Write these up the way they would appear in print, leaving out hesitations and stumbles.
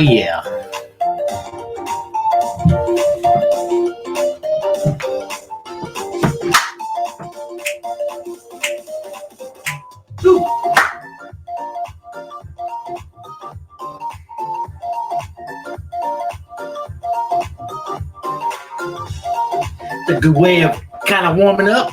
yeah. Ooh. It's a good way of kind of warming up.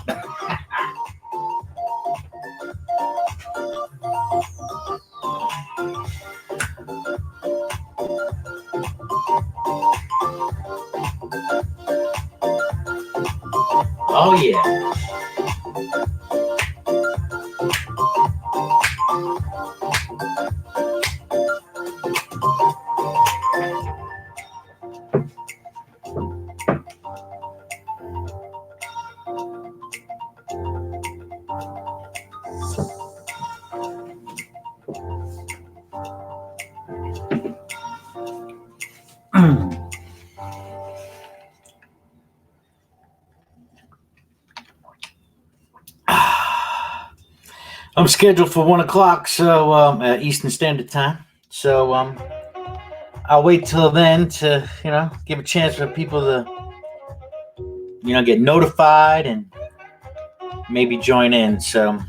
Oh, yeah. I'm scheduled for 1 o'clock, so Eastern Standard Time. So I'll wait till then to, give a chance for people to, get notified and maybe join in. So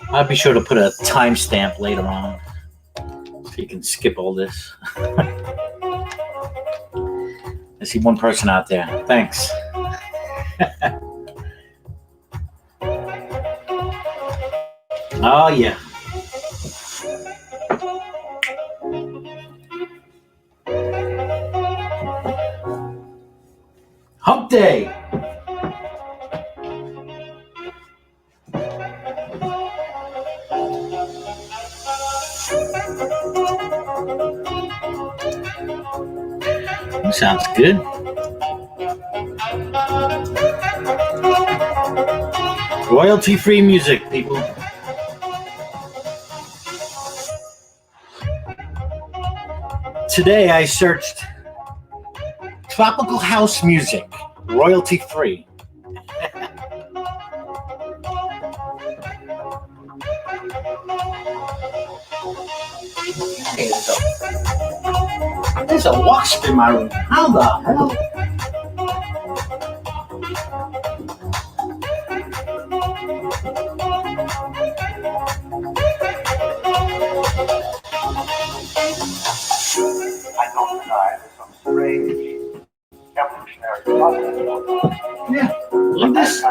I'll be sure to put a timestamp later on so you can skip all this. I see one person out there. Thanks. Oh, yeah. Hump Day. Sounds good. Royalty-free music, people. Today I searched tropical house music, royalty-free. Hey, there's a wasp in my room. How the hell? I don't deny there's some strange evolutionary process. Yeah, look at this.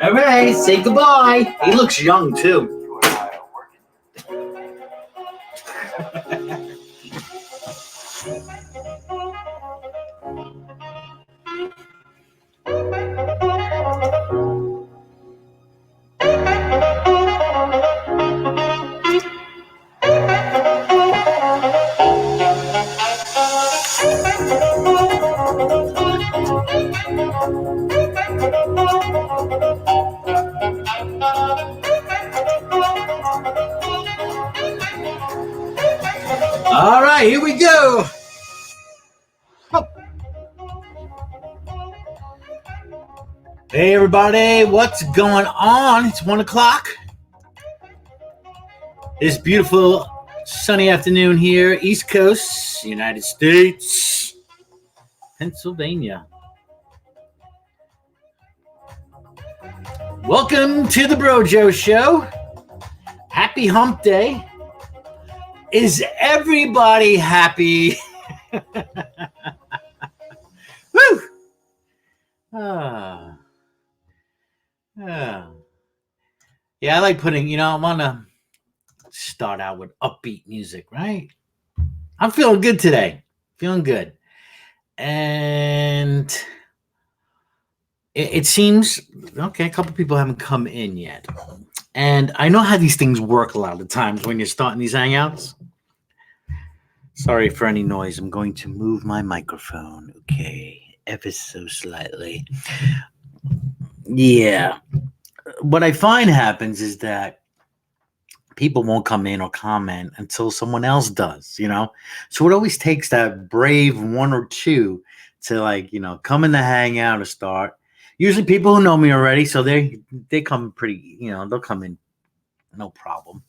All right, say goodbye. He looks young, too. You and I are working. All right, here we go. Hey, everybody, what's going on? It's 1 o'clock. This beautiful sunny afternoon here, East Coast, United States, Pennsylvania. Welcome to the Brojo Show. Happy Hump Day. Is everybody happy? Woo! Yeah, I like putting, I want to start out with upbeat music, right? I'm feeling good today. Feeling good. And it seems, okay, a couple people haven't come in yet. And I know how these things work a lot of times when you're starting these hangouts. Sorry for any noise. I'm going to move my microphone. Okay, ever so slightly. Yeah. What I find happens is that people won't come in or comment until someone else does, So it always takes that brave one or two to come in the hangout or start. Usually people who know me already, so they come pretty, they'll come in no problem.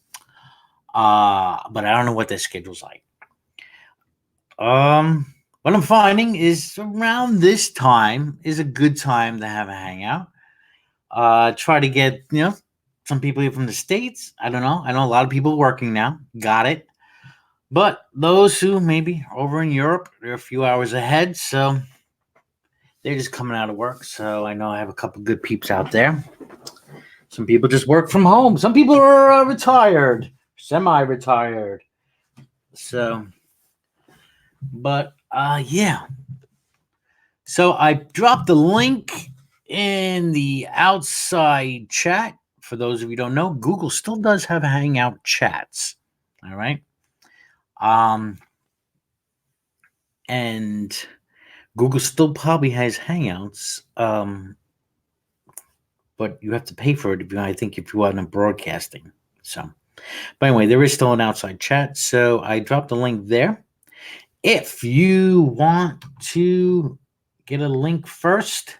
But I don't know what their schedule's like. What I'm finding is around this time is a good time to have a hangout. Try to get some people here from the States. I don't know. I know a lot of people working now. Got it. But those who maybe over in Europe, they're a few hours ahead, so they're just coming out of work. So I know I have a couple good peeps out there. Some people just work from home. Some people are retired, semi-retired. So, but yeah. So I dropped the link in the outside chat. For those of you who don't know, Google still does have Hangout chats. All right. And Google still probably has Hangouts. But you have to pay for it if you want to broadcasting. So, but anyway, there is still an outside chat. So I dropped the link there. If you want to get a link first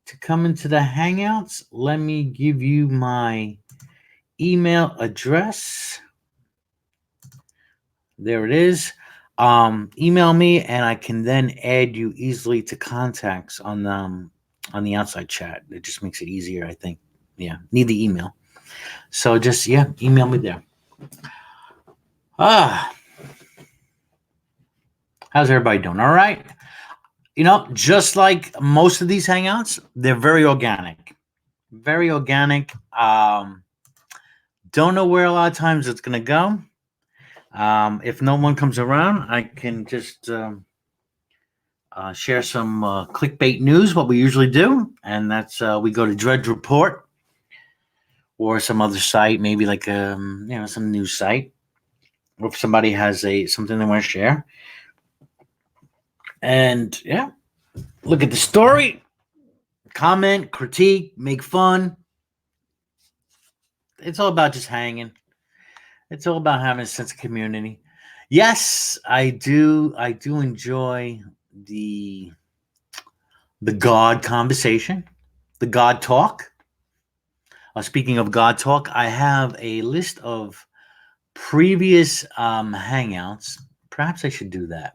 to come into the Hangouts, let me give you my email address. There it is. Email me, and I can then add you easily to contacts on the outside chat. It just makes it easier, I think. Yeah, need the email. So just email me there. How's everybody doing? All right. Just like most of these Hangouts, they're very organic. Very organic. Don't know where a lot of times it's going to go. If no one comes around, I can just share some clickbait news, what we usually do. And that's we go to Drudge Report or some other site, maybe like some news site. Or if somebody has something they want to share. And look at the story, comment, critique, make fun. It's all about just hanging. It's all about having a sense of community. Yes, I do enjoy the God conversation, the God talk. Speaking of God talk, I have a list of previous Hangouts. Perhaps I should do that.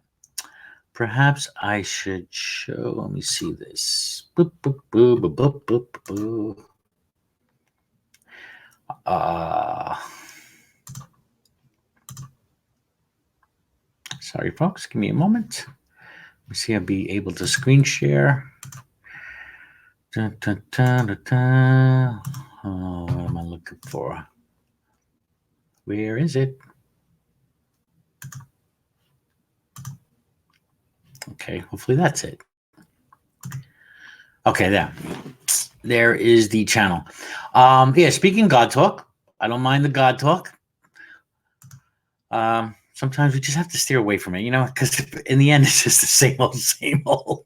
Perhaps I should show. Let me see this. Boop, boop, boop, boop, boop, boop, boop. Sorry, folks. Give me a moment. Let me see. I'll be able to screen share. Dun, dun, dun, dun, dun. Oh, what am I looking for? Where is it? Okay, hopefully that's it. Okay, there is the channel. Speaking God talk, I don't mind the God talk. Sometimes we just have to steer away from it, because in the end it's just the same old.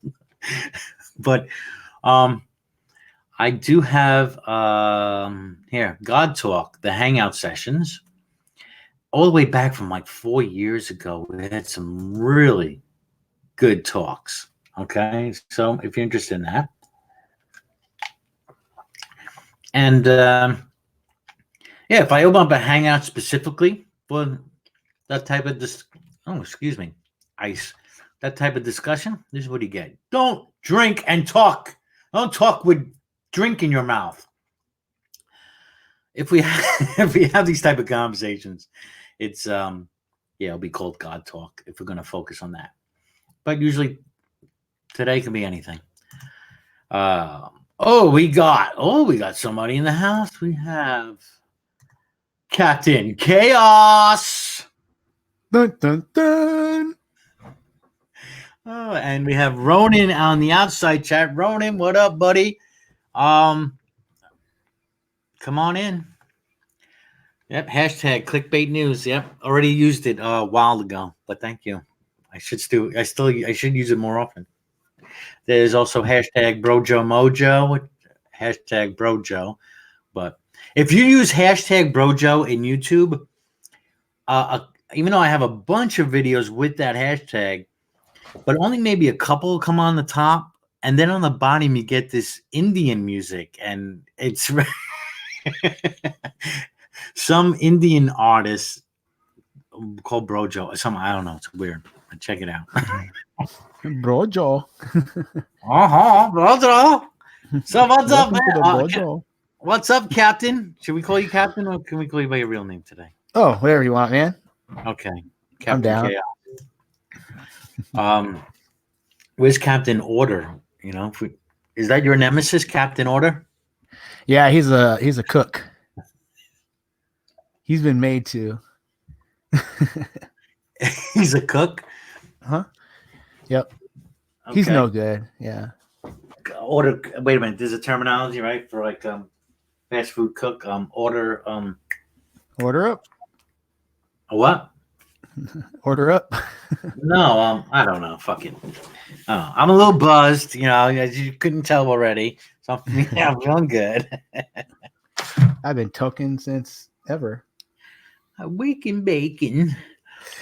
But I do have here God talk, the Hangout sessions, all the way back from like 4 years ago. We had some really good talks. Okay, so if you're interested in that, and if I open up a Hangout specifically for that type of that type of discussion, this is what you get. Don't drink and talk. Don't talk with drink in your mouth. If we have these type of conversations, it's it'll be called God talk if we're going to focus on that. But usually today can be anything. We got somebody in the house. We have Captain Chaos. Dun, dun, dun. Oh, and we have Ronan on the outside chat. Ronan, what up, buddy? Come on in. Yep, hashtag clickbait news. Yep, already used it a while ago, but thank you. I should use it more often. There's also hashtag Brojo Mojo, hashtag Brojo. But if you use hashtag Brojo in YouTube, even though I have a bunch of videos with that hashtag, but only maybe a couple come on the top, and then on the bottom you get this Indian music, and it's some Indian artist called Brojo. Something I don't know. It's weird. Check it out. Brojo. Brojo. So what's up, Welcome to the man? Brojo. What's up, Captain? Should we call you Captain, or can we call you by your real name today? Oh, whatever you want, man. Okay, I'm down. Chaos. Where's Captain Order? You know, is that your nemesis, Captain Order? Yeah, he's a cook. He's been made to. He's a cook. Huh? Yep. Okay. He's no good. Yeah. Order. Wait a minute. There's a terminology, right, for like fast food cook. Order. Order up. What? Order up. No. I don't know. Fuck it. I'm a little buzzed. You know, as you couldn't tell already. So I'm feeling good. I've been toking since ever. Wake and bacon.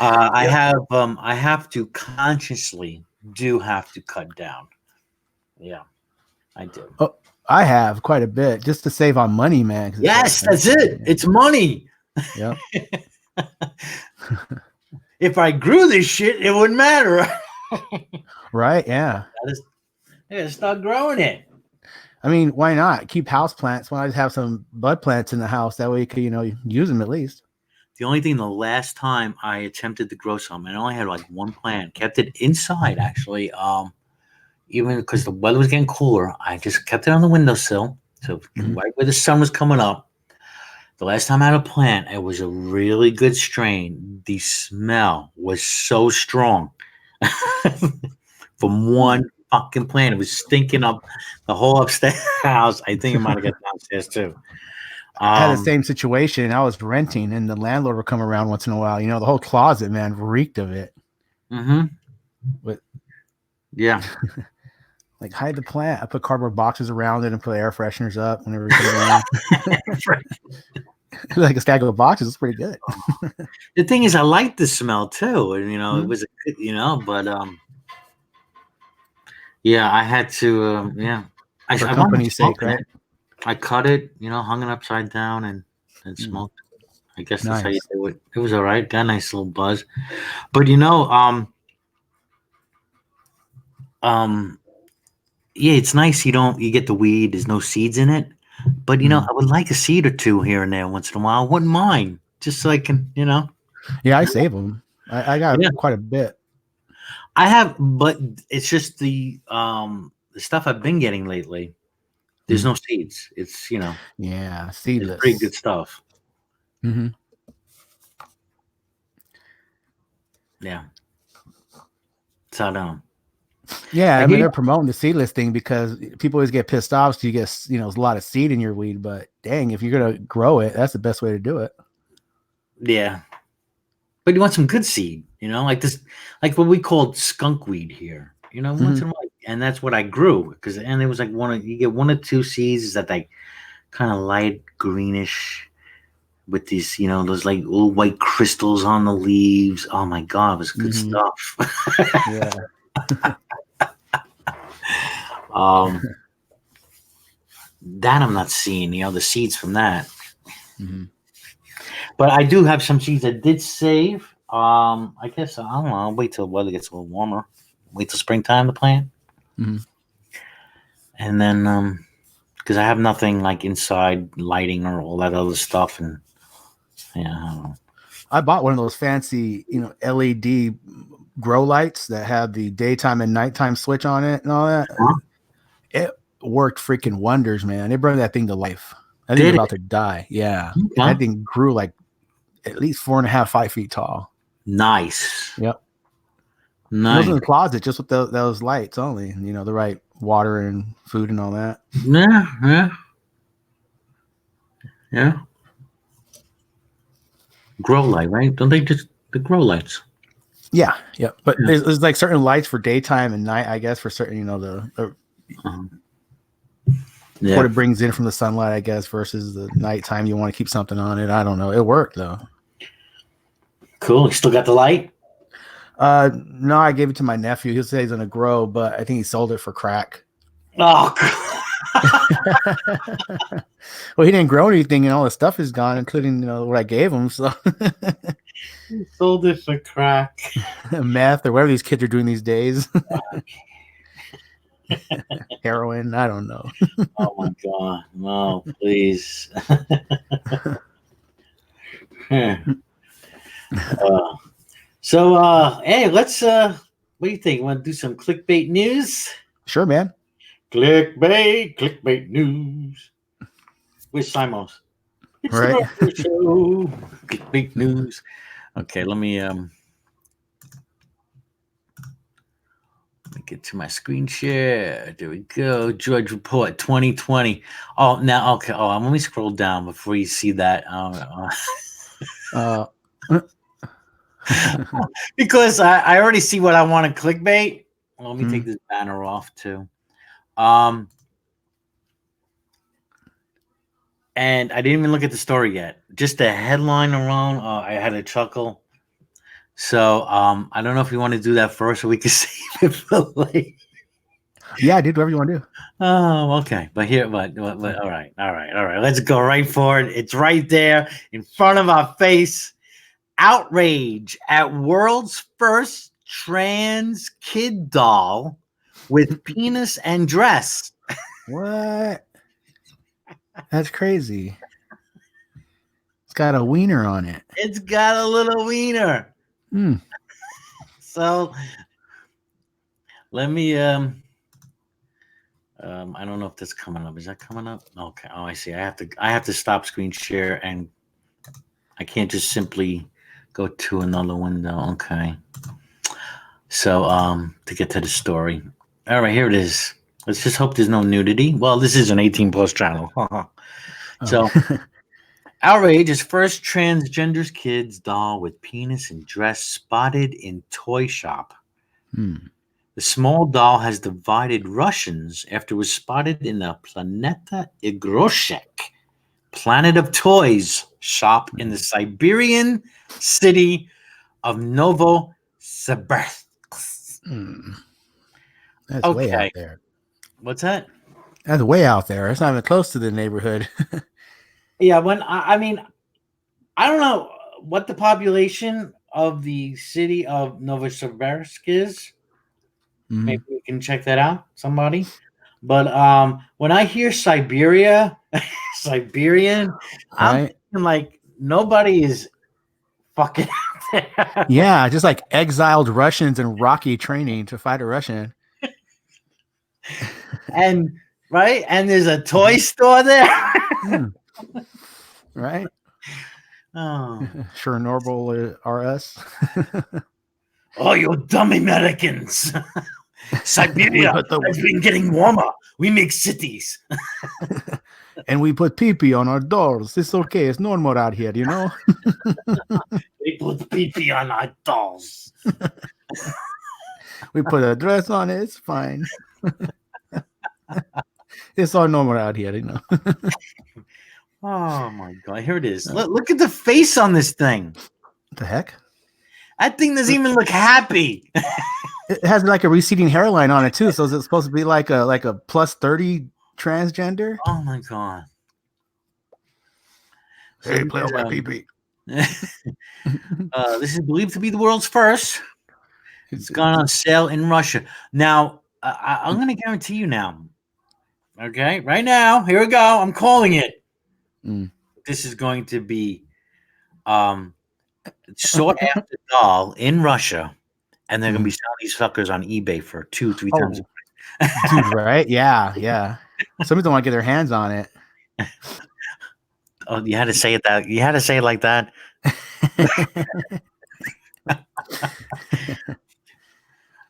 I have to consciously have to cut down. Yeah, I do. Oh, I have quite a bit just to save on money, man. Yes, that's it. It's money. Yep. If I grew this shit, it wouldn't matter. Right? Yeah. I gotta start growing it. I mean, why not keep house plants? Why not just have some bud plants in the house? That way you could, use them at least. The only thing, the last time I attempted to grow some, and I only had like one plant, kept it inside actually. Even because the weather was getting cooler, I just kept it on the windowsill. So right where the sun was coming up. The last time I had a plant, it was a really good strain. The smell was so strong from one fucking plant. It was stinking up the whole upstairs house. I think it might have got downstairs too. I had the same situation. I was renting, and the landlord would come around once in a while. The whole closet, man, reeked of it. Mm-hmm. But yeah. Like hide the plant. I put cardboard boxes around it and put air fresheners up whenever it comes around. Like a stack of boxes. It's pretty good. The thing is, I like the smell too, and it was a good, but yeah, I had to, For company's sake, right? I cut it, hung it upside down and smoked. I guess that's how you do it. It was all right. Got a nice little buzz, but yeah, it's nice. You get the weed. There's no seeds in it, but I would like a seed or two here and there once in a while. I wouldn't mind, just so I can, Yeah, I save them. I got quite a bit. I have, but it's just the stuff I've been getting lately. There's no seeds. It's yeah, seedless. It's pretty good stuff. Mm-hmm. Yeah. So I don't. Yeah, I mean they're promoting the seedless thing because people always get pissed off. So you get a lot of seed in your weed, but dang, if you're gonna grow it, that's the best way to do it. Yeah, but you want some good seed, like this, like what we called skunk weed here. Once in a while, and that's what I grew and it was like you get one or two seeds that like kind of light greenish with these, those like little white crystals on the leaves. Oh my God, it was good stuff. Yeah. That I'm not seeing, the seeds from that. But I do have some seeds I did save. I guess I don't know. I'll wait till the weather gets a little warmer. Wait till springtime to plant. And then because I have nothing like inside lighting or all that other stuff, and I don't know. I bought one of those fancy, LED grow lights that have the daytime and nighttime switch on it and all that. It worked freaking wonders, man. It brought that thing to life. I think it's about to die. Yeah. That thing grew like at least 4.5, 5 feet tall. Nice. Yep. Nice. It was in the closet just with those lights only, the right water and food and all that. Yeah. Grow light, right? Don't they just the grow lights? Yeah. But there's like certain lights for daytime and night, I guess, for certain, what it brings in from the sunlight, I guess, versus the nighttime. You want to keep something on it. I don't know. It worked though. Cool. You still got the light? No, I gave it to my nephew. He'll say he's gonna grow, but I think he sold it for crack. Oh, well, he didn't grow anything, and all the stuff is gone, including what I gave him. So He sold it for crack. Meth or whatever these kids are doing these days. Heroin, I don't know. Oh my god, no, please. Hey, let's what do you think? Want to do some clickbait news? Sure, man. Clickbait news. Where's Simos? It's Right. the Rocker Show. Clickbait news. Okay, let me get to my screen share. There we go. Drudge Report 2020. Oh, now okay. Oh, let me scroll down before you see that. Because I already see what I want to clickbait. Well, let me take this banner off too. And I didn't even look at the story yet. Just the headline alone, I had a chuckle. So I don't know if you want to do that first, so we can save it for later. Yeah, dude, whatever you want to do. Oh, okay. But all right. Let's go right for it. It's right there in front of our face. Outrage at world's first trans kid doll with penis and dress. What? That's crazy. It's got a wiener on it. It's got a little wiener. So let me I don't know if that's coming up. Is that coming up? Okay. Oh, I see. I have to stop screen share, and I can't just simply go to another window. Okay. So to get to the story. All right, here it is. Let's just hope there's no nudity. Well, this is an 18 plus channel. So outrage is first transgender kid's doll with penis and dress spotted in toy shop. The small doll has divided Russians after it was spotted in the Planeta Igroshek, Planet of Toys shop in the Siberian city of Novosibirsk. That's way out there. What's that? That's way out there. It's not even close to the neighborhood. Yeah, I mean, I don't know what the population of the city of Novosibirsk is. Maybe we can check that out, somebody. But when I hear Siberian, I'm thinking like nobody is fucking out there. Yeah, just like exiled Russians in Rocky training to fight a Russian. And there's a toy store there. Right? Oh. Chernobyl RS. Oh, you dumb Americans. Siberia has been getting warmer. We make cities. And we put pee-pee on our doors. It's okay. It's normal out here, you know? We put pee-pee on our dolls. We put a dress on it. It's fine. It's all normal out here, you know? Oh, my God. Here it is. Look at the face on this thing. What the heck? That thing doesn't even look happy. It has like a receding hairline on it too. So is it supposed to be like a plus 30 transgender? Oh my God. Hey, play on my pee-pee. This is believed to be the world's first. It's gone on sale in Russia. Now, I'm going to guarantee you now. Okay, right now, here we go. I'm calling it. This is going to be sought after doll in Russia, and they're gonna be selling these fuckers on eBay for 2-3 times. Dude, right? Yeah. Some people don't want to get their hands on it. Oh, you had to say it that. You had to say it like that.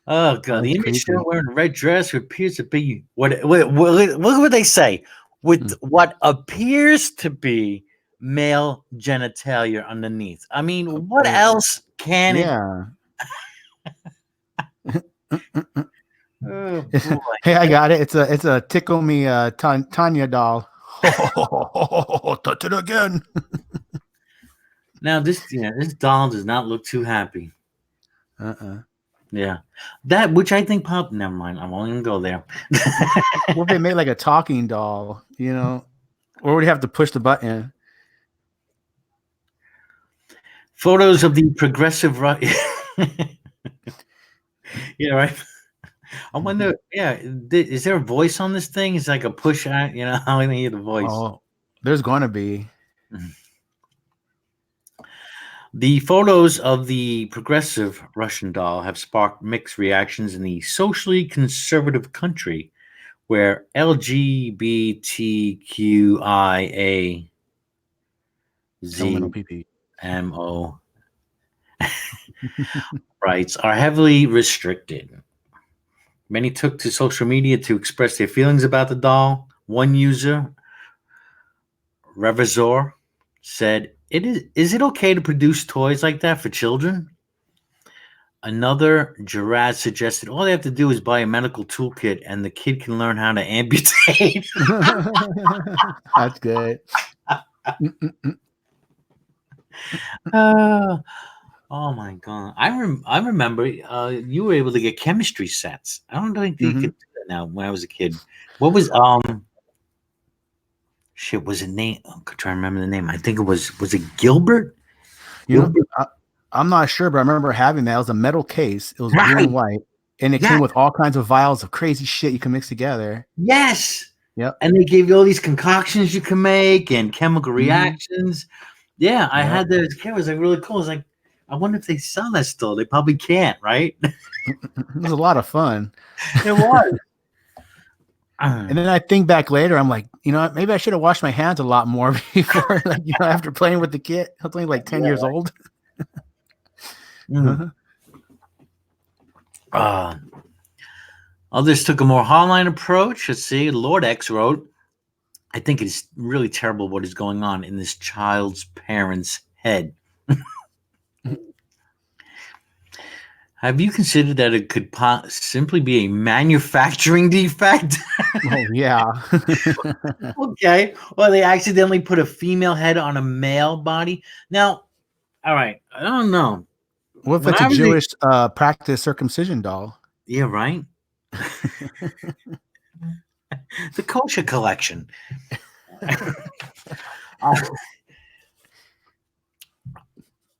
Oh God! The image shown wearing a red dress who appears to be what? Look what they say. With what appears to be male genitalia underneath. I mean, what else can it? Oh, hey, I got it. It's a tickle me Tanya doll. Touch it again. Now this doll does not look too happy. Yeah, that which I think pop. Never mind. I won't even go there. What if they made like a talking doll? You know, or would you have to push the button? Photos of the progressive yeah, right. I wonder. Yeah, is there a voice on this thing? It's like a push out. You know, how I hear the voice. Oh, there's going to be. The photos of the progressive Russian doll have sparked mixed reactions in the socially conservative country, where LGBTQIA Elemental PP. ZMO rights are heavily restricted. Many took to social media to express their feelings about the doll. One user, Revizor, said, Is it okay to produce toys like that for children?" Another, Gerard, suggested all they have to do is buy a medical toolkit and the kid can learn how to amputate. That's good. Oh my god! I remember you were able to get chemistry sets. I don't think you could do that now. When I was a kid, what was shit? Was it name? I'm trying to remember the name. I think it was it Gilbert? You know, I'm not sure, but I remember having that. It was a metal case. It was blue Right. and white, and it came with all kinds of vials of crazy shit you can mix together. Yes. Yep. And they gave you all these concoctions you can make and chemical reactions. Yeah, I had that as a kid. It was like really cool. It's like, I wonder if they sell that still. They probably can't, right? It was a lot of fun. It was. And then I think back later, I'm like, you know what, maybe I should have washed my hands a lot more before, like, you know, after playing with the kid. I was only like 10 years old. Others took a more hardline approach. Let's see. Lord X wrote, I think it's really terrible what is going on in this child's parents' head. Have you considered that it could simply be a manufacturing defect? Oh, yeah. Okay. Well, they accidentally put a female head on a male body. Now, all right. I don't know. What if When it's I a was Jewish practice circumcision doll? Yeah, right. The kosher collection.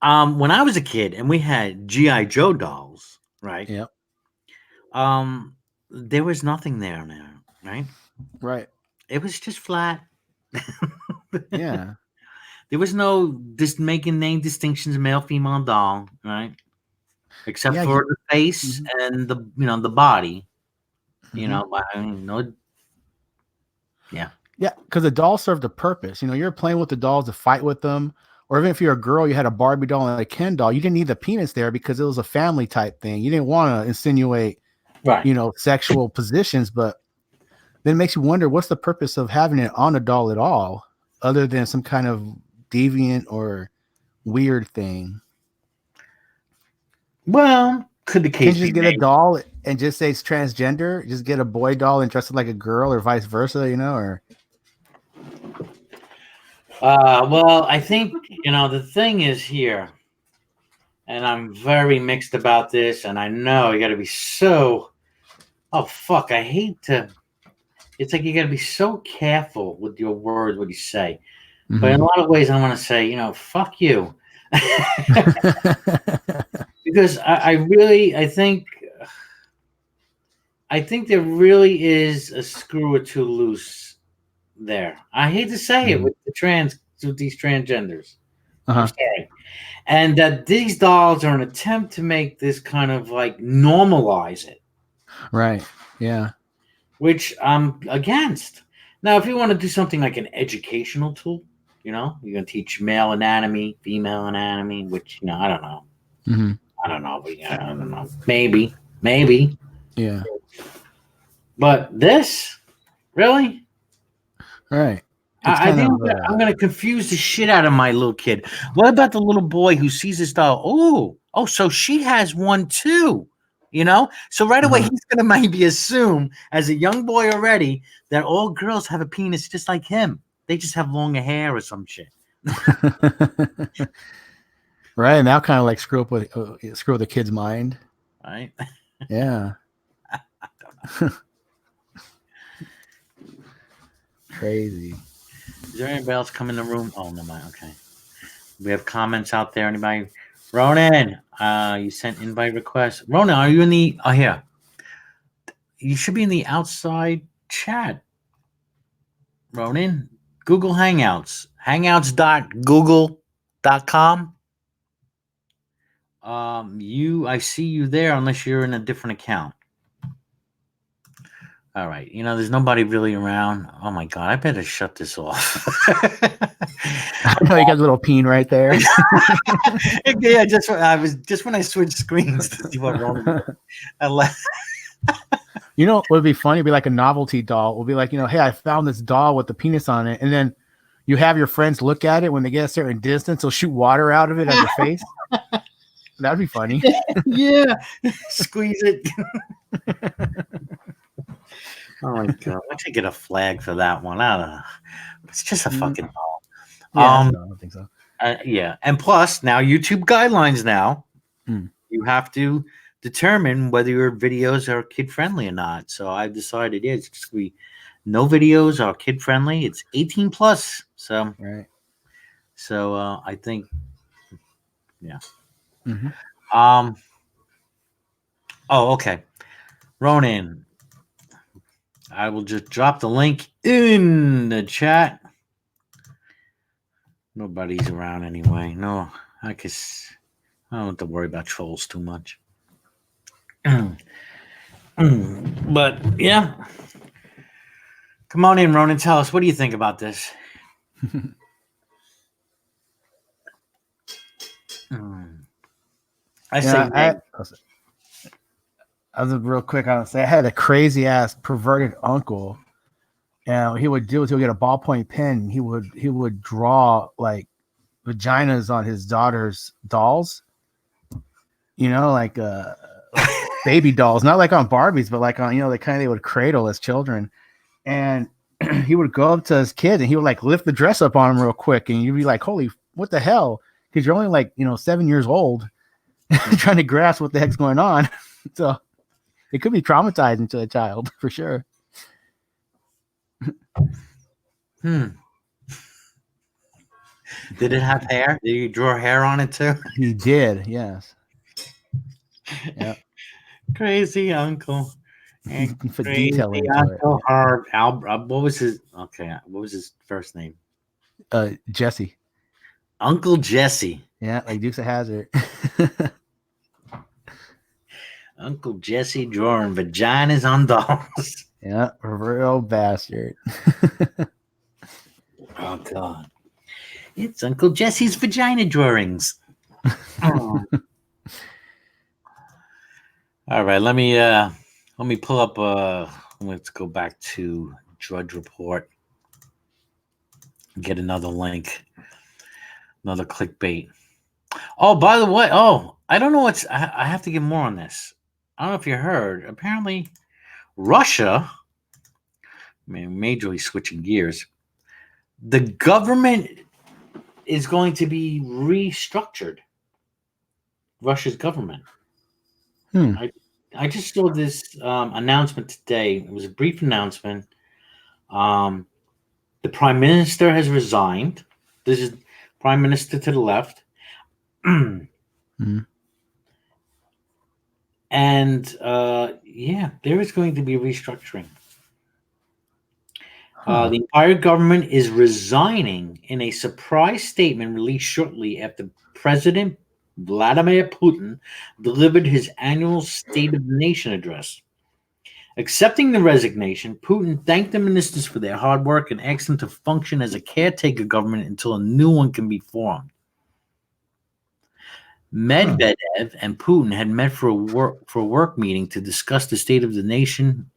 When I was a kid and we had G.I. Joe dolls, right? Yep. There was nothing there now, right? Right. It was just flat. Yeah. There was no making name distinctions, male, female doll, right? Except for the face and the the body. You know, yeah. Yeah, because the doll served a purpose. You know, you're playing with the dolls to fight with them. Or even if you're a girl, you had a Barbie doll and a Ken doll. You didn't need the penis there because it was a family type thing. You didn't want to insinuate, Right. you know, sexual positions. But then it makes you wonder, what's the purpose of having it on a doll at all, other than some kind of deviant or weird thing? Well, could the case Can you just get a doll and just say it's transgender? Just get a boy doll and dress it like a girl, or vice versa, you know? Or well, I think the thing is here, and I'm very mixed about this, and I know you got to be so. Oh fuck! I hate to. It's like you got to be so careful with your words, what you say. But in a lot of ways, I want to say, fuck you, because I think there really is a screw or two loose there. I hate to say it with these transgenders. I'm sorry. And that these dolls are an attempt to make this kind of like normalize it. Right. Yeah. Which I'm against. Now, if you want to do something like an educational tool, you're going to teach male anatomy, female anatomy, which, I don't know. I don't know. But, I don't know. Maybe. Yeah. But this, really? Right. I think I'm going to confuse the shit out of my little kid. What about the little boy who sees this doll? Oh, so she has one too. So right away he's going to maybe assume as a young boy already that all girls have a penis just like him. They just have longer hair or some shit. Right. And now kind of like screw with the kid's mind. Right. Yeah. Crazy. Is there anybody else come in the room? Oh, no, mind. Okay. We have comments out there. Anybody? Ronan, you sent invite requests. Ronan, are you in the? Oh, here. You should be in the outside chat. Ronan, Google Hangouts, hangouts.google.com. I see you there unless you're in a different account. All right. There's nobody really around. Oh my God. I better shut this off. I know you got a little peen right there. Yeah, just when I switched screens to see what Ronan. I left. You know what would be funny? It'd be like a novelty doll. It would be like, hey, I found this doll with the penis on it, and then you have your friends look at it when they get a certain distance. They'll shoot water out of it at your face. That'd be funny. Yeah, squeeze it. Oh my God! I should get a flag for that one. I don't know. It's just a fucking doll. Yeah, no, I don't think so. Yeah, and plus now YouTube guidelines now. You have to determine whether your videos are kid friendly or not. So I've decided it's just no videos are kid friendly. It's 18 plus. So right. So I think, yeah. Mm-hmm. Oh, okay. Ronan, I will just drop the link in the chat. Nobody's around anyway. No, I don't have to worry about trolls too much. But yeah, come on in, Ronan. Tell us, what do you think about this? I was real quick. I would say I had a crazy ass perverted uncle, and what he would do is he would get a ballpoint pen. And he would draw like vaginas on his daughter's dolls. Like baby dolls, not like on Barbies, but like on the kind they would cradle as children. And he would go up to his kid and he would like lift the dress up on him real quick, and you'd be like, "Holy, what the hell?" Because you're only like 7 years old, trying to grasp what the heck's going on. So it could be traumatizing to a child for sure. Did it have hair? Did you draw hair on it too? He did, yes. Yeah. Crazy uncle. For detailing Uncle Herb. What was his? Okay, what was his first name? Jesse. Uncle Jesse. Yeah, like Dukes of Hazzard. Uncle Jesse drawing vaginas on dolls. Yeah, real bastard. Oh God. It's Uncle Jesse's vagina drawings. Oh. All right, let me pull up let's go back to Drudge Report. Get another link. Another clickbait. Oh, by the way, I don't know I have to get more on this. I don't know if you heard. Apparently Russia, majorly switching gears, the government is going to be restructured. Russia's government. I just saw this announcement today. It was a brief announcement. The prime minister has resigned. This is prime minister to the left. And there is going to be restructuring. The entire government is resigning in a surprise statement released shortly after President Vladimir Putin delivered his annual State of the Nation address. Accepting the resignation, Putin thanked the ministers for their hard work and asked them to function as a caretaker government until a new one can be formed. Medvedev and Putin had met for a work meeting to discuss the State of the Nation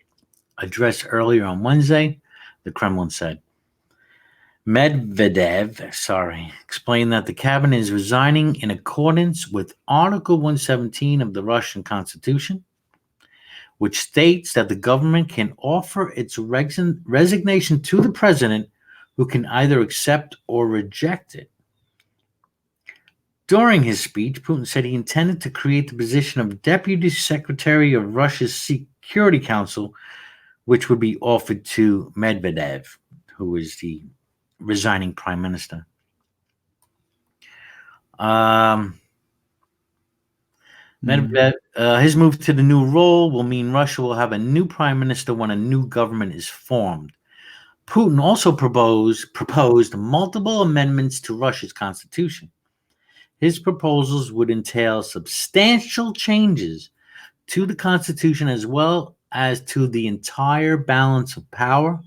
address earlier on Wednesday, the Kremlin said. Medvedev, explained that the cabinet is resigning in accordance with Article 117 of the Russian Constitution, which states that the government can offer its resignation to the president, who can either accept or reject it. During his speech, Putin said he intended to create the position of Deputy Secretary of Russia's Security Council, which would be offered to Medvedev, who is the resigning prime minister. Medvedev, his move to the new role will mean Russia will have a new prime minister when a new government is formed. Putin also proposed multiple amendments to Russia's constitution. His proposals would entail substantial changes to the constitution as well as to the entire balance of power,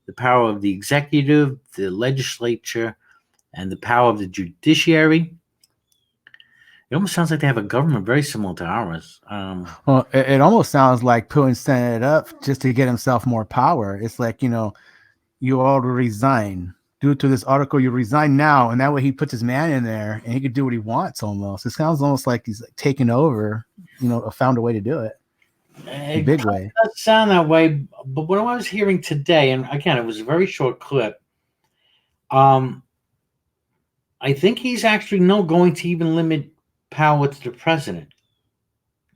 the power of the executive, the legislature, and the power of the judiciary. It almost sounds like they have a government very similar to ours. Well, it almost sounds like Putin set it up just to get himself more power. It's like, you all resign. Due to this article, you resign now, and that way he puts his man in there and he could do what he wants almost. It sounds almost like he's like taking over, found a way to do it. It Big way. does sound that way, but what I was hearing today, and again, it was a very short clip. I think he's actually going to even limit power to the president.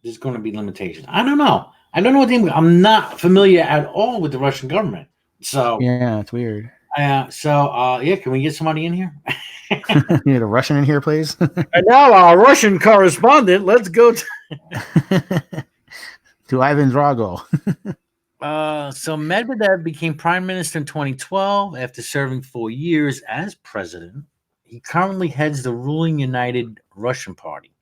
There's going to be limitations. I don't know. I'm not familiar at all with the Russian government. So yeah, it's weird. Can we get somebody in here? You need a Russian in here, please. And now our Russian correspondent. Let's go to Ivan Drago. So Medvedev became prime minister in 2012 after serving 4 years as president. He currently heads the ruling United Russian Party.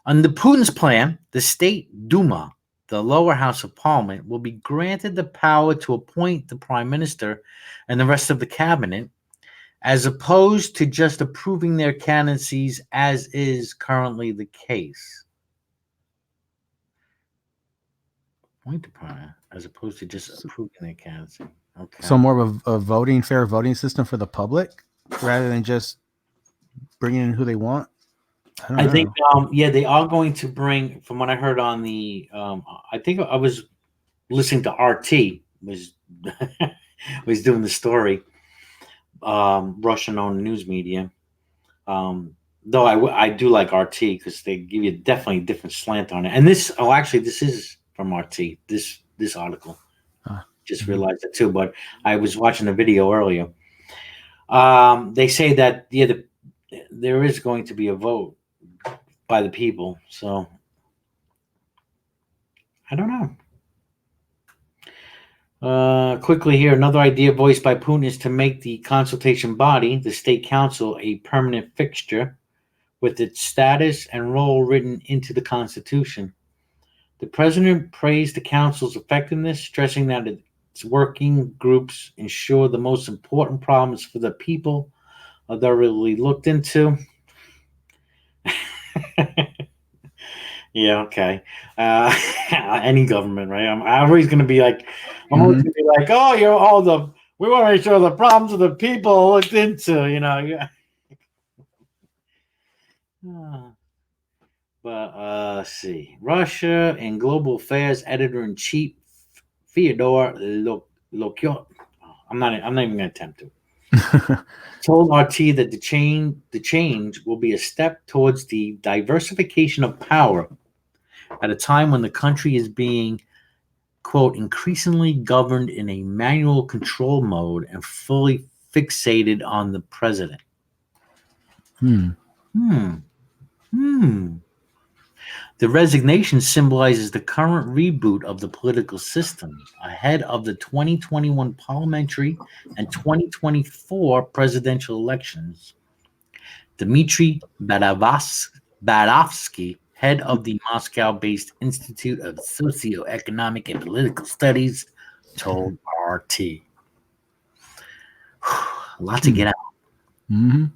Under Putin's plan, the State Duma, the lower house of parliament, will be granted the power to appoint the prime minister and the rest of the cabinet, as opposed to just approving their candidacies, as is currently the case. Appoint the prime, as opposed to just approving their candidacy. Okay. So more of a fair voting system for the public, rather than just bringing in who they want. I think, they are going to bring, from what I heard on the, I think I was listening to RT, was doing the story, Russian-owned news media. Though I do like RT because they give you definitely a different slant on it. And this is from RT, this article. Just realized it too, but I was watching a video earlier. They say that, there is going to be a vote by the people. So I don't know. Quickly here, another idea voiced by Putin is to make the consultation body, the State Council, a permanent fixture with its status and role written into the Constitution. The president praised the council's effectiveness, stressing that its working groups ensure the most important problems for the people are thoroughly looked into. Yeah, okay. Any government, right? I'm always going to be like, we want to make sure the problems of the people are looked into, But let's see. Russia and Global Affairs editor-in-chief Fyodor Lokyot. I'm not even going to attempt to. Told RT that the change will be a step towards the diversification of power at a time when the country is being, quote, increasingly governed in a manual control mode and fully fixated on the president. The resignation symbolizes the current reboot of the political system ahead of the 2021 parliamentary and 2024 presidential elections. Dmitry Badovsky, head of the Moscow-based Institute of Socioeconomic and Political Studies, told RT. A lot to get out. The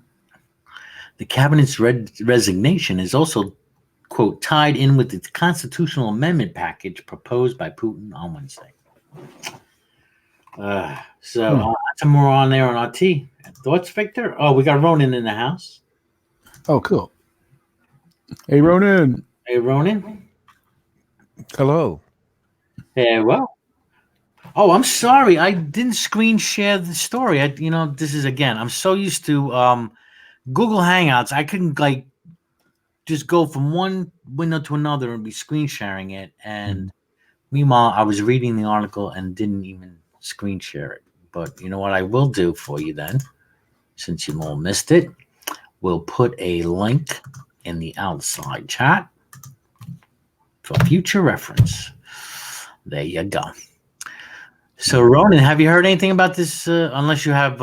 cabinet's resignation is also, quote, tied in with the constitutional amendment package proposed by Putin on Wednesday. Some more on there on RT. Thoughts, Victor? Oh, we got Ronan in the house. Oh, cool. Hey, Ronan. Hey, Ronan. Hello. Hey, well. Oh, I'm sorry. I didn't screen share the story. This is, again, I'm so used to Google Hangouts. I couldn't, just go from one window to another and be screen sharing it. And meanwhile, I was reading the article and didn't even screen share it. But you know what I will do for you then, since you all missed it? will put a link in the outside chat for future reference. There you go. So, Ronan, have you heard anything about this? Unless you have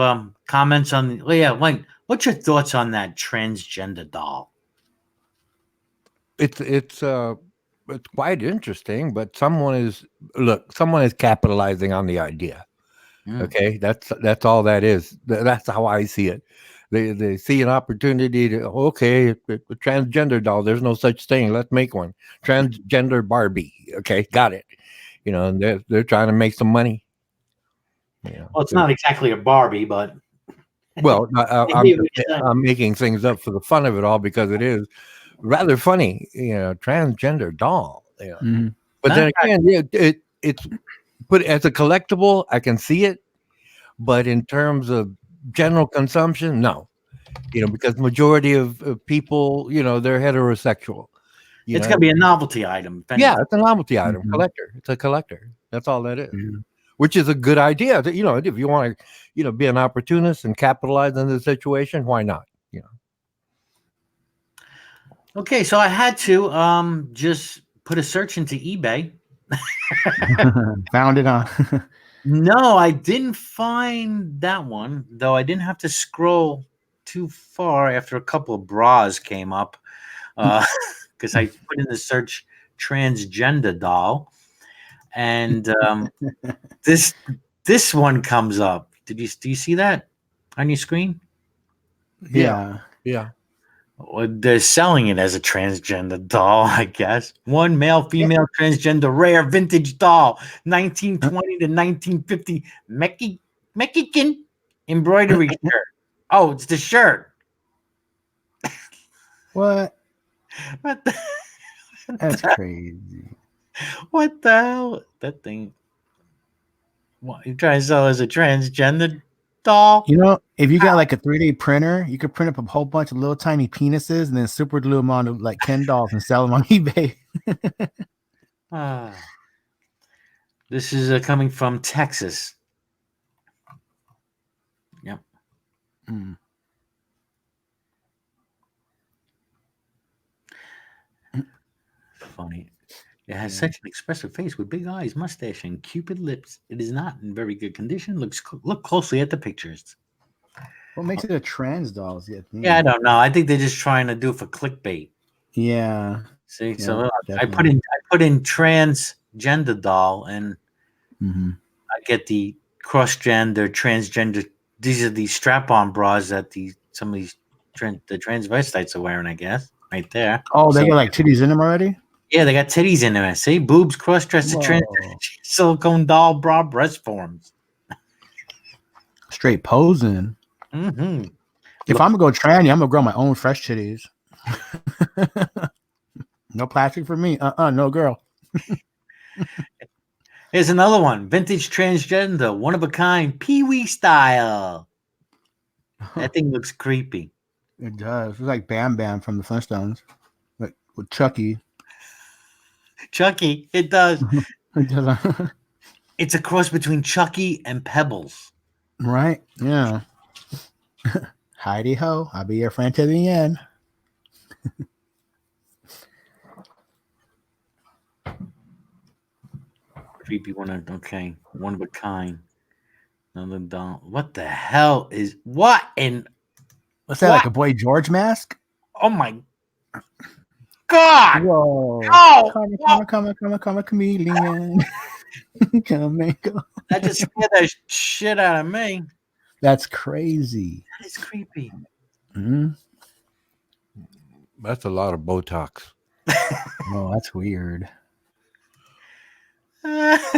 comments on. Oh, yeah, Wayne, what's your thoughts on that transgender doll? It's quite interesting, but someone is capitalizing on the idea. Mm. Okay, that's all that is. That's how I see it. They see an opportunity to a transgender doll. There's no such thing. Let's make one transgender Barbie. Okay, got it. You know, and they're trying to make some money. You know, Well, it's not exactly a Barbie, but well, I'm making things up for the fun of it all because it is rather funny. You know, transgender doll. You know. Mhm. But then again, it's put as a collectible. I can see it, but in terms of general consumption, no. You know, because majority of people, you know, they're heterosexual. It's going to be a novelty item. Yeah, it's a novelty item. Mhm. Collector. It's a collector. That's all that is. Mhm. Which is a good idea. You know, if you want to, you know, be an opportunist and capitalize on the situation, why not? You know. Okay, so I had to just put a search into eBay. Found it on. No, I didn't find that one, though I didn't have to scroll too far after a couple of bras came up. Because I put in the search transgender doll. And this one comes up. Do you see that on your screen? Yeah. Yeah. Well, they're selling it as a transgender doll, I guess. One male, female, transgender, rare vintage doll, 1920 to 1950 Mexican embroidery shirt. Oh, it's the shirt. What? What the, That's crazy. what the hell? That thing. What you trying to sell as a transgender doll? You know, if you got like a 3D printer, you could print up a whole bunch of little tiny penises and then super glue them onto like Ken dolls and sell them on eBay. This is coming from Texas. Yep. Mm. Funny. It has such an expressive face with big eyes, mustache, and cupid lips. It is not in very good condition. Look closely at the pictures. What makes it a trans doll? Yeah, I don't know. I think they're just trying to do it for clickbait. Yeah. See, Yeah, so I definitely. put in transgender doll, and Mm-hmm. I get the cross-gender, transgender. These are the strap-on bras that some of these the transvestites are wearing. I guess right there. Oh, they So- got like titties in them already? Yeah, they got titties in there. See, boobs, cross-dressed, Whoa. silicone doll bra, breast forms. Straight posing. Mm-hmm. If I'm gonna go tranny, I'm gonna grow my own fresh titties. No plastic for me. No girl. Here's another one. Vintage transgender, one of a kind, Pee-wee style. That thing looks creepy. It does. It's like Bam Bam from the Flintstones, like with Chucky. Chucky, it does. It does. It's a cross between Chucky and Pebbles. Right? Yeah. Heidi ho! I'll be your friend to the end. Creepy one. Okay, one of a kind. Another doll. What the hell is what in? What's that? What? Like a Boy George mask? Oh my God! Whoa! Oh, Come, chameleon. Come and go. that just scared the shit out of me. That's crazy. That is creepy. Mhm. That's a lot of Botox. Oh, that's weird. It's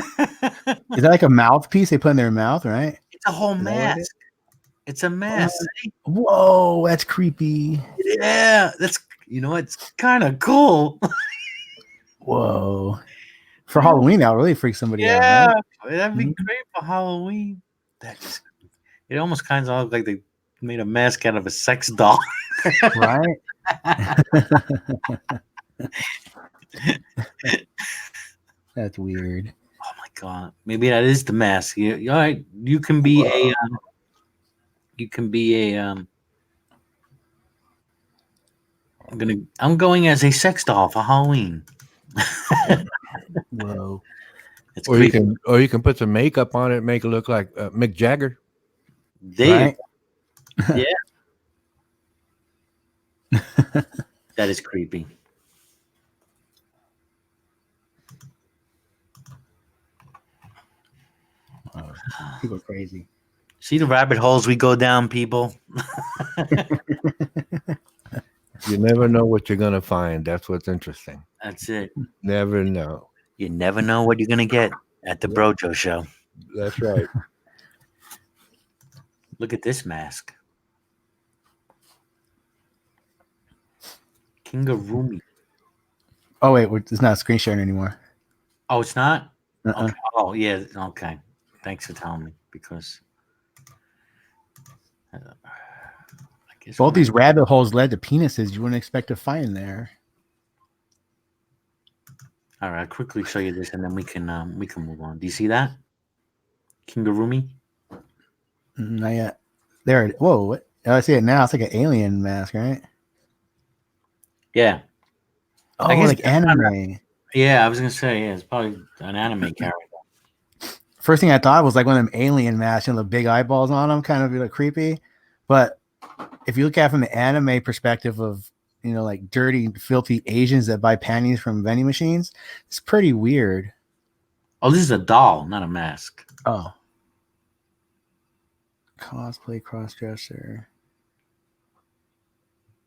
Is that like a mouthpiece they put in their mouth, right? a whole Is that what it mask. is? It's a mask. Whoa, that's creepy. Yeah, that's it's kind of cool. Whoa. For Halloween, that really freaks somebody out, Yeah, right? that'd be Mhm. great for Halloween. It almost kind of looks like they made a mask out of a sex doll. Right? That's weird. Oh my God! Maybe that is the mask. You all right? You can be a. You can be a. I'm going as a sex doll for Halloween. Whoa. It's Or you creepy. can put some makeup on it, and make it look like Mick Jagger. There, Right? that is creepy. People are crazy. See the rabbit holes we go down, people. You never know what you're gonna find. That's what's interesting. That's it. Never know. You never know what you're gonna get at the Brojo show. That's right. Look at this mask. Kingarumi. Oh wait, it's not screen sharing anymore. Oh, it's not? Uh-uh. Okay. Oh, yeah. Okay. Thanks for telling me because I guess Both these rabbit holes led to penises you wouldn't expect to find there. All right, I'll quickly show you this and then we can move on. Do you see that? Kingarumi? Not yet. There. Whoa. What? Oh, I see it now. It's like an alien mask, right? Yeah. Oh, I guess like anime. Yeah, I was gonna say, yeah, it's probably an anime character. First thing I thought was like one of them alien masks, the big eyeballs on them, kind of like creepy. But if you look at it from the anime perspective of, like dirty, filthy Asians that buy panties from vending machines, it's pretty weird. Oh, this is a doll, not a mask. Oh. Cosplay crossdresser.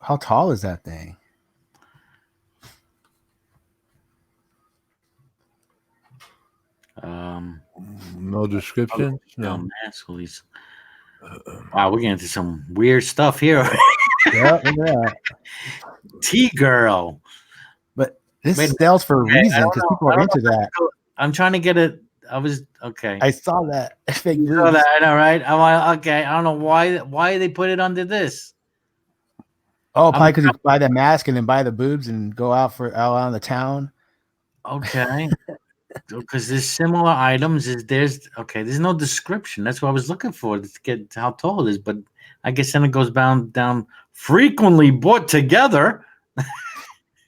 How tall is that thing? No description. No mask. Wow, we're getting into some weird stuff here. Yeah, look at that. T-girl. But this Wait, sells for a okay, I reason don't because know- people I are don't into that. I'm trying to get it. I was okay. I saw that. Fake You saw news. that, I know, right? I'm like, okay. I don't know why they put it under this. Oh, probably because you buy the mask and then buy the boobs and go out on the town. Okay. Because there's similar items. There's no description. That's what I was looking for to get how tall it is. But I guess then it goes down frequently bought together.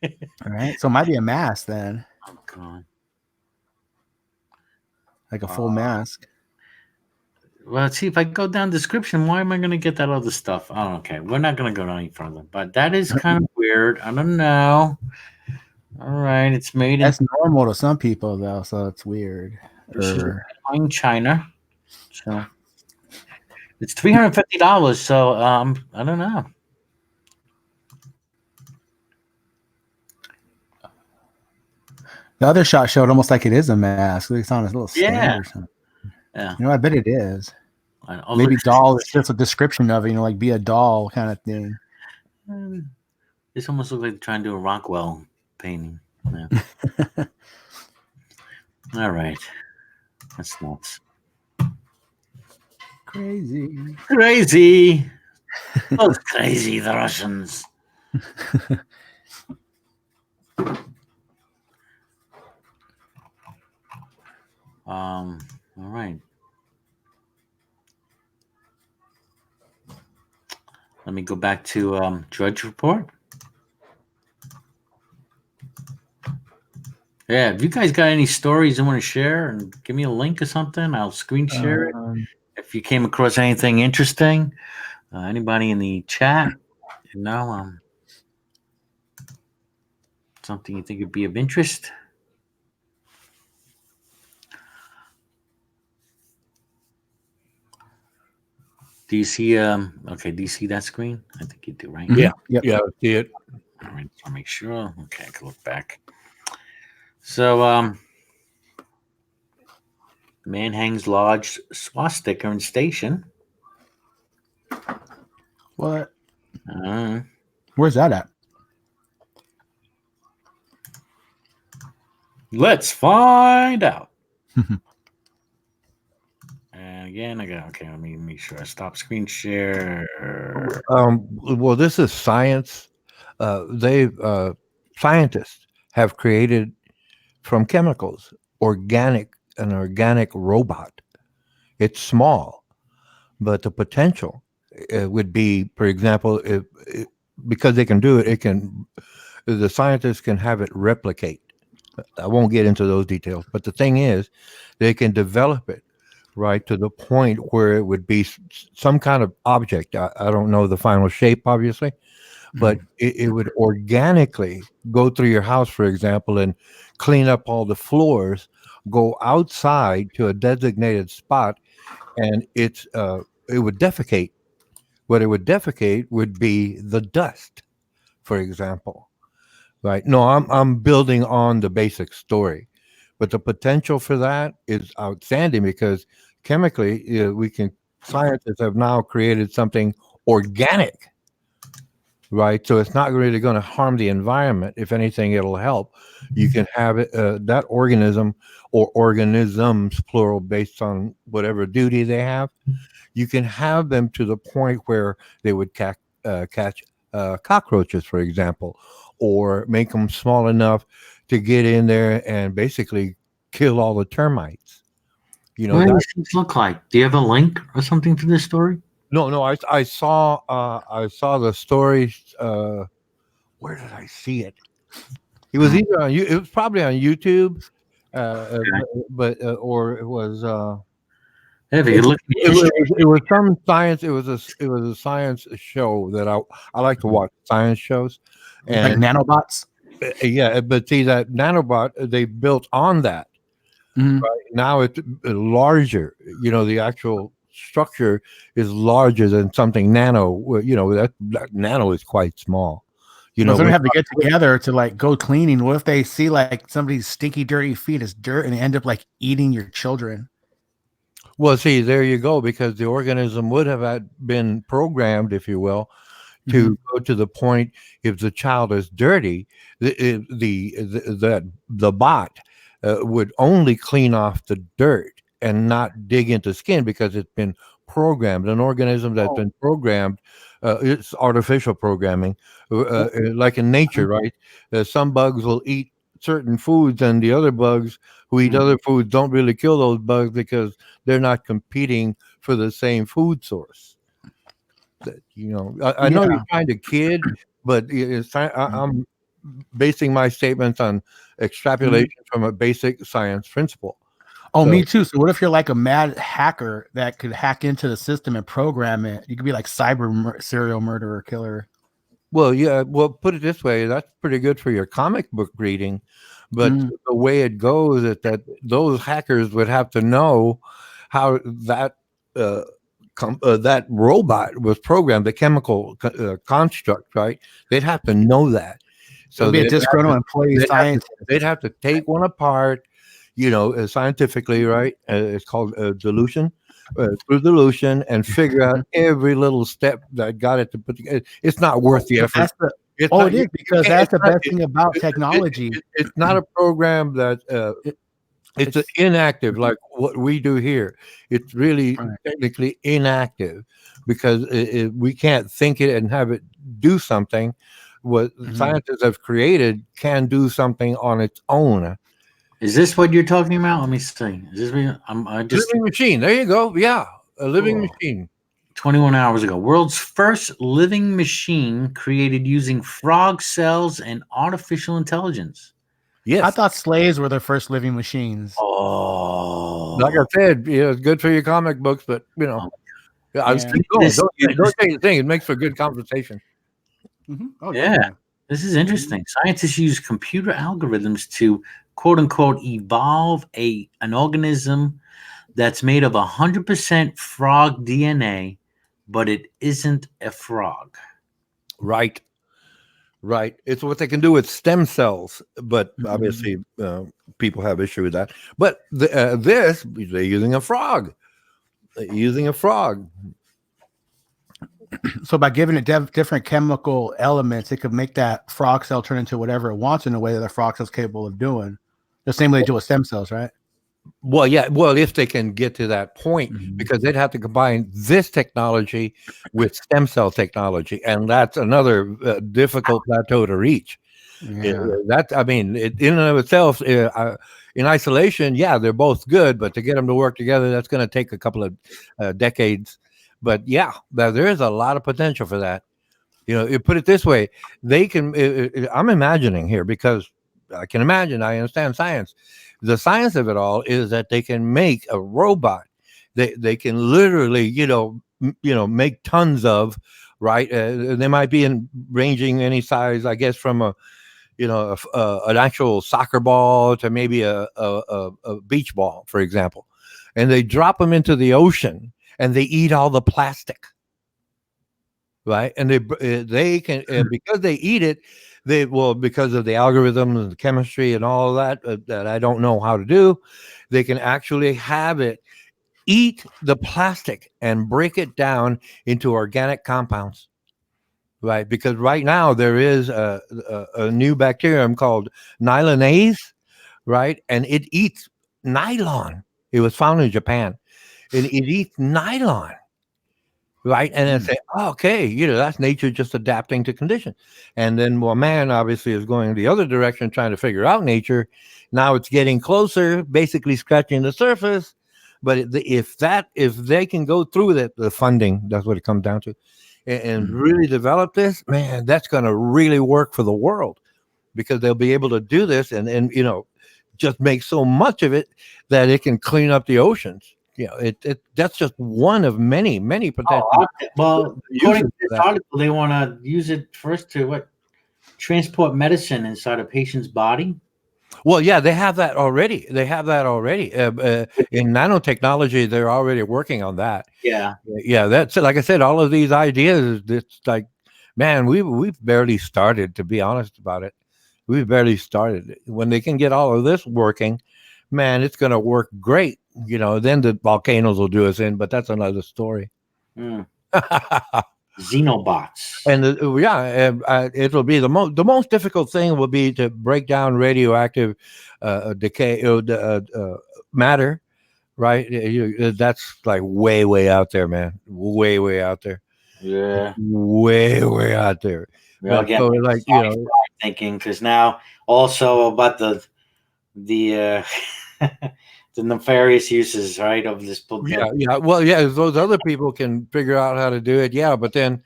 All right. So it might be a mask then. Oh god. Like a full mask. Well, let's see if I go down description. Why am I going to get that other stuff? Oh, okay. We're not going to go any further. But that is kind of weird. I don't know. All right, it's made That's normal to some people though, so it's weird. in China. So it's $350. So I don't know. The other shot showed almost like it is a mask. It's on a little stand or something. Yeah. I bet it is. I'll Maybe look- doll is just a description of it, like be a doll kind of thing. This almost looks like they're trying to do a Rockwell painting. Yeah. All right. That's nuts. Crazy. Crazy. Those crazy, the Russians. All right. Let me go back to Drudge Report. Yeah, if you guys got any stories you want to share and give me a link or something, I'll screen share it. If you came across anything interesting, anybody in the chat, something you think would be of interest. Do you see okay, do you see that screen? I think you do, right? Yeah. Yep. Yeah, I see it. All right, I'll make sure. Okay, I can look back. So man hangs large swastika in station. What? Where's that at? Let's find out. And again, let me make sure I stop screen share. Well, this is science. Scientists have created from chemicals an organic robot. It's small, but the potential would be, for example, because they can do it, the scientists can have it replicate. I won't get into those details, but the thing is, they can develop it right to the point where it would be some kind of object. I don't know the final shape, obviously, but it would organically go through your house, for example, and clean up all the floors, go outside to a designated spot, and it would defecate. What it would defecate would be the dust, for example. Right. No, I'm building on the basic story, but the potential for that is outstanding because chemically, scientists have now created something organic, right? So it's not really going to harm the environment. If anything, it'll help. You can have it, that organism or organisms, plural, based on whatever duty they have. You can have them to the point where they would catch cockroaches, for example, or make them small enough to get in there and basically kill all the termites. You know, What do these things look like? Do you have a link or something to this story? no. I saw the story. Where did I see it? It was either on you. It was probably on YouTube, but or it was. If you look at It was some science. It was a science show that I like to watch science shows, Like and nanobots. yeah, but see that nanobot they built on that. Mhm. Right? Now it's larger. You know, the actual structure is larger than something nano. You know, that nano is quite small. You But know, if they have to get together to like go cleaning, what if they see like somebody's stinky, dirty feet as dirt and they end up like eating your children? well, see, there you go, because the organism would have been programmed, if you will, to go to the point if the child is dirty, the bot would only clean off the dirt and not dig into skin because it's been programmed. An organism that's been programmed, it's artificial programming, like in nature, right? Some bugs will eat certain foods, and the other bugs who eat other foods don't really kill those bugs because they're not competing for the same food source. That, you know, I know you're trying to kid, but I'm basing my statements on extrapolation from a basic science principle. Oh, So- me too. So what if you're like a mad hacker that could hack into the system and program it? You could be like serial murderer killer. Well, yeah. Well, put it this way: that's pretty good for your comic book reading. But the way it goes is that those hackers would have to know how that that robot was programmed, the chemical construct, right? They'd have to know that. So be a disgruntled employee scientist. They'd have to take one apart, you know, scientifically, right? It's called dilution. Through dilution and figure out every little step that got it to put together. It's not worth the effort. It is, because that's the best thing about technology. It's not a program that it's inactive like what we do here. It's really technically inactive because we can't think it and have it do something. What scientists have created can do something on its own. Is this what you're talking about? Let me see. Is this I just living machine? There you go. Yeah, a living machine. 21 hours ago. World's first living machine created using frog cells and artificial intelligence. Yes. I thought slaves were the first living machines. Oh, Like I said, you know, it's good for your comic books, but you know, I was keep going. Don't say anything. It makes for good conversation. Oh, yeah. This is interesting. Scientists use computer algorithms to quote unquote evolve an organism that's made of 100% frog DNA, but it isn't a frog. Right. It's what they can do with stem cells, but obviously people have issue with that. But they're using a frog. So by giving it different chemical elements, it could make that frog cell turn into whatever it wants in a way that the frog cell's capable of doing. The same way they do with stem cells, right? Well, yeah. Well, if they can get to that point, because they'd have to combine this technology with stem cell technology, and that's another difficult plateau to reach. That, I mean, in and of itself, in isolation, yeah, they're both good, but to get them to work together, that's going to take a couple of decades. But yeah, there is a lot of potential for that. You know, you put it this way, they can. I'm imagining here because I can imagine. I understand science. The science of it all is that they can make a robot. They can literally, make tons of, right. They might be in ranging any size, I guess, from an actual soccer ball to maybe a beach ball, for example, and they drop them into the ocean and they eat all the plastic, right? And they can because they eat it, because of the algorithm and the chemistry and all of that that I don't know how to do, they can actually have it eat the plastic and break it down into organic compounds, right? Because right now there is a new bacterium called nylonase, right? And it eats nylon. It was found in Japan, and it eats nylon, right? And then say, oh, okay, that's nature just adapting to conditions. And then, well, man obviously is going the other direction, trying to figure out nature. Now it's getting closer, basically scratching the surface. But if they can go through that, the funding, that's what it comes down to, and really develop this, man, that's going to really work for the world, because they'll be able to do this and just make so much of it that it can clean up the oceans. That's just one of many potential. Well, according to this article, they want to use it first to transport medicine inside a patient's body. Well, yeah, they have that already. In nanotechnology, they're already working on that. Yeah. That's like I said, all of these ideas. It's like, man, we've barely started. To be honest about it, we've barely started. When they can get all of this working, man, it's going to work great. Then the volcanoes will do us in, but that's another story. Xenobots. And it'll be the most difficult thing will be to break down radioactive decay matter, right? That's like way out there, man. Way out there. Yeah. Way out there. Well, again, so like thinking, because now also about the the nefarious uses, right, of this book. Yeah. Well, yeah, those other people can figure out how to do it. Yeah, but then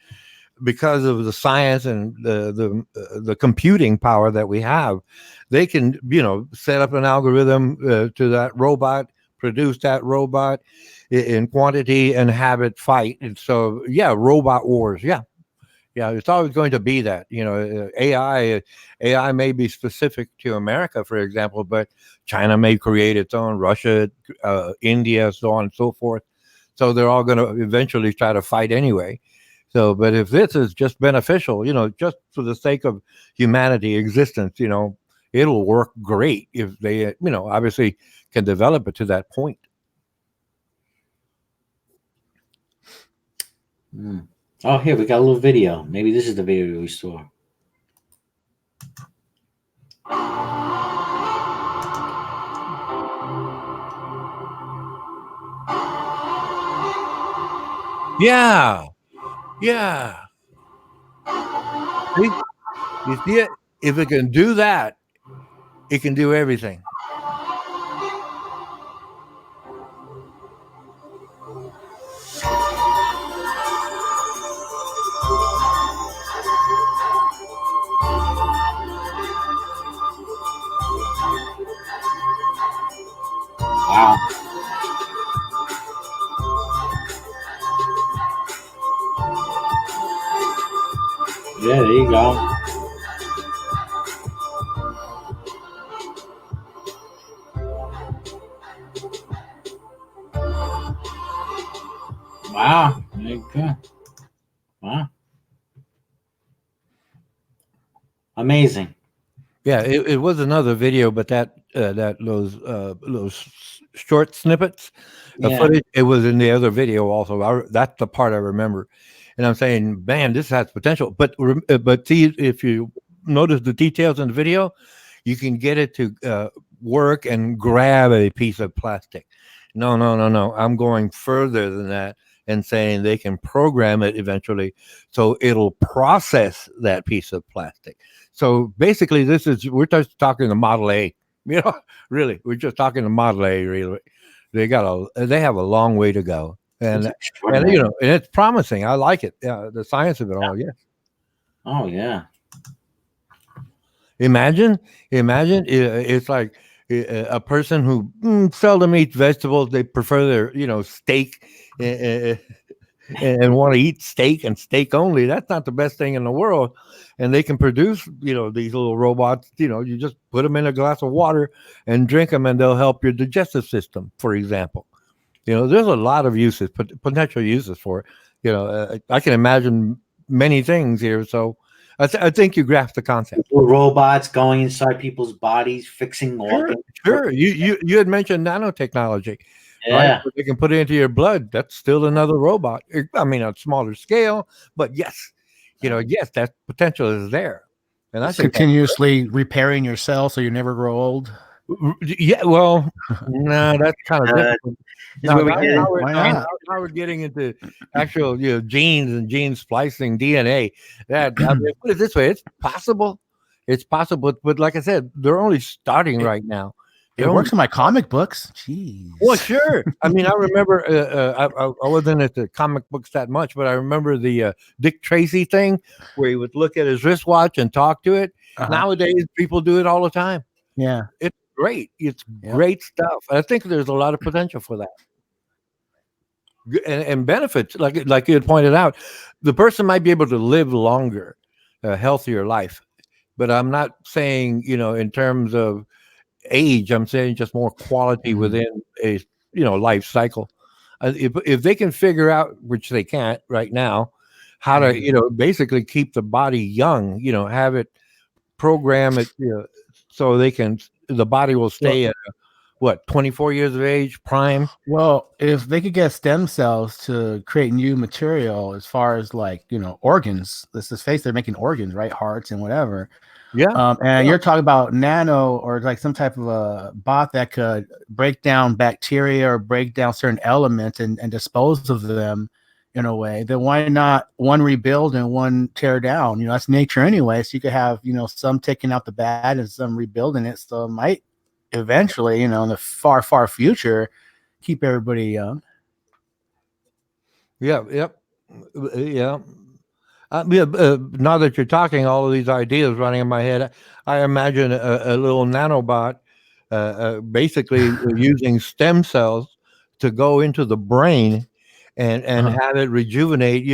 because of the science and the computing power that we have, they can set up an algorithm to that robot, produce that robot in quantity, and have it fight. And so, robot wars. Yeah, it's always going to be that. AI may be specific to America, for example, but China may create its own, Russia, India, so on and so forth. So they're all going to eventually try to fight anyway. So, but if this is just beneficial, just for the sake of humanity existence, it'll work great if they, obviously can develop it to that point. Oh, here we got a little video. Maybe this is the video we saw. Yeah. See? You see it? If it can do that, it can do everything. Wow. Yeah, there you go. Wow. There you go. Wow. Amazing. Yeah, it was another video, but those short snippets of footage, it was in the other video also. That's the part I remember, and I'm saying, man, this has potential. But see, if you notice the details in the video, you can get it to work and grab a piece of plastic. No. I'm going further than that and saying they can program it eventually so it'll process that piece of plastic. So basically, we're just talking the Model A. Really, we're just talking the Model A. Really, they have a long way to go, and it's promising. I like it. Yeah, the science of it all. Yes. Oh yeah. Imagine, it's like a person who seldom eats vegetables. They prefer their, steak, uh, and want to eat steak and steak only. That's not the best thing in the world. And they can produce, these little robots. You just put them in a glass of water and drink them, and they'll help your digestive system, for example. There's a lot of uses, potential uses for it. I can imagine many things here. So I think you grasp the concept. Robots going inside people's bodies, fixing Sure, organs. sure. You had mentioned nanotechnology, right? Yeah. So they can put it into your blood. That's still another robot. I mean, on a smaller scale, but yes, yes, that potential is there. And I It's think continuously repairing your cells so you never grow old. yeah, well, no, that's kind of different. Is where we Why get not? in. Why not? Now we're getting into actual, genes and gene splicing, DNA. That I mean, put it this way, it's possible. It's possible, but like I said, they're only starting right now. It works in my comic books. Jeez. Well, sure. I mean, I remember I wasn't at the comic books that much, but I remember the Dick Tracy thing where he would look at his wristwatch and talk to it. Uh-huh. Nowadays, people do it all the time. Yeah. It's great. It's Yep. great stuff. I think there's a lot of potential for that. And benefits, like you had pointed out, the person might be able to live longer, a healthier life. But I'm not saying, in terms of age, I'm saying just more quality within a life cycle. If they can figure out, which they can't right now, how to basically keep the body young, have it program it, so the body will stay at 24 years of age, prime. Well, if they could get stem cells to create new material as far as organs, let's just face it, they're making organs, right? Hearts and whatever. Yeah. And you're talking about nano or like some type of a bot that could break down bacteria or break down certain elements and dispose of them in a way. Then why not one rebuild and one tear down? That's nature anyway. So you could have, some taking out the bad and some rebuilding it. So it might eventually, in the far, far future, keep everybody young. Yeah. Yep. Yeah. Now that you're talking, all of these ideas running in my head, I imagine a little nanobot, basically using stem cells to go into the brain and have it rejuvenate,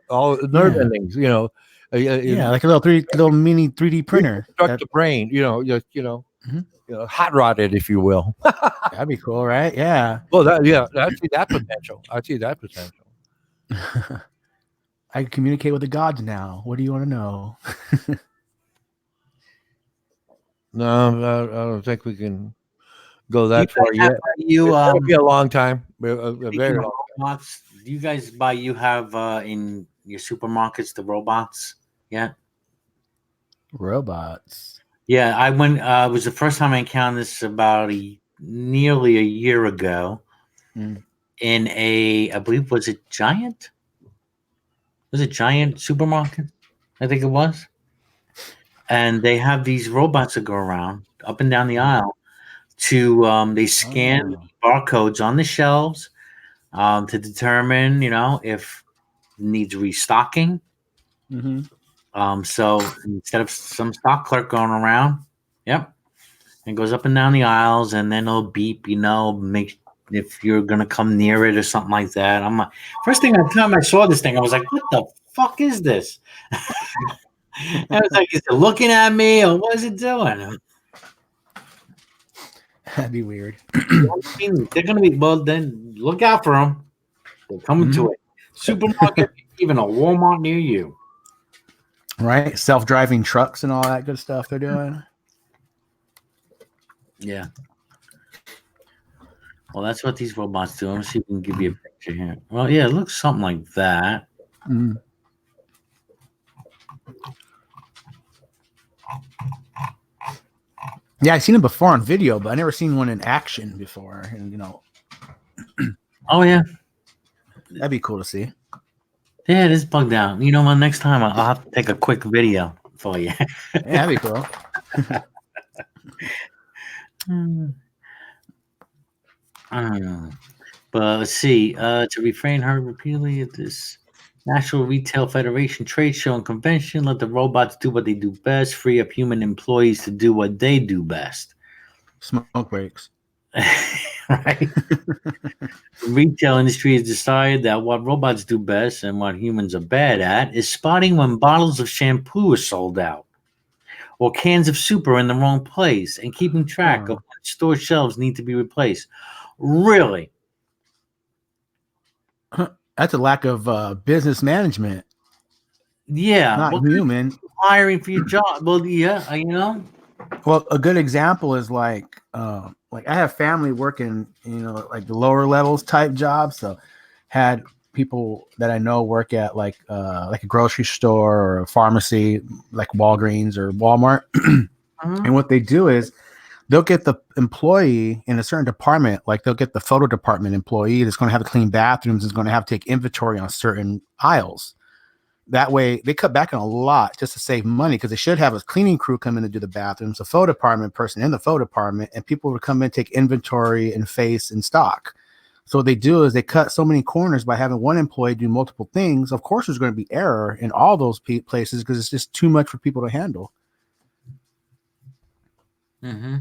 all nerve endings, Like a little mini 3D printer. construct the brain, just hot rodded, if you will. That'd be cool, right? Yeah. Well, I see that potential. I can communicate with the gods now. What do you want to know? No, I don't think we can go that Do you far guys yet. have, It'll be a long time. A speaking very of long. robots, do you guys have in your supermarkets the robots? Yeah. Robots. Yeah, I went. It was the first time I encountered this about nearly a year ago Mm. in I believe, was it Giant? Was it Giant supermarket? I think it was. And they have these robots that go around up and down the aisle to they scan barcodes on the shelves to determine, if it needs restocking. Mm-hmm. So instead of some stock clerk going around, yep, it goes up and down the aisles, and then it'll beep, make if you're gonna come near it or something like that. I'm like, first time I saw this thing, I was like, what the fuck is this? I was like, is it looking at me or what is it doing? That'd be weird. They're gonna be, well, then look out for them. They're coming to it. Supermarket, even a Walmart near you. Right? Self-driving trucks and all that good stuff they're doing. Yeah. Well, that's what these robots do. Let me see if we can give you a picture here. Well, yeah, it looks something like that. Mm. Yeah, I've seen it before on video, but I never seen one in action before. And Oh yeah, that'd be cool to see. yeah, it is bugged out. Well, next time I'll have to take a quick video for you. Yeah, that'd be cool. I don't know. But let's see. To refrain heard repeatedly at this National Retail Federation trade show and convention. Let the robots do what they do best. Free up human employees to do what they do best. Smoke breaks. Right? The retail industry has decided that what robots do best and what humans are bad at is spotting when bottles of shampoo are sold out or cans of soup are in the wrong place and keeping track of when store shelves need to be replaced. Really? That's a lack of business management, Yeah. not Well, human. hiring for your job. Well, yeah, you know. Well, a good example is like I have family working, like the lower levels type jobs. So had people that I know work at like a grocery store or a pharmacy, like Walgreens or Walmart. And what they do is they'll get the employee in a certain department, like they'll get the photo department employee that's going to have to clean bathrooms, is going to have to take inventory on certain aisles. That way they cut back on a lot just to save money, because they should have a cleaning crew come in to do the bathrooms, a photo department person in the photo department, and people would come in, take inventory and face and stock. So what they do is they cut so many corners by having one employee do multiple things. Of course, there's going to be error in all those places because it's just too much for people to handle. Mm-hmm.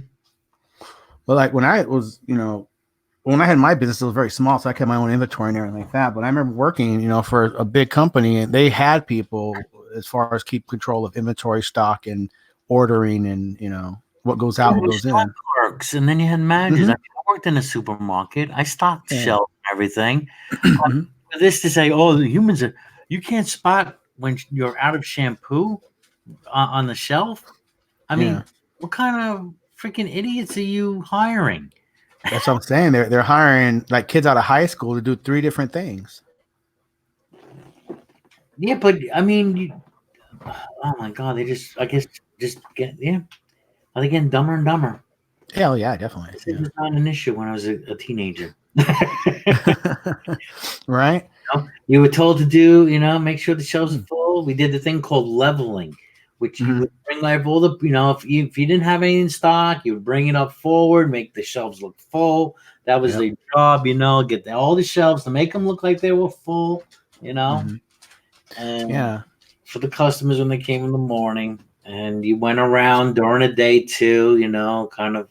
But like when I was, when I had my business, it was very small, so I kept my own inventory and everything like that. But I remember working, for a big company, and they had people as far as keep control of inventory, stock, and ordering, and what goes out, what goes in. Clerks, and then you had managers. I worked in a supermarket. I stocked shelves and everything. For this to say, oh, the humans are, you can't spot when you're out of shampoo on the shelf. I mean, what kind of freaking idiots are you hiring? That's what I'm saying. They're hiring like kids out of high school to do 3 different things. Yeah, but I mean, oh my God, they just get, are they getting dumber and dumber? Hell yeah, definitely. This was not an issue when I was a teenager. Right? You were told to do, make sure the shelves are full. We did the thing called leveling, which you would bring like all the, if you didn't have any in stock, you would bring it up forward, make the shelves look full. That was the job, get all the shelves to make them look like they were full, and for the customers when they came in the morning. And you went around during the day too, kind of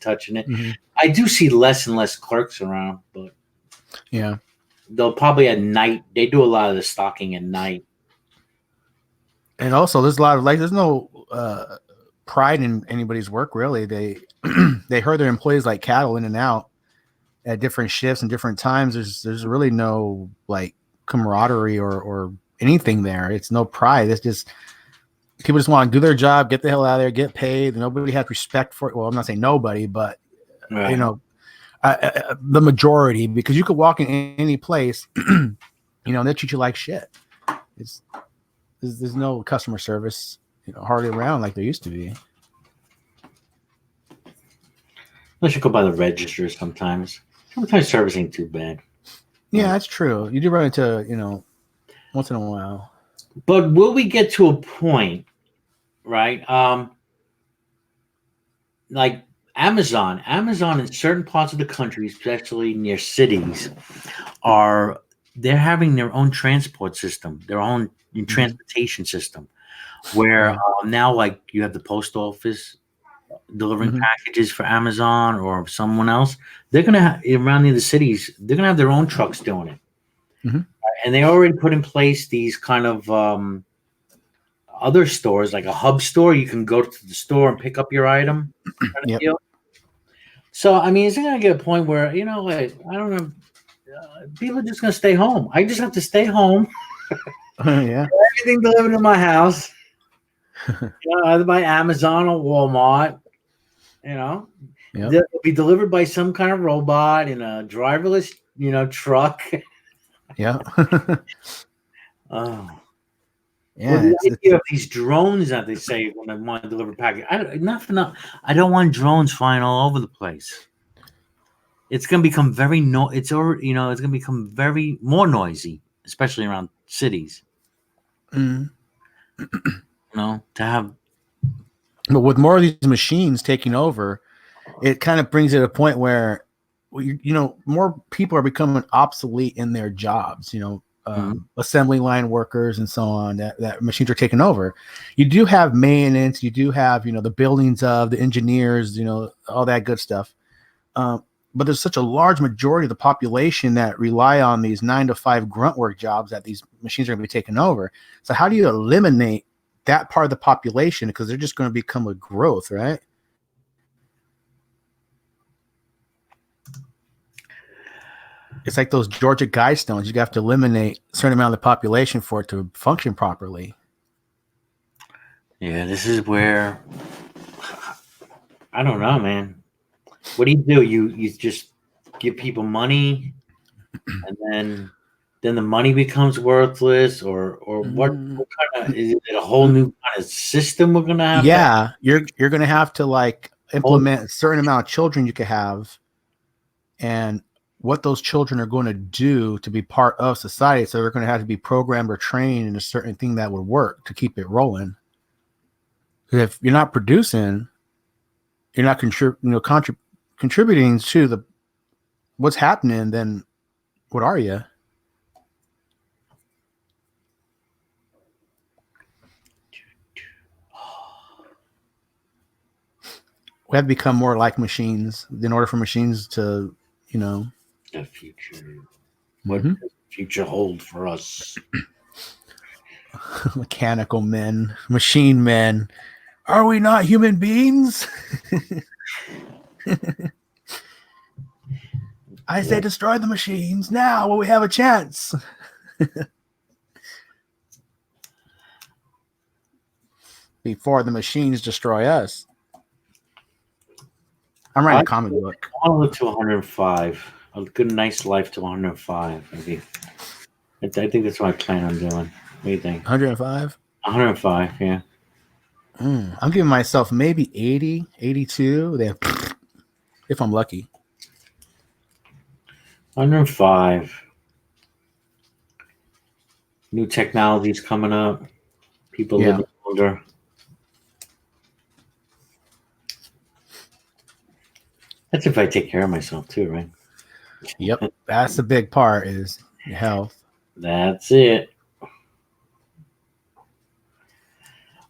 touching it. I do see less and less clerks around, but they'll probably at night. They do a lot of the stocking at night. And also, there's a lot of there's no pride in anybody's work really. They they herd their employees like cattle in and out at different shifts and different times. There's really no like camaraderie or anything there. It's no pride. It's just people just want to do their job, get the hell out of there, get paid. Nobody has respect for it. Well, I'm not saying nobody, but the majority, because you could walk in any place, they treat you like shit. There's no customer service, hardly around like there used to be. Unless you go by the register sometimes. Sometimes service ain't too bad. Yeah, that's true. You do run into, once in a while. But will we get to a point, right? Like Amazon in certain parts of the country, especially near cities, they're having their own transport system, their own transportation system, where now like you have the post office delivering packages for Amazon or someone else. They're gonna have around the cities. They're gonna have their own trucks doing it. And they already put in place these kind of other stores, like a hub store. You can go to the store and pick up your item. So, I mean, is it going to get a point where, like, I don't know, people are just going to stay home. I just have to stay home. Everything delivered to my house, either by Amazon or Walmart, They'll be delivered by some kind of robot in a driverless, truck. Oh, yeah. The idea of these drones that they say when they want to deliver package. I don't want drones flying all over the place. It's going to become very it's going to become very more noisy, especially around cities. To have. But with more of these machines taking over, it kind of brings it to a point where, more people are becoming obsolete in their jobs. assembly line workers and so on that machines are taking over. You do have maintenance, you do have, the buildings of the engineers, all that good stuff. But there's such a large majority of the population that rely on these 9-to-5 grunt work jobs that these machines are going to be taking over. So how do you eliminate that part of the population? Because they're just going to become a growth, right? It's like those Georgia Guidestones. You have to eliminate a certain amount of the population for it to function properly. Yeah, this is where I don't know, man. What do? You just give people money, and then the money becomes worthless, or what kind of is it? A whole new kind of system we're gonna have? Yeah, you're gonna have to like implement a certain amount of children you could have, and what those children are going to do to be part of society. So they're going to have to be programmed or trained in a certain thing that would work to keep it rolling. If you're not producing, you're not contributing to what's happening, then what are you? We have to become more like machines in order for machines to, the future. What does the future hold for us? Mechanical men, machine men. Are we not human beings? I say destroy the machines now while we have a chance. Before the machines destroy us. I'm writing a comic book. I want to live to 105. A good, nice life to 105. Maybe. I think that's what I plan on doing. What do you think? 105? 105, yeah. I'm giving myself maybe 80, 82. Then, if I'm lucky. 105. New technologies coming up. People living older. That's if I take care of myself too, right? Yep. That's the big part is your health. That's it.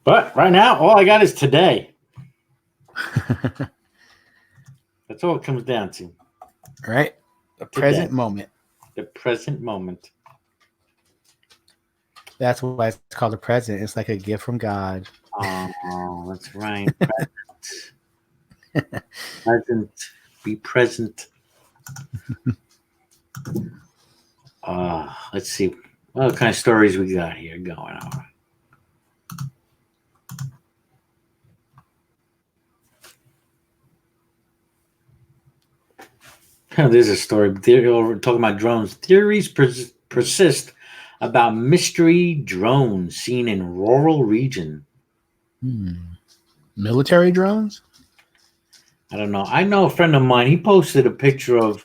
But right now, all I got is today. That's all it comes down to. Right? The present moment. The present moment. That's why it's called the present. It's like a gift from God. Oh, that's right. Present. Be present. Let's see what kind of stories we got here going on. There's a story. We're talking about drones. Theories persist about mystery drones seen in rural region. Military drones? I don't know. I know a friend of mine. He posted a picture of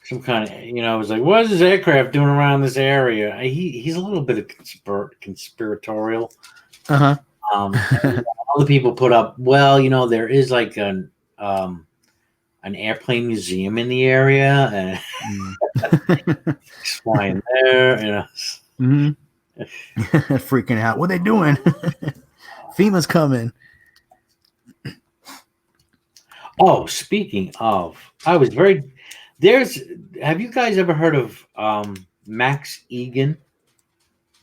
some kind of, it was like, what is this aircraft doing around this area? He's a little bit of conspiratorial. Uh-huh. Other people put up, well, there is like an airplane museum in the area, and flying there, freaking out. What are they doing? FEMA's coming. Oh, speaking of, have you guys ever heard of Max Egan?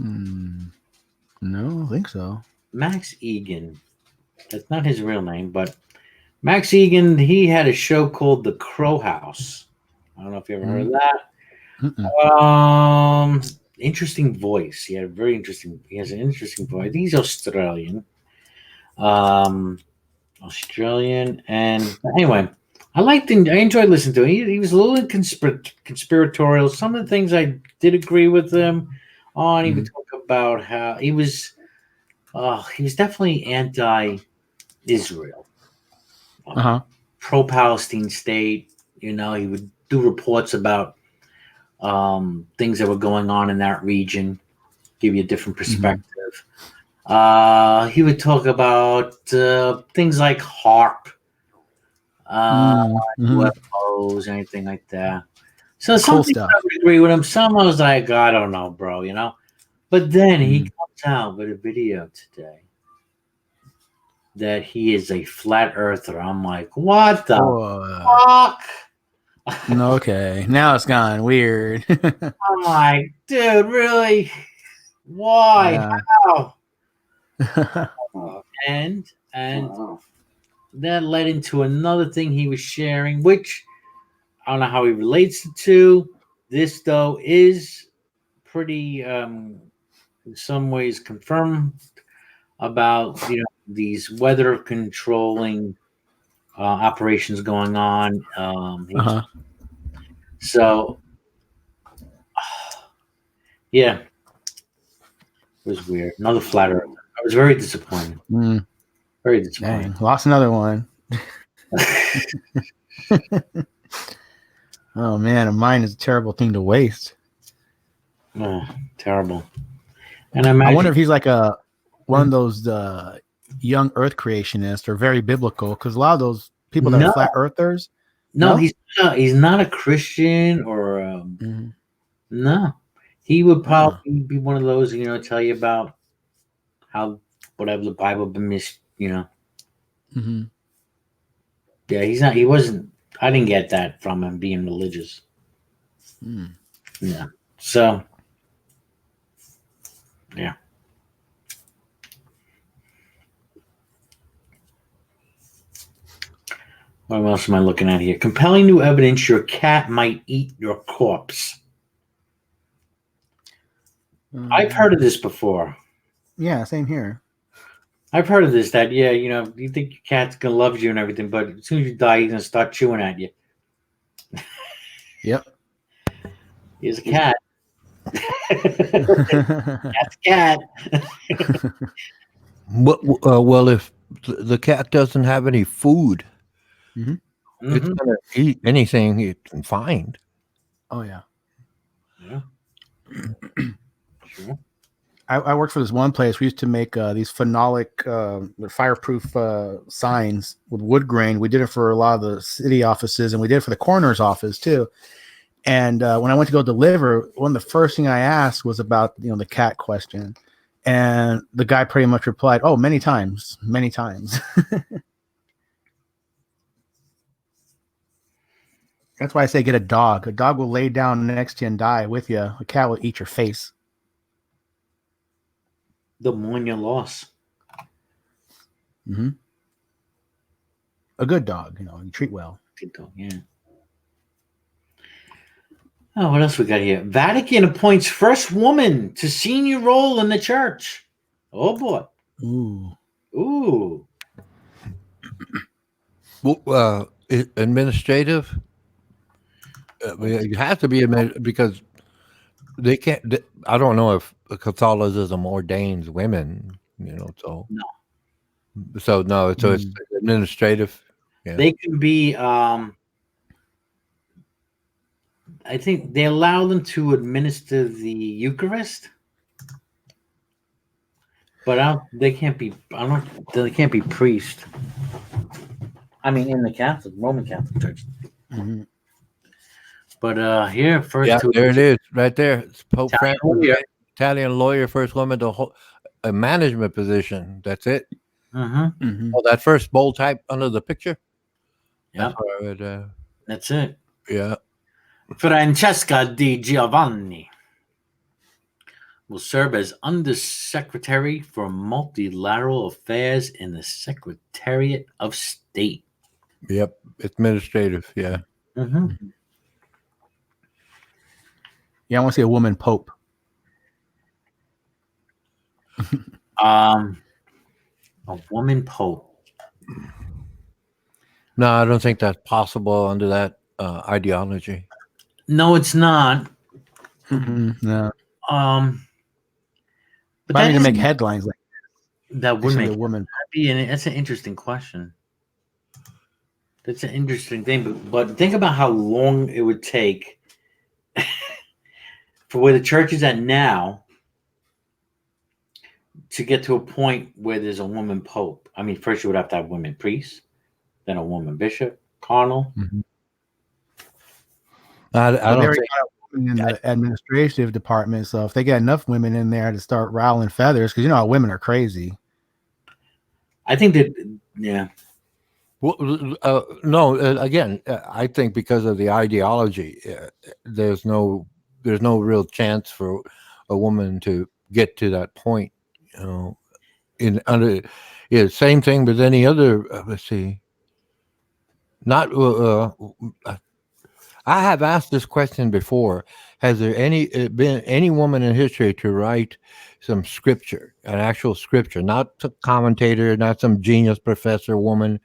No, I don't think so. Max Egan. That's not his real name, but Max Egan, he had a show called The Crow House. I don't know if you ever heard of that. Interesting voice. He has an interesting voice. I think he's Australian. And anyway, I enjoyed listening to him. He was a little conspiratorial. Some of the things I did agree with him on. He would talk about how he was definitely anti-Israel, pro-Palestine state. He would do reports about things that were going on in that region, give you a different perspective. He would talk about things like HARP, UFOs, anything like that. So some Cool things stuff. I would agree with him. Some I was like, I don't know, bro, you know. But then he comes out with a video today that he is a flat earther. I'm like, what the fuck? No, okay, now it's gone weird. I'm like, dude, really? Why? Yeah. How? And that led into another thing he was sharing, which I don't know how he relates it to. This though is pretty in some ways confirmed about these weather controlling operations going on. Uh-huh. So yeah, it was weird. Another flat earther. I was very disappointed. Mm, Very disappointed. dang, lost another one. Oh man, a mind is a terrible thing to waste. Oh, terrible. And I wonder if he's like one of those young Earth creationists or very biblical, because a lot of those people that No. are flat earthers. No, No? he's not a Christian or Mhm. no. He would probably be one of those, tell you about how whatever the Bible been Mhm. Yeah, he's not. He wasn't. I didn't get that from him being religious. Mm. Yeah. So, yeah. What else am I looking at here? Compelling new evidence your cat might eat your corpse. I've heard of this before. Yeah, same here. I've heard of this. That you think your cat's gonna love you and everything, but as soon as you die, he's gonna start chewing at you. Yep. He's a cat. That's a cat. Well, if the cat doesn't have any food, Mhm. it's Mhm. going to eat anything it can find. Oh yeah. Yeah. Sure. I worked for this one place. We used to make these phenolic, fireproof signs with wood grain. We did it for a lot of the city offices, and we did it for the coroner's office too. And when I went to go deliver, one of the first thing I asked was about the cat question, and the guy pretty much replied, "Oh, many times, many times." That's why I say get a dog. A dog will lay down next to you and die with you. A cat will eat your face. The mourn your loss. Mm-hmm. A good dog, you treat well. Good dog, yeah. Oh, what else we got here? Vatican appoints first woman to senior role in the church. Oh boy. Ooh. Ooh. Well, administrative. It has to be because they can't. I don't know if Catholicism ordains women. So No. So no, so it's administrative. Yeah. They can be I think they allow them to administer the Eucharist, but they can't be. They can't be priest. I mean, in the Roman Catholic Church. Mm-hmm. But here first, Yeah, there it is, right there. It's Pope Italian Francis, lawyer. Italian lawyer, first woman to hold a management position. That's it. Mm-hmm. Mm-hmm. Oh, that first bold type under the picture. Yeah, That's what I would, that's it. yeah. Francesca Di Giovanni will serve as Undersecretary for Multilateral Affairs in the Secretariat of State. Yep, administrative. Yeah. Mm-hmm. Yeah, I want to see a woman pope. A woman pope. No, I don't think that's possible under that ideology. No, it's not. Mm-hmm. No, But but I that need to make isn't- headlines like that would make a woman. that's an interesting question. That's an interesting thing, but think about how long it would take for where the church is at now to get to a point where there's a woman pope. I mean, first you would have to have women priests, then a woman bishop, cardinal. Mhm. I But they don't already think. got a woman in the administrative department, so if they get enough women in there to start riling feathers, because you know how women are crazy. I think that, yeah. Well, no, again, I think because of the ideology, there's no real chance for a woman to get to that point. You know, in under, yeah, same thing with any other. Let's see, not. I have asked this question before. Has there been any woman in history to write some scripture, an actual scripture, not a commentator, not some genius professor woman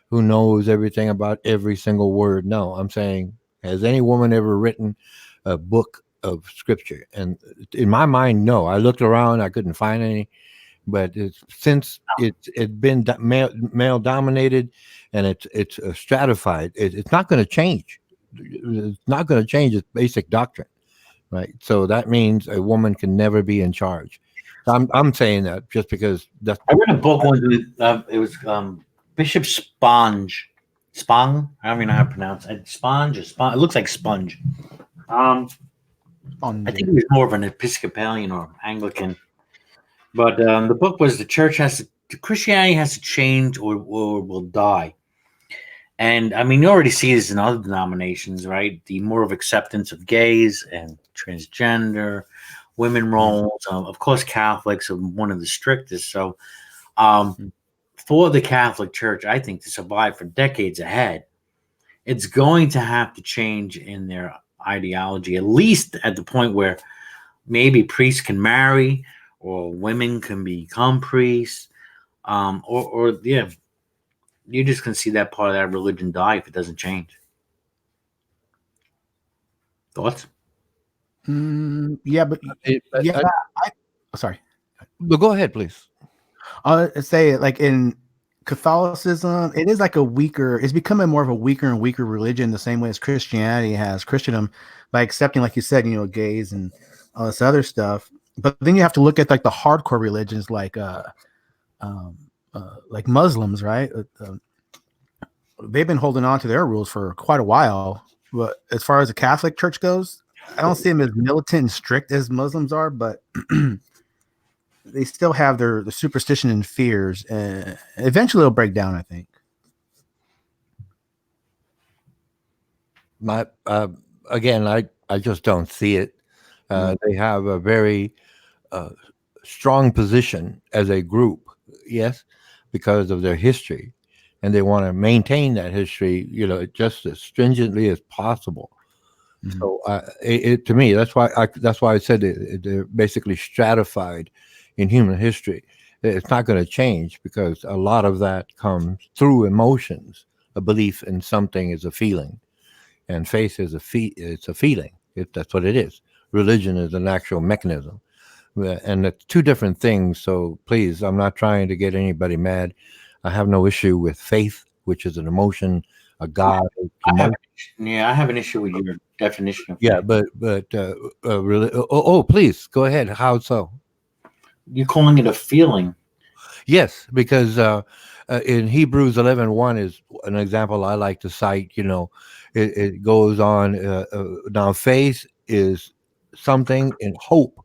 who knows everything about every single word? No, I'm saying, has any woman ever written a book of scripture? And in my mind, no. I looked around, I couldn't find any. But since it's been male dominated, and it's stratified, it's not going to change. It's not going to change its basic doctrine, right? So that means a woman can never be in charge. I'm saying that just because that's I read a book once. It was Bishop Sponge. Spong? I don't even know how to pronounce it. Sponge or Sponge? It looks like sponge. I think he was more of an Episcopalian or Anglican. But the book was Christianity has to change or will die. And I mean, you already see this in other denominations, right? The more of acceptance of gays and transgender, women roles. Of course, Catholics are one of the strictest. So, for the Catholic Church, I think to survive for decades ahead, it's going to have to change in their ideology, at least at the point where maybe priests can marry or women can become priests, or yeah, you just can see that part of that religion die if it doesn't change. Thoughts? Yeah, but yeah, sorry. but go ahead, please. I'll say like in Catholicism, it is like a weaker. It's becoming more of a weaker and weaker religion, the same way as Christianity has Christendom, by accepting, like you said, gays and all this other stuff. But then you have to look at like the hardcore religions, like Muslims, right? They've been holding on to their rules for quite a while. But as far as the Catholic Church goes, I don't see them as militant and strict as Muslims are, but they still have the superstition and fears. Eventually, it'll break down, I think. Again, I just don't see it. They have a very strong position as a group, yes, because of their history, and they want to maintain that history, just as stringently as possible. Mm-hmm. So, to me, that's why I said they're basically stratified in human history. It's not going to change because a lot of that comes through emotions. A belief in something is a feeling, and faith is it's a feeling. That's what it is. Religion is an actual mechanism, and it's two different things. So please, I'm not trying to get anybody mad. I have no issue with faith, which is an emotion, a God. I have an issue with your definition of faith. Yeah, but really, please go ahead. How so? You're calling it a feeling. Yes, because in Hebrews 11:1 is an example I like to cite. It goes on. Now, faith is something in hope,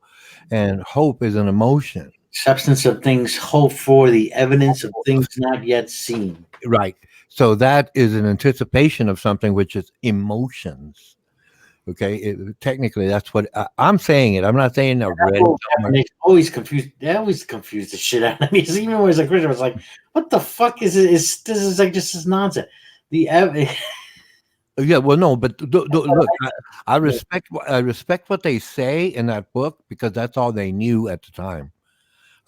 and hope is an emotion. Substance of things hoped for, the evidence of things not yet seen. Right. So that is an anticipation of something, which is emotions. Okay, technically, that's what I'm saying. I'm not saying a red. Always confused. They always confuse the shit out of me. Even when I was a Christian, I was like, "What the fuck is it? This is like just this nonsense." Yeah, well, no, but look, I respect what they say in that book because that's all they knew at the time.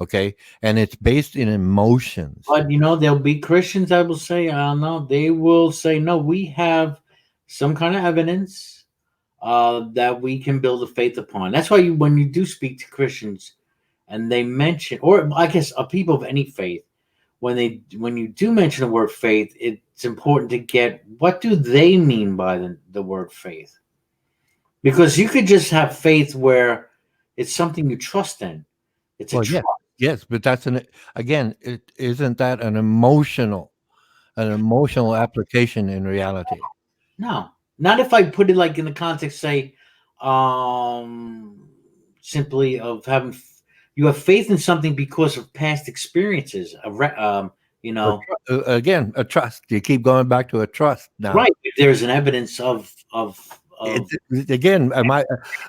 Okay, and it's based in emotions. But there'll be Christians that will say, "I don't know." They will say, "No, we have some kind of evidence." That we can build a faith upon. That's why when you do speak to Christians and they mention, or I guess people of any faith, when you do mention the word faith, it's important to get what do they mean by the word faith, because you could just have faith where it's something you trust in. It's a trust. Yes, but that's isn't that an emotional application in reality? No. Not if I put it like in the context, say, simply of having you have faith in something because of past experiences. You know, Again, a trust. You keep going back to a trust now. right? If there's an evidence of Again,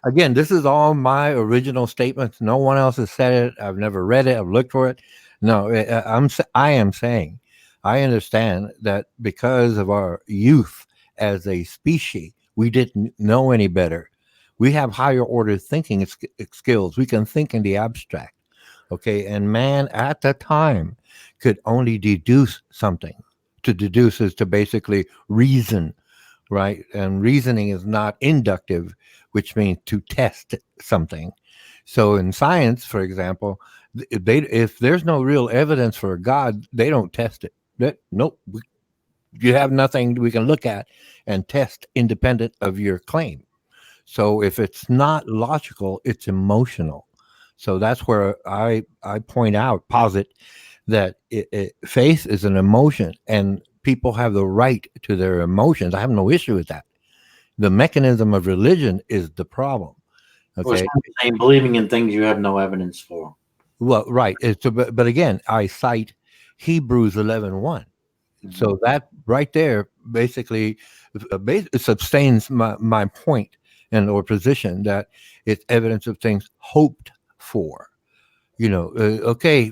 again, this is all my original statements. No one else has said it. I've never read it. I've looked for it. No, I am saying, I understand that because of our youth as a species, we didn't know any better. We have higher order thinking skills. We can think in the abstract. Okay, and man at the time could only deduce something. To deduce is to basically reason, right? And reasoning is not inductive, which means to test something. So in science, for example, if there's no real evidence for a God, they don't test it. Nope, you have nothing we can look at and test independent of your claim. So if it's not logical, it's emotional. So that's where I posit that faith is an emotion, and people have the right to their emotions. I have no issue with that. The mechanism of religion is the problem. Okay, saying believing in things you have no evidence for. Well, right. But again, I cite Hebrews 11:1. So that right there basically sustains my point and or position that it's evidence of things hoped for. Okay,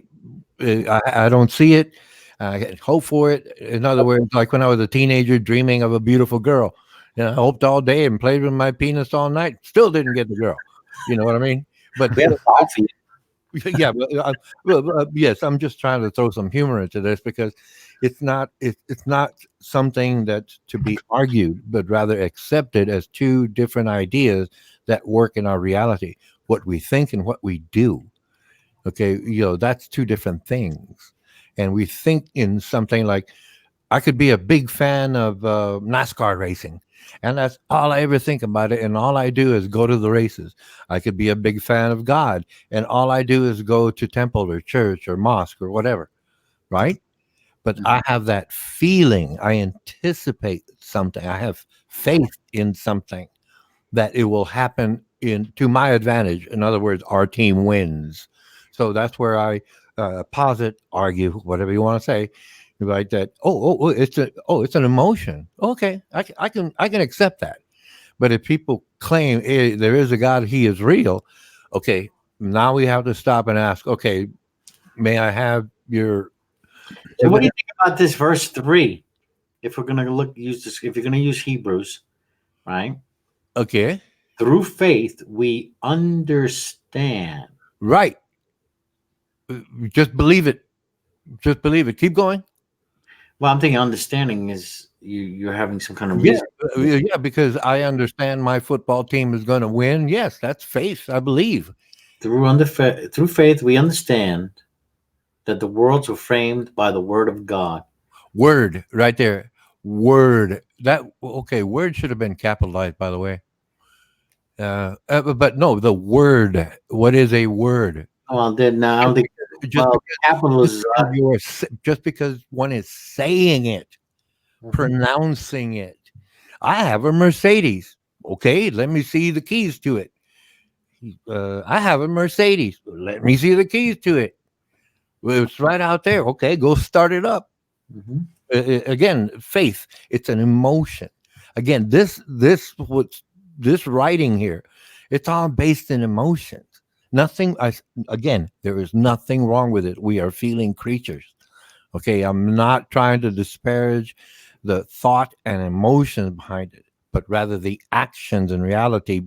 I don't see it. I hope for it. In other words, like when I was a teenager dreaming of a beautiful girl, I hoped all day and played with my penis all night. Still didn't get the girl. You know what I mean? But yeah, yes, I'm just trying to throw some humor into this because it's not something that's to be argued, but rather accepted as two different ideas that work in our reality. What we think and what we do. Okay, that's two different things. And we think in something like, I could be a big fan of NASCAR racing, and that's all I ever think about it. And all I do is go to the races. I could be a big fan of God, and all I do is go to temple or church or mosque or whatever, right? But I have that feeling. I anticipate something. I have faith in something that it will happen to my advantage. In other words, our team wins. So that's where I posit, argue, whatever you want to say, right? That it's an emotion. Okay, I can accept that. But if people claim there is a God, He is real, okay, now we have to stop and ask, okay, may I have your? So what do you think about this verse 3? If we're gonna if you're gonna use Hebrews, right? Okay. Through faith we understand. Right. Just believe it. Just believe it. Keep going. Well, I'm thinking understanding is you're having some kind of reason. Yeah, because I understand my football team is going to win. Yes, that's faith. I believe. Through faith we understand that the worlds were framed by the word of God. Word, right there. Word. Word should have been capitalized, by the way. But no, the word. What is a word? Well, then now just because one is saying it, pronouncing it. I have a Mercedes. Okay, let me see the keys to it. I have a Mercedes. Let me see the keys to it. Well, it's right out there. Okay, go start it up. Again, faith. It's an emotion. Again, this writing here, it's all based in emotions. Nothing. Again, there is nothing wrong with it. We are feeling creatures. Okay, I'm not trying to disparage the thought and emotions behind it, but rather the actions and reality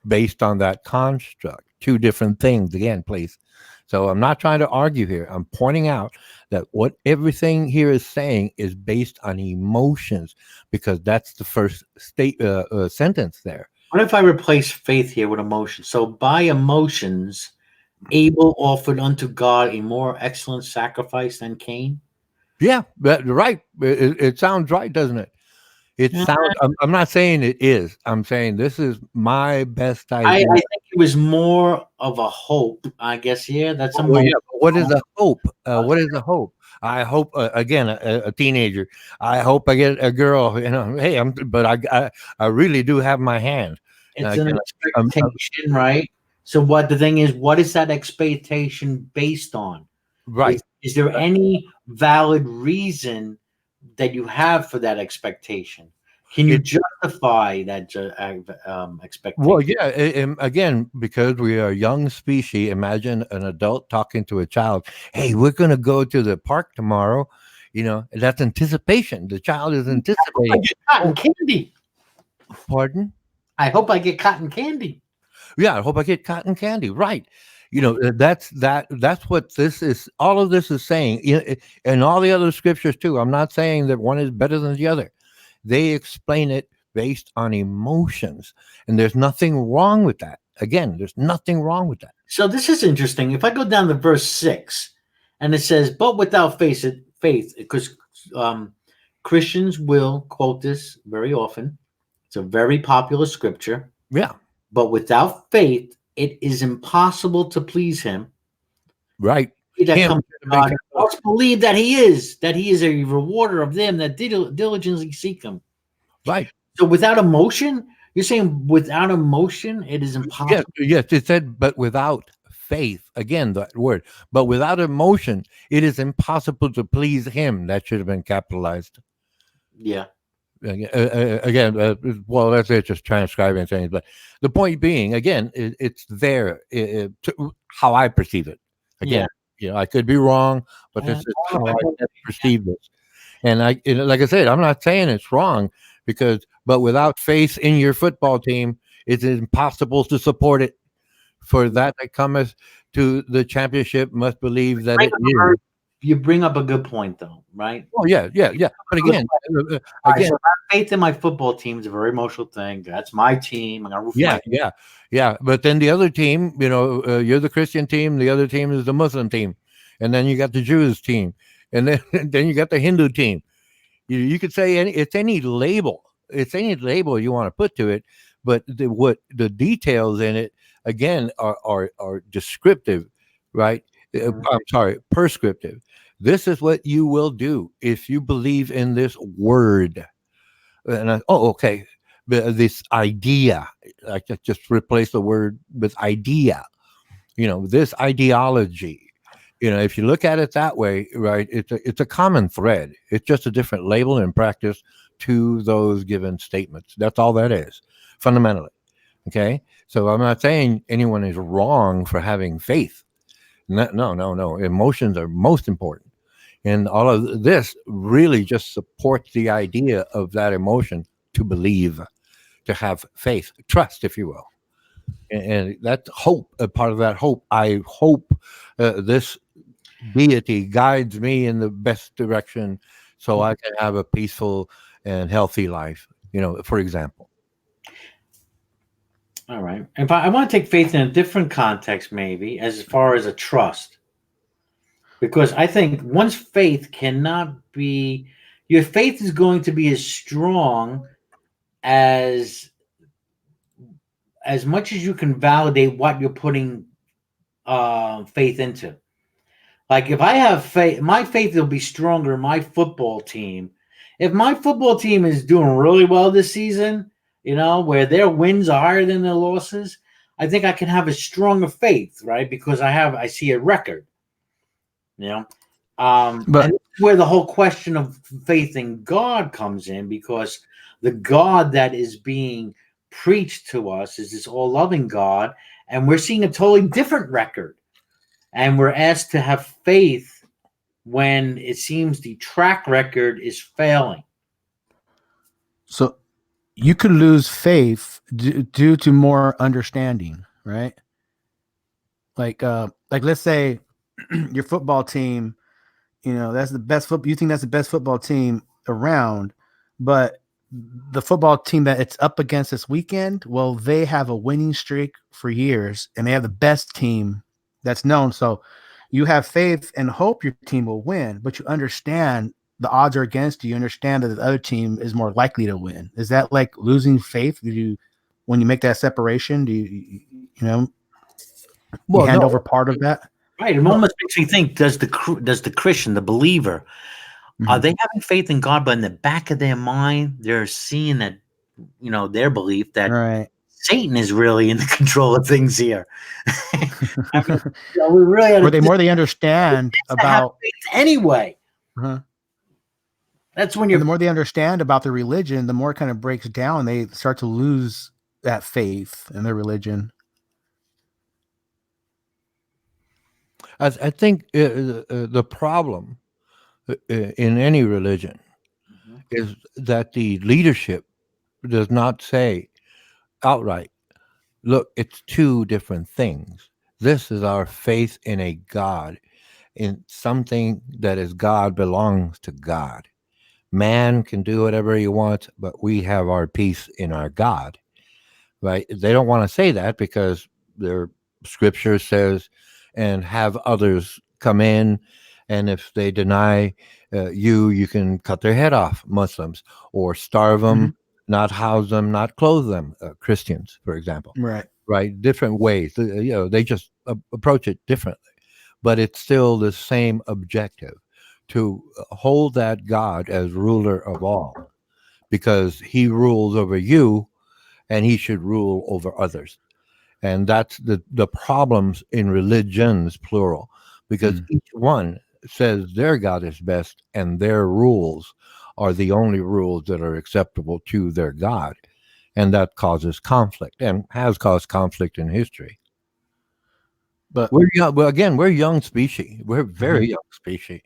based on that construct. Two different things. Again, please. So I'm not trying to argue here. I'm pointing out that what everything here is saying is based on emotions, because that's the first sentence there. What if I replace faith here with emotion? So by emotions, Abel offered unto God a more excellent sacrifice than Cain? Yeah, right. It sounds right, doesn't it? It sounds. I'm not saying it is. I'm saying this is my best idea. I think it was more of a hope, I guess. Yeah, that's a Well, yeah, but what is the hope? What is the hope? I hope again a teenager. I hope I get a girl. Hey, I really do have my hand. It's Uh, an you know, I'm- expectation, right? So what the thing is, what is that expectation based on? right. Is there any valid reason that you have for that expectation? Can you It- justify that expectation? Well, yeah. Again, because we are a young species, imagine an adult talking to a child. Hey, we're going to go to the park tomorrow. That's anticipation. The child is I anticipating. get cotton candy. Pardon? I hope I get cotton candy. Yeah, I hope I get cotton candy. Right. That's what this is. All of this is saying, and all the other scriptures too. I'm not saying that one is better than the other. They explain it based on emotions, and there's nothing wrong with that. Again, there's nothing wrong with that. So this is interesting. If I go down to verse 6, and it says, "But without faith," because Christians will quote this very often. It's a very popular scripture. Yeah. But without faith, it is impossible to please Him. Right. He that Him comes to God must believe that He is a rewarder of them that diligently seek Him. Right. So without emotion, you're saying without emotion, it is impossible. Yes. It said, but without faith. Again, that word. But without emotion, it is impossible to please Him. That should have been capitalized. Yeah. Again, well, that's it. Just transcribing things, but the point being, again, it's there. How I perceive it. Again, I could be wrong, but this is how I perceive this. And like I said, I'm not saying it's wrong but without faith in your football team, it is impossible to support it. For that cometh to the championship must believe that it is. You bring up a good point, though, right? Oh yeah. But again, so faith in my football team is a very emotional thing. That's my team. Yeah. But then the other team, you're the Christian team. The other team is the Muslim team, and then you got the Jews team, and then you got the Hindu team. You could say it's any label. It's any label you want to put to it, but the details in it again are descriptive, right? I'm sorry, prescriptive. This is what you will do if you believe in this word. And okay. This idea, I just replace the word with idea. This ideology. If you look at it that way, right? It's a common thread. It's just a different label and practice to those given statements. That's all that is, fundamentally. Okay. So I'm not saying anyone is wrong for having faith. No. Emotions are most important. And all of this really just supports the idea of that emotion to believe, to have faith, trust, if you will. And that's hope, a part of that hope. I hope this deity guides me in the best direction so I can have a peaceful and healthy life, for example. All right. If I want to take faith in a different context, maybe as far as a trust. Because I think one's faith cannot be, your faith is going to be as strong as much as you can validate what you're putting faith into. Like if I have faith, my faith will be stronger in my football team. If my football team is doing really well this season, where their wins are higher than their losses, I think I can have a stronger faith, right? Because I see a record. But and where the whole question of faith in God comes in, because the God that is being preached to us is this all-loving God, and we're seeing a totally different record, and we're asked to have faith when it seems the track record is failing. So you could lose faith due to more understanding, right? Like let's say your football team, that's the best football. You think that's the best football team around, but the football team that it's up against this weekend, well, they have a winning streak for years, and they have the best team that's known. So you have faith and hope your team will win, but you understand the odds are against you. You understand that the other team is more likely to win. Is that like losing faith? When you make that separation, do you you know, you Well, hand no, over part of that. Right. It almost makes me think: does the Christian, the believer, are Mhm. they having faith in God, but in the back of their mind, they're seeing that, their belief that Right. Satan is really in the control of things here. I mean, we really Where they just more they understand to have about, faith anyway. uh That's when and you're the more they understand about the religion, the more it kind of breaks down. They start to lose that faith in their religion. I think the problem in any religion is that the leadership does not say outright, look, it's two different things. This is our faith in a God, in something that is God belongs to God. Man can do whatever he wants, but we have our peace in our God, right? They don't want to say that because their scripture says, and have others come in. And if they deny you can cut their head off, Muslims, or starve them, not house them, not clothe them, Christians, for example, Right. right? Different ways. They just approach it differently, but it's still the same objective to hold that God as ruler of all because he rules over you and he should rule over others. And that's the problems in religions, plural, because each one says their God is best and their rules are the only rules that are acceptable to their God. And that causes conflict and has caused conflict in history. But We're young. Well, again, we're young species. We're very young species,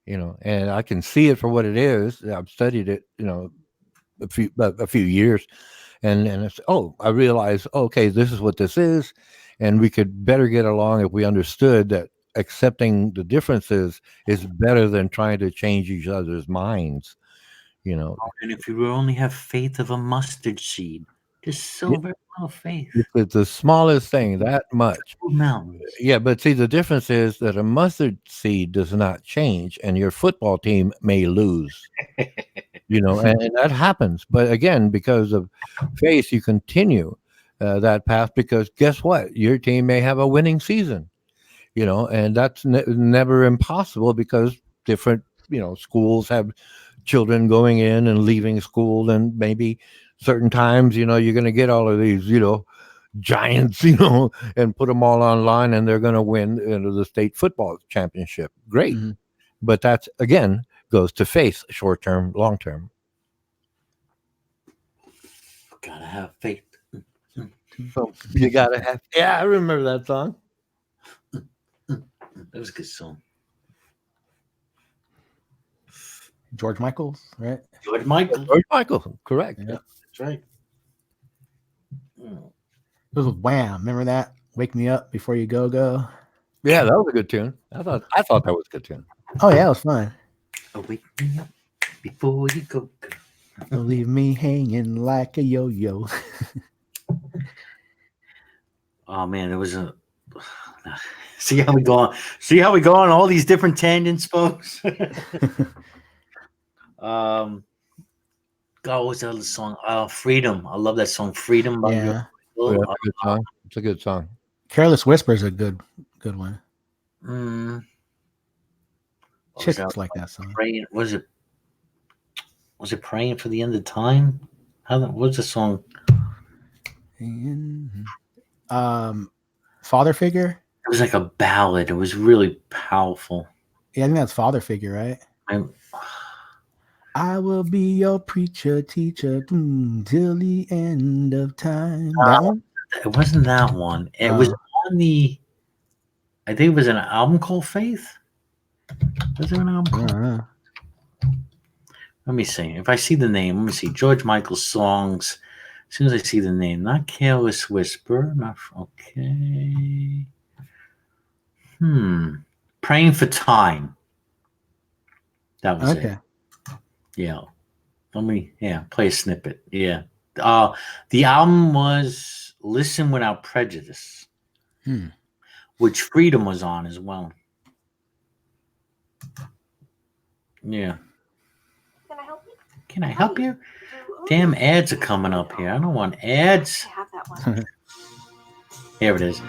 and I can see it for what it is. I've studied it, a few years, and it's I realized, okay, this is what this is, and we could better get along if we understood that accepting the differences is better than trying to change each other's minds. and if you only have faith of a mustard seed, just so Yeah, very little faith. it's the smallest thing, that much. Two mountains. Yeah, but see, the difference is that a mustard seed does not change, and your football team may lose. And that happens. But again, because of faith, you continue that path because guess what? Your team may have a winning season, and that's never impossible because different, schools have children going in and leaving school, and maybe certain times, you're going to get all of these, giants, and put them all online and they're going to win the state football championship. Great. But that's, again, goes to faith, short term, long term. Gotta have faith. So you gotta have. Yeah, I remember that song. That was a good song. George Michael, right? George Michael. George Michael, correct. Yeah. That's right. It was Wham. Remember that? Wake me up before you go. Yeah, that was a good tune. I thought that was a good tune. Oh yeah, it was fun. Wake me up before you go. Don't leave me hanging like a yo-yo. Oh man, it was a. See how we go on. See how we go on all these different tangents, folks. God, what was the other song? Freedom. I love that song, Freedom. By Yeah. Yeah, it's a good song. It's a good song. Careless Whisper is a good one. What was Chicks that? like that song. Praying. Was it praying for the end of time? What's the song? And, Father Figure. It was like a ballad. It was really powerful. Yeah, I think that's Father Figure, right? I will be your preacher, teacher till the end of time. That one? It wasn't that one. It was on the. I think it was an album called Faith. Was there an album I called? don't know. Let me see. If I see the name, let me see. George Michael songs. As soon as I see the name, not Careless Whisper. Not okay. Praying for Time. That was it. Yeah. Let me play a snippet. Yeah. The album was Listen Without Prejudice. Which Freedom was on as well. Yeah. Can I help you? Damn ads are coming up here. I don't want ads. I have that one. Here it is.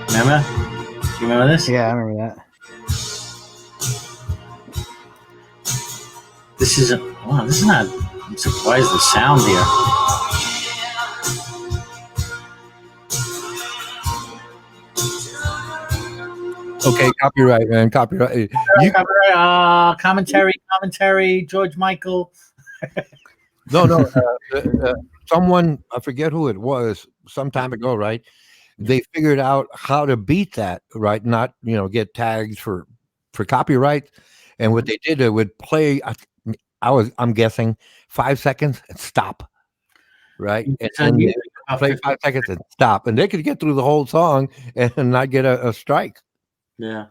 Remember? You remember this? Yeah, I remember that. This is wow. This is not. I'm surprised the sound here. Okay, copyright, man. Copyright. You Commentary. George Michael. no. Someone, I forget who it was, some time ago, right? They figured out how to beat that, right? Not get tagged for copyright. And what they did, they would play. I'm guessing 5 seconds and stop, right? And then they play 5 seconds and stop, and they could get through the whole song and not get a strike. Yeah.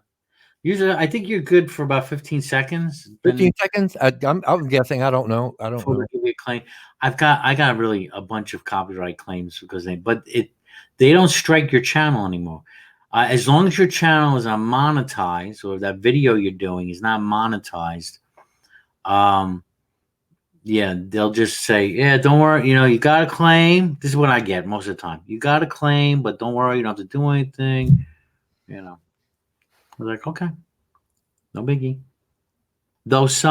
Usually, I think you're good for about 15 seconds. 15 seconds. I'm guessing. I don't know. I don't know. Give you a claim. I got really a bunch of copyright claims because they don't strike your channel anymore. As long as your channel is not monetized or that video you're doing is not monetized, yeah, they'll just say, yeah, don't worry, you got a claim. This is what I get most of the time. You got a claim, but don't worry, you don't have to do anything. We're like, okay, no biggie. Though it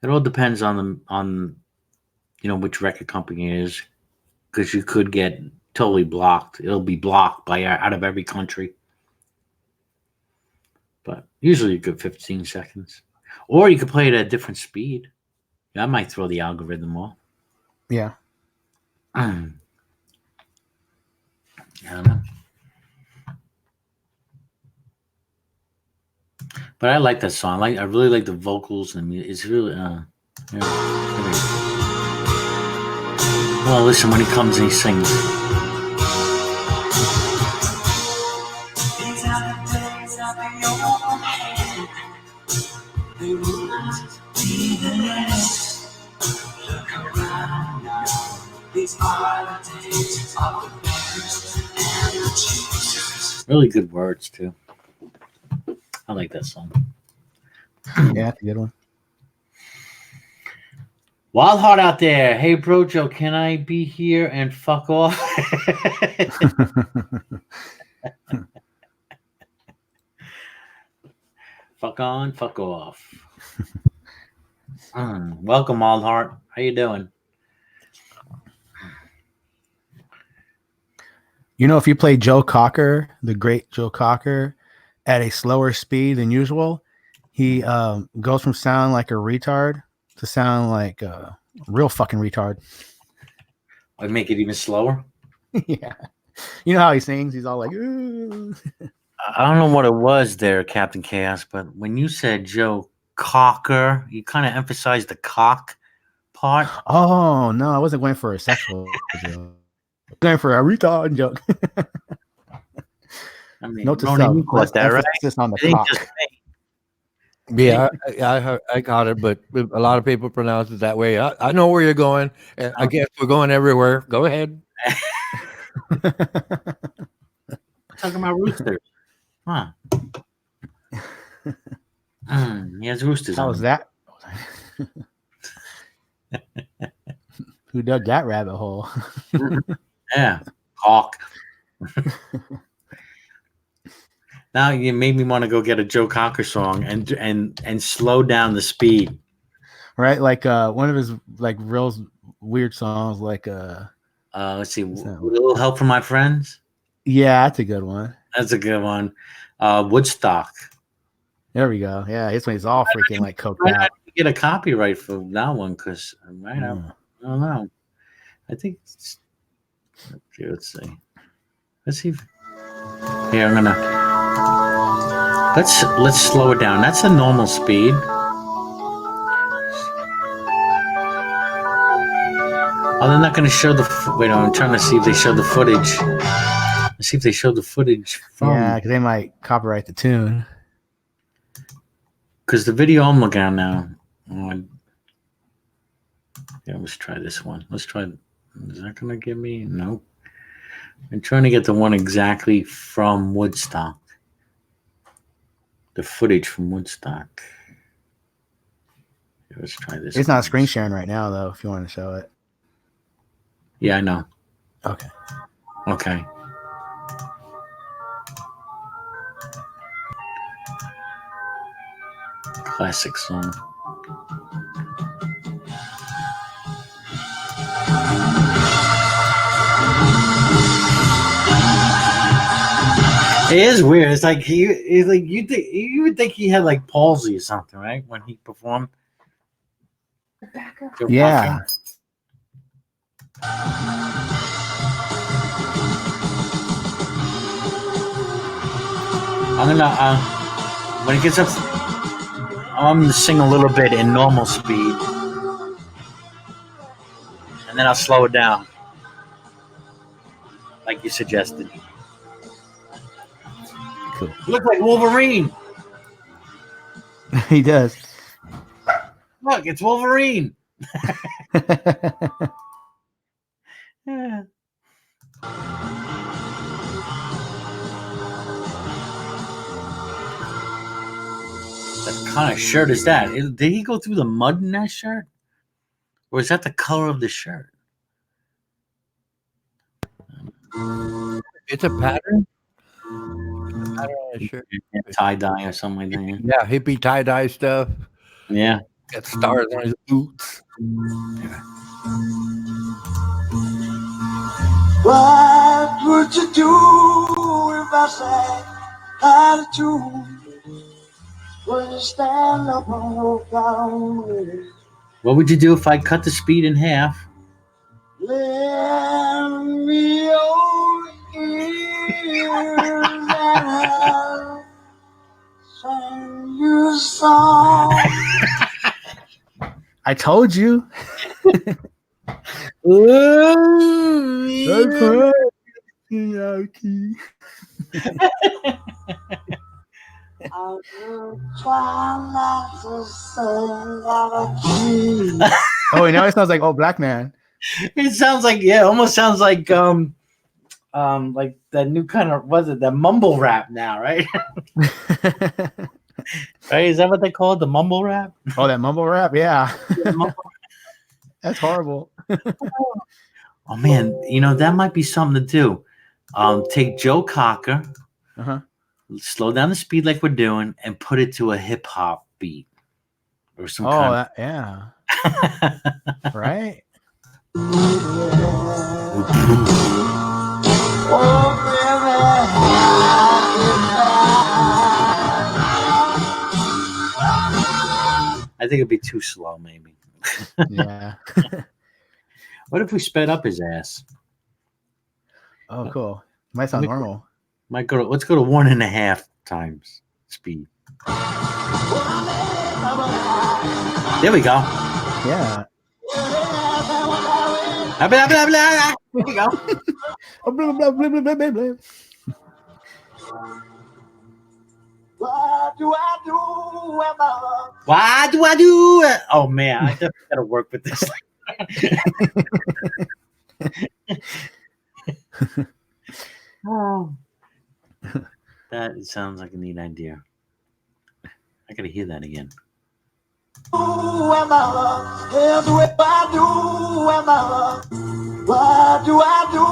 all depends on which record company it is, because you could get totally blocked. It'll be blocked out of every country. But usually a good 15 seconds. Or you could play it at a different speed. That might throw the algorithm off. Yeah. I don't know. But I like that song. I really like the vocals and it's really well, listen when he comes and he sings. Really good words too. I like that song. Yeah, that's a good one. Wild Heart out there. Hey, Brojo, can I be here and fuck off? Fuck on, fuck off. Welcome, Wild Heart. How you doing? If you play Joe Cocker, the great Joe Cocker, at a slower speed than usual, he goes from sounding like a retard to sound like a real fucking retard. I'd make it even slower. Yeah. You know how he sings? He's all like, ooh. I don't know what it was there, Captain Chaos, but when you said Joe Cocker, you kind of emphasized the cock part. Oh, no, I wasn't going for a sexual joke. Going for a retard joke. I mean, Note to Ronan, self, you caught that, right? emphasis on the It ain't cock. just me. Yeah, I got it, but a lot of people pronounce it that way. I know where you're going, and I guess we're going everywhere. Go ahead. Talking about roosters. Huh. He has roosters. How on was him. that? Who dug that rabbit hole? Yeah. Cock. Now you made me want to go get a Joe Cocker song and slow down the speed. Right? Like one of his like real weird songs, like let's see, a little help from my friends. yeah, that's a good one. That's a good one. Woodstock. There we go. Yeah, it's when he's all freaking like coked I out. get a copyright for that one because I don't know. I think it's, okay, let's see. Let's see. Here, I'm gonna let's slow it down. That's a normal speed. Oh, they're not going to show the. Wait, I'm trying to see if they show the footage. Let's see if they show the footage from. Yeah, because they might copyright the tune. Because the video I'm looking at now. Yeah, let's try this one. Let's try. Is that going to give me? Nope. I'm trying to get the one exactly from Woodstock. The footage from Woodstock. Yeah, let's try this. It's not screen sharing right now, though, if you want to show it. Yeah, I know. Okay. Okay. Classic song. It is weird. It's like he's like you would think he had like palsy or something, right? When he performed. Joe Yeah. Cocker. I'm gonna when it gets up, I'm gonna sing a little bit in normal speed, and then I'll slow it down, like you suggested. Cool. You look like Wolverine. He does. Look, it's Wolverine. Yeah. What kind of shirt is that? Did he go through the mud in that shirt? Or is that the color of the shirt? It's a pattern. Pattern on his shirt. Tie dye or something like that. Yeah, hippie tie dye stuff. Yeah. Got stars on his boots. What would you do if I said how to? Would you stand up and walk down with it? What would you do if I cut the speed in half? Lend me your ears and I'll sing you a song. I told you. I will try not to sing out of key. Oh, now it sounds like old black man. It sounds like almost sounds like that new kind of that mumble rap now, right? Right? Is that what they call it? The mumble rap? Oh, that mumble rap, yeah. Yeah, mumble- That's horrible. Oh man, that might be something to do. Take Joe Cocker, Uh-huh. slow down the speed like we're doing, and put it to a hip hop beat or some Oh, kind. yeah. Right? I think it'd be too slow, maybe. Yeah. What if we sped up his ass? Oh, cool. Might sound normal. Let's go to 1.5 times speed. There we go. Yeah. Blah, blah, blah, blah. There we go. Oh, blah, blah, blah, blah, blah, blah, blah. What do I do when my love? Why do I do it? Oh man, I definitely gotta work with this. Oh, that sounds like a neat idea. I gotta hear that again. When my love? Here's what I do when my love. What do I do?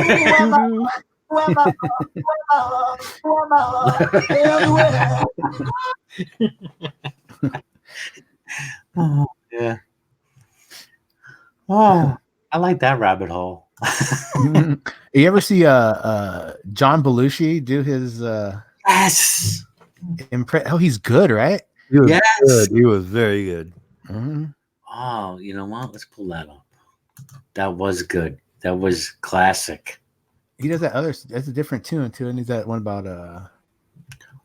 When my love? When my love? When my love? Here's what Oh yeah. Oh, I like that rabbit hole. You ever see John Belushi do his Yes. Oh, he's good, right? He was Yes. good. He was very good. Mhm. Oh, you know what? Let's pull that up. That was good. That was classic. He does that other. That's a different tune too, and he's that one about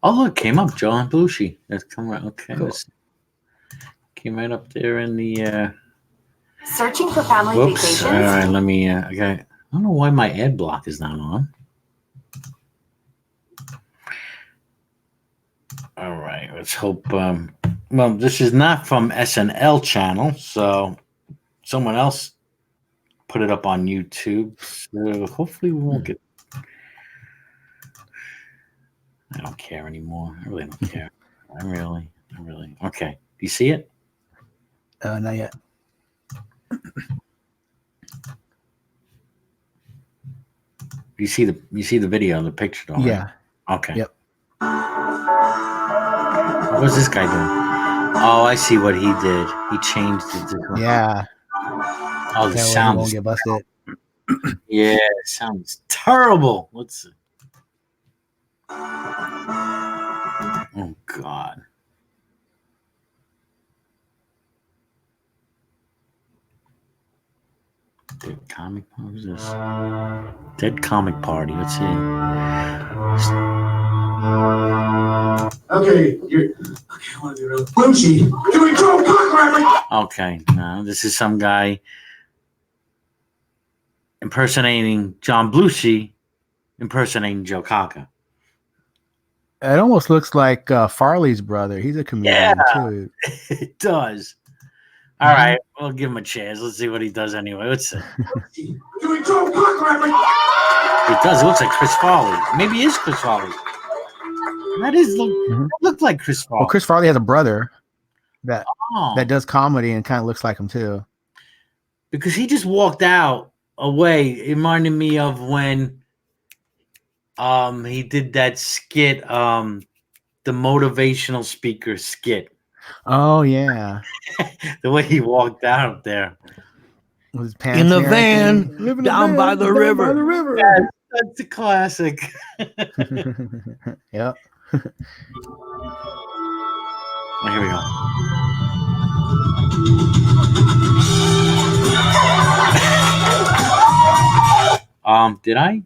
Oh, look, came up. John Belushi. That's come right. Okay. Cool. Came right up there in the. Searching for family Whoops. vacations? All right, let me. Okay. I don't know why my ad block is not on. All right. Let's hope. Well, this is not from SNL channel, so someone else put it up on YouTube. So hopefully we won't get. I don't care anymore. I really don't care. I really. Okay. Do you see it? not yet. You see the video, the picture, though, right? Yeah. Okay. Yep. What's this guy doing? Oh, I see what he did. He changed it. Yeah. Oh, the That way he sound. won't Is, get busted. yeah, it sounds terrible. Let's see. Oh God. Dead comic. What was this? Dead comic party. Let's see. Okay, I want to be real. Lucy, doing coke grabbing. Okay, no, this is some guy impersonating John Belushi, impersonating Joe Cocker. It almost looks like Farley's brother. He's a comedian too. It does. All right, we'll give him a chance. Let's see what he does anyway. Let's see. Doing coke grabbing. It does. It looks like Chris Farley. Maybe it is Chris Farley. That looked like Chris Farley. Well, Chris Farley has a brother that Oh, that does comedy and kind of looks like him too. because he just walked out away. It reminded me of when he did that skit, the motivational speaker skit. Oh yeah, The way he walked out there. with his pants In the and everything. van, Live in down by the river. By the river. That's a classic. Yep. Well, here we go. Did I?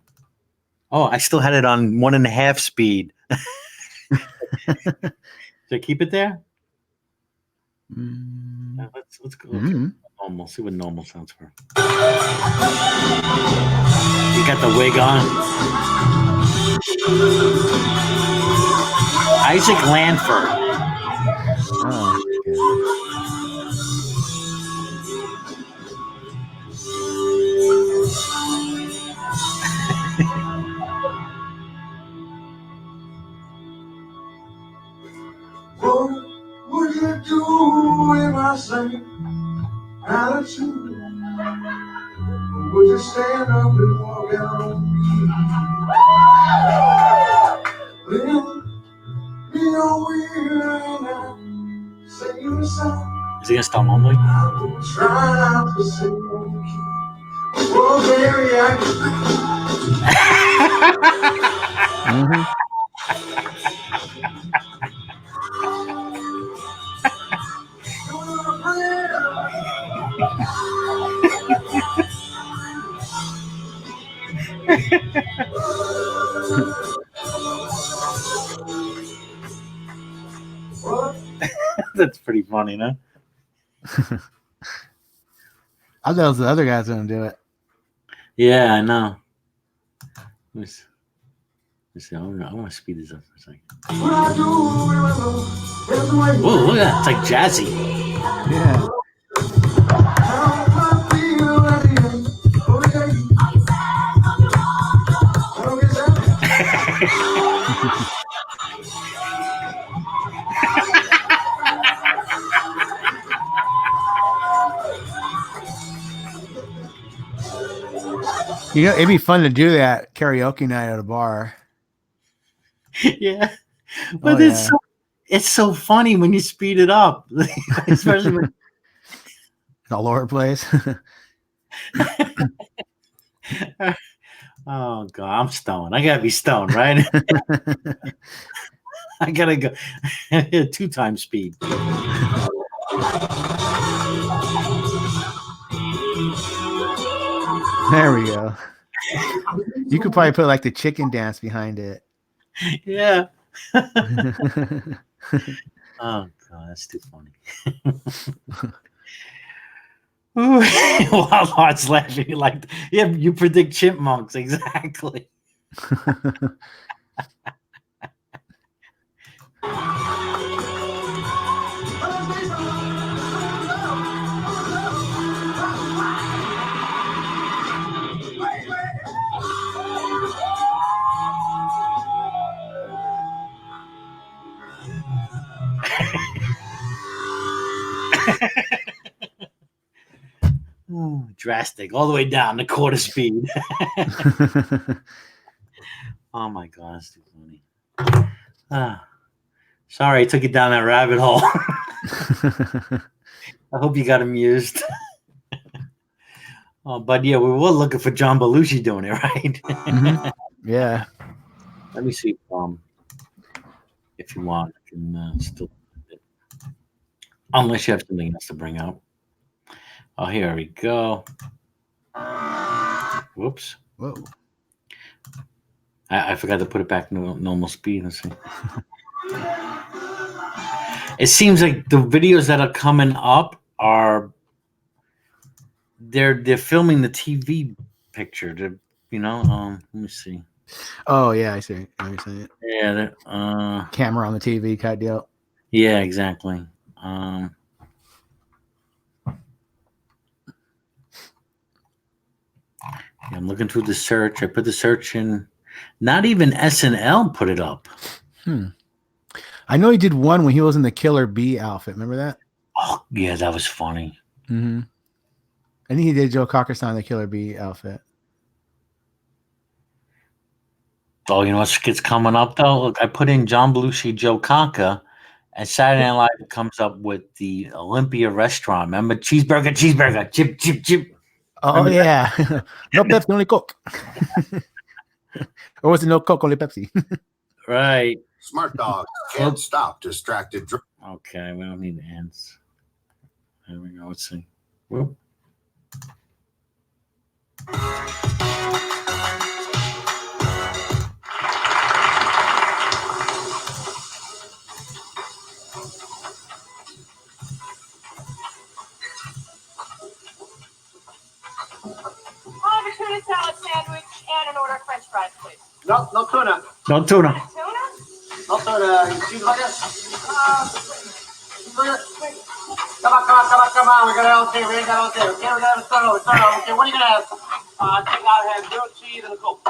Oh, I still had it on 1.5 speed. Should I keep it there? Mm. Let's go. Mm. Normal. See what normal sounds for. You got the wig on. Isaac Lanford. Oh, okay. What would you do if I sang attitude? Would you stand up and walk out on me? Then be aware and I say you something. Is he gonna stop mumbling? I will try not to sing on key. Oh, baby, I Mhm. That's pretty funny, no? I thought it was the other guy's gonna do it. Yeah, I know. Let's see. I want to speed this up for a second. what I do when I know there's a way. Whoa, look at that. It's like jazzy. Yeah. How I feel at the end. Oh, yeah. I don't get that. You know, it'd be fun to do that karaoke night at a bar. Yeah. But Oh, yeah. it's so funny when you speed it up. Especially when All over the place. oh god, I'm stoned. I gotta be stoned, right? I gotta go 2 times speed. There we go. You could probably put like the chicken dance behind it. Yeah. Oh god, that's too funny. While Art's laughing, like, yeah, you predict chipmunks exactly. Oh, drastic, all the way down to quarter speed. Oh my god, that's too funny. Sorry, I took you down that rabbit hole. I hope you got amused. But yeah, we were looking for John Belushi doing it, right? Mhm. Yeah. Let me see if you want. I can still, unless you have something else to bring up. Oh, here we go. Whoops. Whoa. I forgot to put it back normal speed. Let's see. It seems like the videos that are coming up are they're filming the TV picture. Let me see. Oh yeah, I see. I see it. Yeah, Camera on the TV kind of deal. yeah, exactly. Yeah, I'm looking through the search. I put the search in. Not even SNL put it up. I know he did one when he was in the Killer Bee outfit. Remember that? Oh, yeah, that was funny. Mm-hmm. I think he did Joe Cocker in the Killer Bee outfit. Oh, you know what's coming up though? Look, I put in John Belushi, Joe Conca, and Saturday Night Live comes up with the Olympia restaurant. Remember cheeseburger, chip, chip, chip. Oh Remember yeah, no Pepsi, only Coke. Or was it no Coke, only Pepsi? Right. Smart dog can't stop distracted. Okay, we don't need ants. There we go. Let's see. Whoop. I'll have a tuna salad sandwich and an order of French fries, please. No, no tuna. No tuna. Tuna? No tuna. Cheeseburger. Cheeseburger. Come on. We got it all day. We ain't got all day. Okay, we got to start over. Okay, what are you gonna have? I think I'll have grilled cheese and a Coke.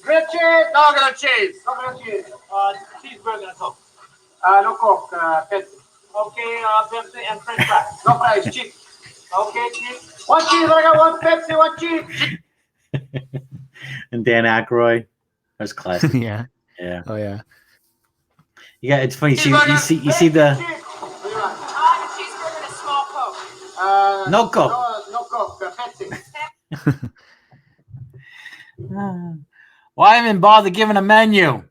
Grilled cheese. No grilled cheese. No grilled cheese. Cheeseburger and a Coke. No Coke. Pepsi. Okay, Pepsi and French fries. No fries. Cheese. Okay, cheese. One cheeseburger, one Pepsi, one cheese. And Dan Aykroyd. That's classic. Yeah. Yeah. Oh yeah. Yeah, it's funny. You see I'll the have a cheeseburger and a small Coke. No Coke. No Coke. Pepsi. Why even bother giving a menu?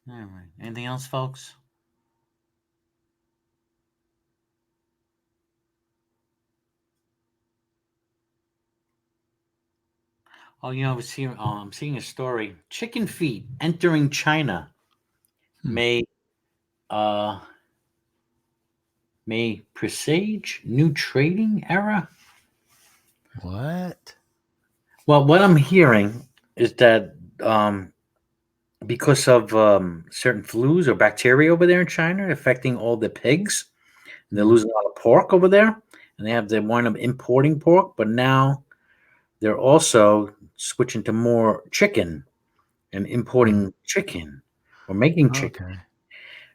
All right. Anything else, folks? Oh, I'm seeing a story. Chicken feet entering China may presage new trading era. What? Well, what I'm hearing is that because of certain flus or bacteria over there in China affecting all the pigs, and they're losing a lot of pork over there, and they wind up importing pork, but now they're also switching to more chicken and importing chicken or making chicken. Okay.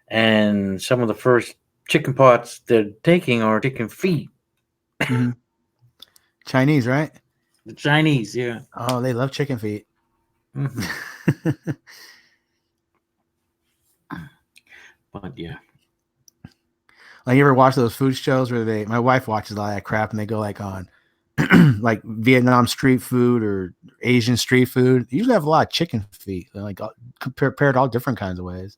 And some of the first chicken parts they're taking are chicken feet. Mhm. Chinese, right? The Chinese, yeah. Oh, they love chicken feet. Mhm. But yeah. Like, you ever watch those food shows where my wife watches a lot of that crap and they go like on like Vietnam street food or Asian street food. They usually have a lot of chicken feet, like prepared all different kinds of ways.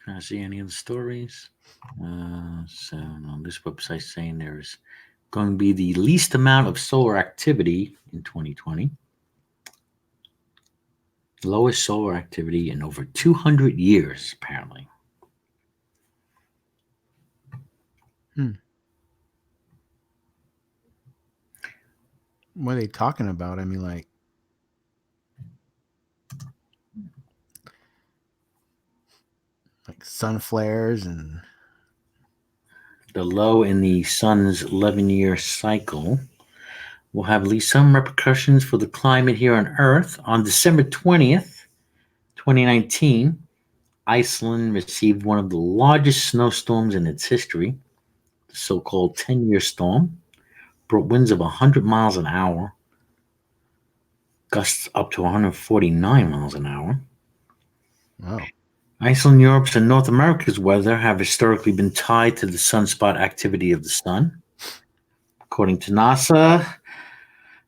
Trying to see any of the stories. So on this website saying there's going to be the least amount of solar activity in 2020. Lowest solar activity in over 200 years, apparently. What are they talking about? I mean, like, sun flares and The low in the sun's 11-year cycle will have at least some repercussions for the climate here on Earth. On December 20th, 2019, Iceland received one of the largest snowstorms in its history. The so-called 10-year storm brought winds of 100 miles an hour, gusts up to 149 miles an hour. wow. Iceland, Europe's, and North America's weather have historically been tied to the sunspot activity of the sun. According to NASA,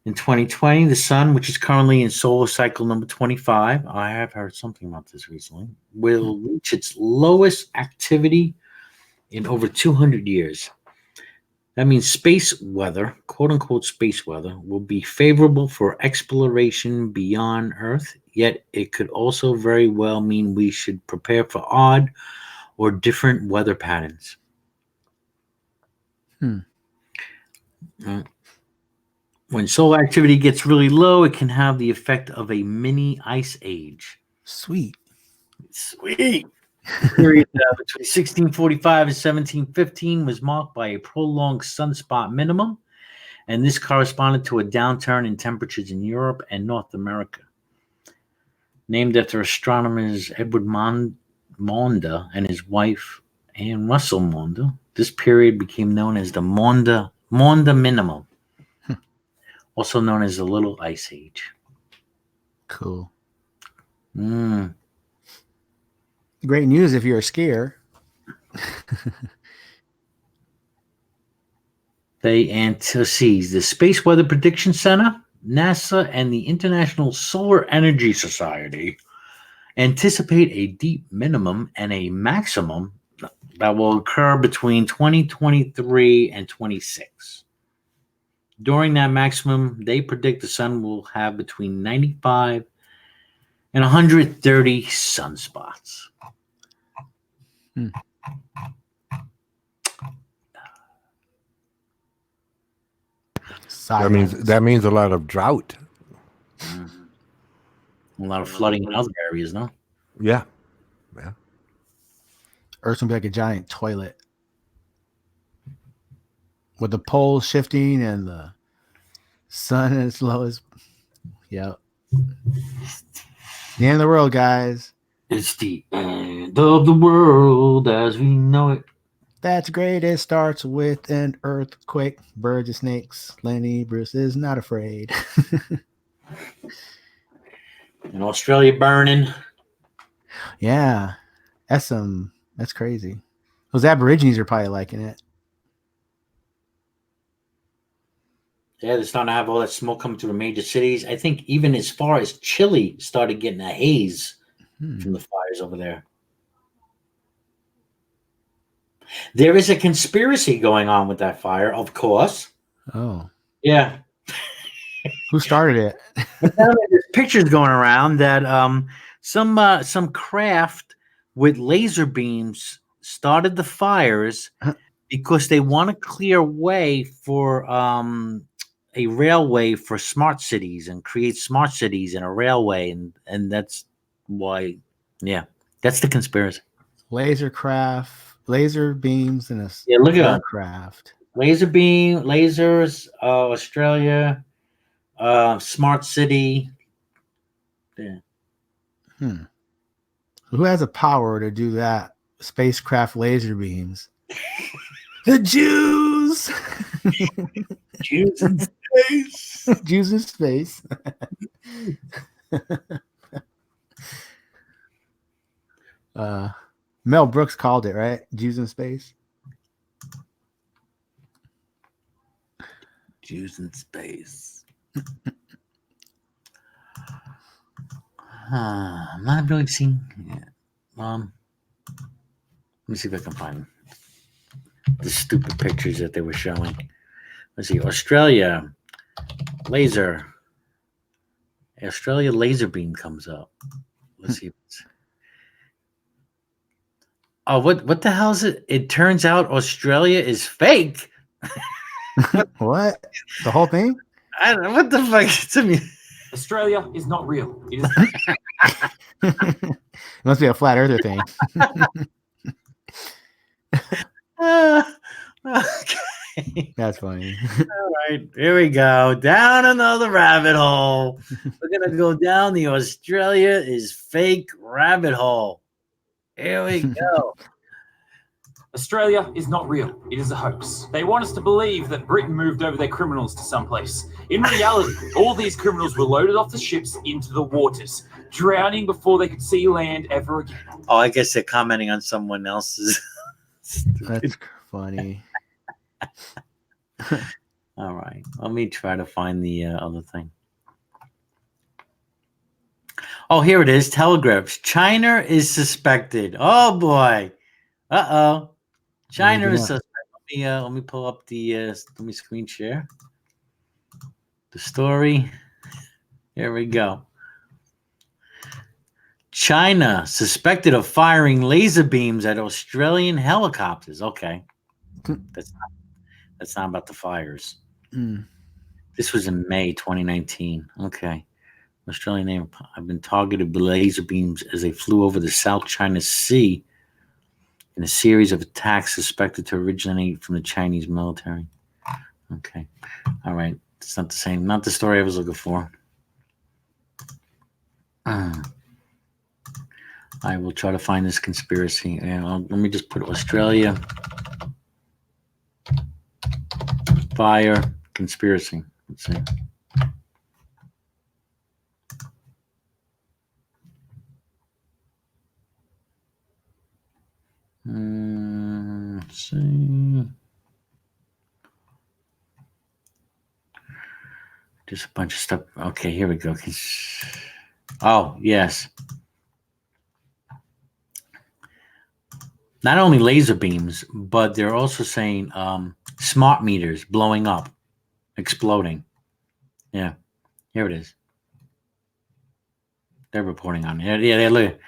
in 2020, the sun, which is currently in solar cycle number 25, I have heard something about this recently, will reach its lowest activity in over 200 years. That means space weather, quote unquote space weather, will be favorable for exploration beyond Earth, yet it could also very well mean we should prepare for odd or different weather patterns. When solar activity gets really low, it can have the effect of a mini ice age. Sweet. Sweet. The period between 1645 and 1715 was marked by a prolonged sunspot minimum, and this corresponded to a downturn in temperatures in Europe and North America. Named after astronomers Edward Maunder and his wife Anne Russell Maunder, this period became known as the Maunder minimum, also known as the Little Ice Age. Cool. Mm. Great news if you're a skier. They anticipate the Space Weather Prediction Center, NASA, and the International Solar Energy Society anticipate a deep minimum and a maximum that will occur between 2023 and 26. During that maximum, they predict the sun will have between 95 and 130 sunspots. That means a lot of drought. A lot of flooding in other areas, no? Yeah. Earth's gonna be like a giant toilet with the poles shifting and the sun at its lowest. Yep. The end of the world, guys. It's the end of the world as we know it. That's great. It starts with an earthquake. Birds and snakes. Lenny Bruce is not afraid. In Australia burning. Yeah. That's crazy. Those Aborigines are probably liking it. Yeah, they're starting to have all that smoke coming through the major cities. I think even as far as Chile started getting a haze from the fires over there. There is a conspiracy going on with that fire, of course. Oh. Yeah. Who started it? There's pictures going around that some craft with laser beams started the fires because they want to clear way for a railway for smart cities and create smart cities and a railway, and that's why, yeah, that's the conspiracy. Laser beams, and a look at craft. Laser beam, lasers, Australia, smart city. Yeah. Who has the power to do that? Spacecraft laser beams. The Jews. Jews in space. Jews in space. Mel Brooks called it, right? Jews in space. Jews in space. I'm not really seeing. Yeah. Let me see if I can find the stupid pictures that they were showing. Let's see. Australia laser beam comes up. Let's see. Oh, what the hell is it? It turns out Australia is fake. What? The whole thing? I don't know what the fuck. To me, Australia is not real. It is It must be a flat earther thing. That's funny. All right, here we go. Down another rabbit hole. We're gonna go down the Australia is fake rabbit hole. Here we go. Australia is not real. It is a hoax. They want us to believe that Britain moved over their criminals to someplace. In reality, all these criminals were loaded off the ships into the waters, drowning before they could see land ever again. Oh, I guess they're commenting on someone else's. That's funny. All right, let me try to find the other thing. Oh, here it is. Telegraphs. China is suspected. Oh boy. Uh-oh. China is suspect. Let me pull up the let me screen share the story. Here we go. China suspected of firing laser beams at Australian helicopters. Okay. That's not about the fires. Mm. This was in May 2019. Okay. Australian name have been targeted with laser beams as they flew over the South China Sea in a series of attacks suspected to originate from the Chinese military. Okay. All right. It's not the same. Not the story I was looking for. I will try to find this conspiracy. Let me just put Australia fire conspiracy. Let's see. Let's see. Just a bunch of stuff. Okay, here we go. Oh, yes. Not only laser beams, but they're also saying smart meters blowing up, exploding. Yeah, here it is. They're reporting on it. Yeah, look.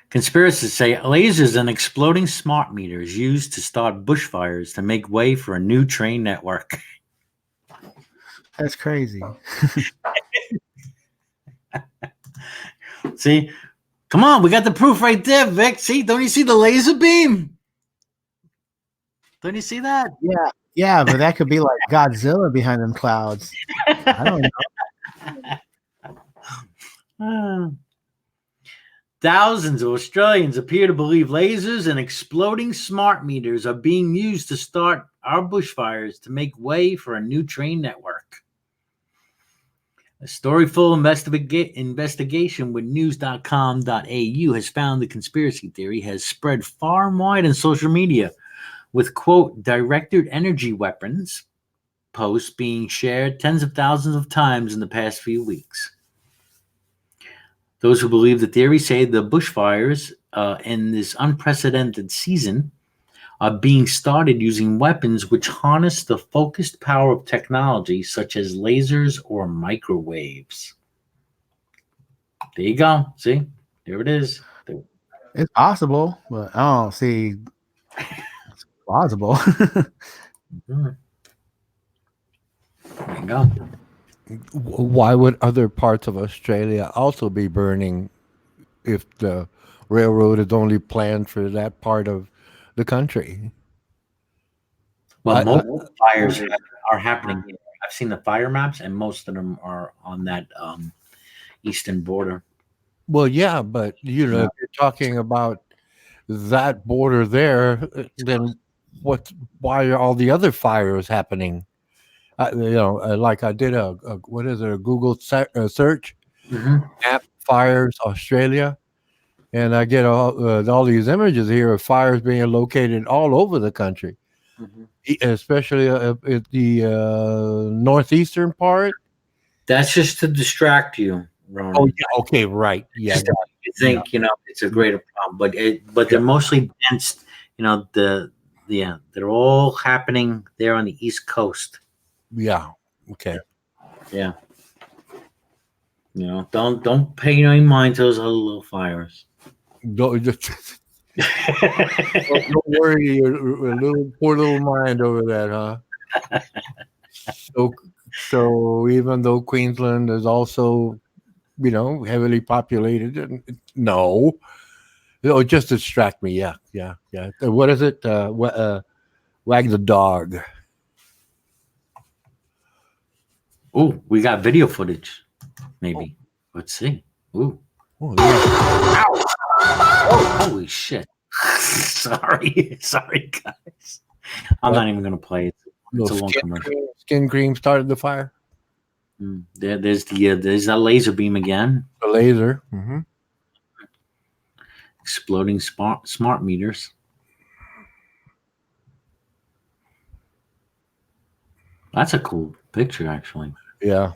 Conspiracists say lasers and exploding smart meters used to start bushfires to make way for a new train network. That's crazy. See? Come on, we got the proof right there, Vic. See? Don't you see the laser beam? Don't you see that? Yeah, but that could be like Godzilla behind them clouds. I don't know. Thousands of Australians appear to believe lasers and exploding smart meters are being used to start our bushfires to make way for a new train network. A story-full investigation with news.com.au has found the conspiracy theory has spread far and wide in social media, with, quote, directed energy weapons posts being shared tens of thousands of times in the past few weeks. Those who believe the theory say the bushfires in this unprecedented season are being started using weapons which harness the focused power of technology such as lasers or microwaves. There you go. See? There it is. It's possible, but I don't see it's plausible. There you go. Why would other parts of Australia also be burning if the railroad is only planned for that part of the country? Well, most fires are happening here. I've seen the fire maps, and most of them are on that eastern border. Well, yeah, but if you're talking about that border there, then why are all the other fires happening? Like I did a Google search, map fires Australia, and I get all these images here of fires being located all over the country, especially at the northeastern part. That's just to distract you, Ronan. Oh, yeah. Okay, right. Yeah. You think it's a greater problem, but they're mostly dense. They're all happening there on the East Coast. Yeah. Okay. Yeah. Don't pay any mind to those other little fires. Don't worry your poor little mind over that, huh? So even though Queensland is also, heavily populated, no, just distract me. Yeah. What is it? Wag the dog. Oh, we got video footage. Maybe. Let's see. Ooh. Oh, yeah. Oh, holy shit. Sorry. Sorry, guys. I'm not even going to play it. It's a Little long commercial. skin cream started the fire. There's that laser beam again. The laser. Mm-hmm. Exploding smart meters. That's a cool picture, actually. Yeah.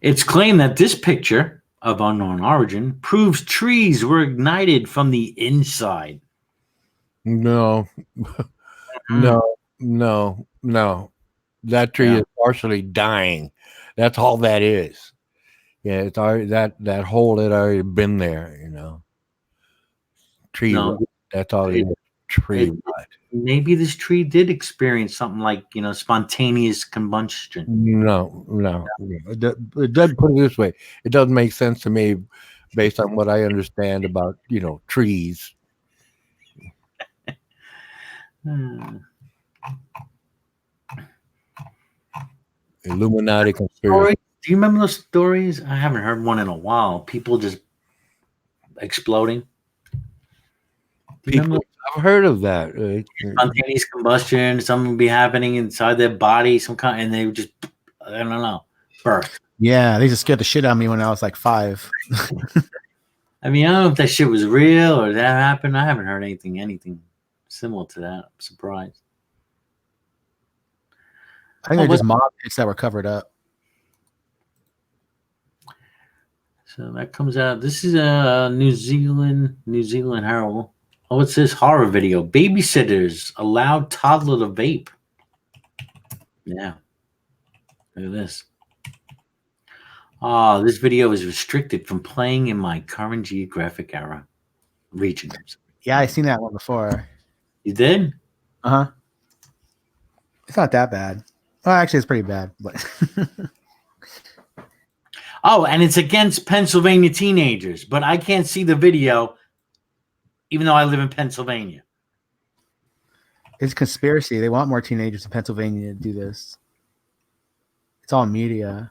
It's claimed that this picture of unknown origin proves trees were ignited from the inside. No. No. That tree is partially dying. That's all that is. Yeah, it's already that hole had already been there, you know. Tree. No, that's all it is. Tree. Maybe this tree did experience something like, spontaneous combustion. No. It doesn't put it this way. It doesn't make sense to me based on what I understand about, trees. Illuminati conspiracy. Do you remember those stories? I haven't heard one in a while. People just exploding. I've heard of that. Spontaneous combustion. Something would be happening inside their body, and they would just, I don't know, birth. Yeah, they just scared the shit out of me when I was like 5. I mean, I don't know if that shit was real or that happened. I haven't heard anything similar to that. I'm surprised. I think they're just mob hits that were covered up. So that comes out. This is a New Zealand Herald. Oh, what's this horror video? Babysitters allowed toddler to vape. Yeah. Look at this. Oh, this video is restricted from playing in my current geographic region. Yeah, I seen that one before. You did? Uh-huh. It's not that bad. Well, actually, it's pretty bad, but oh, and it's against Pennsylvania teenagers, but I can't see the video, even though I live in Pennsylvania. It's conspiracy. They want more teenagers in Pennsylvania to do this. It's all media.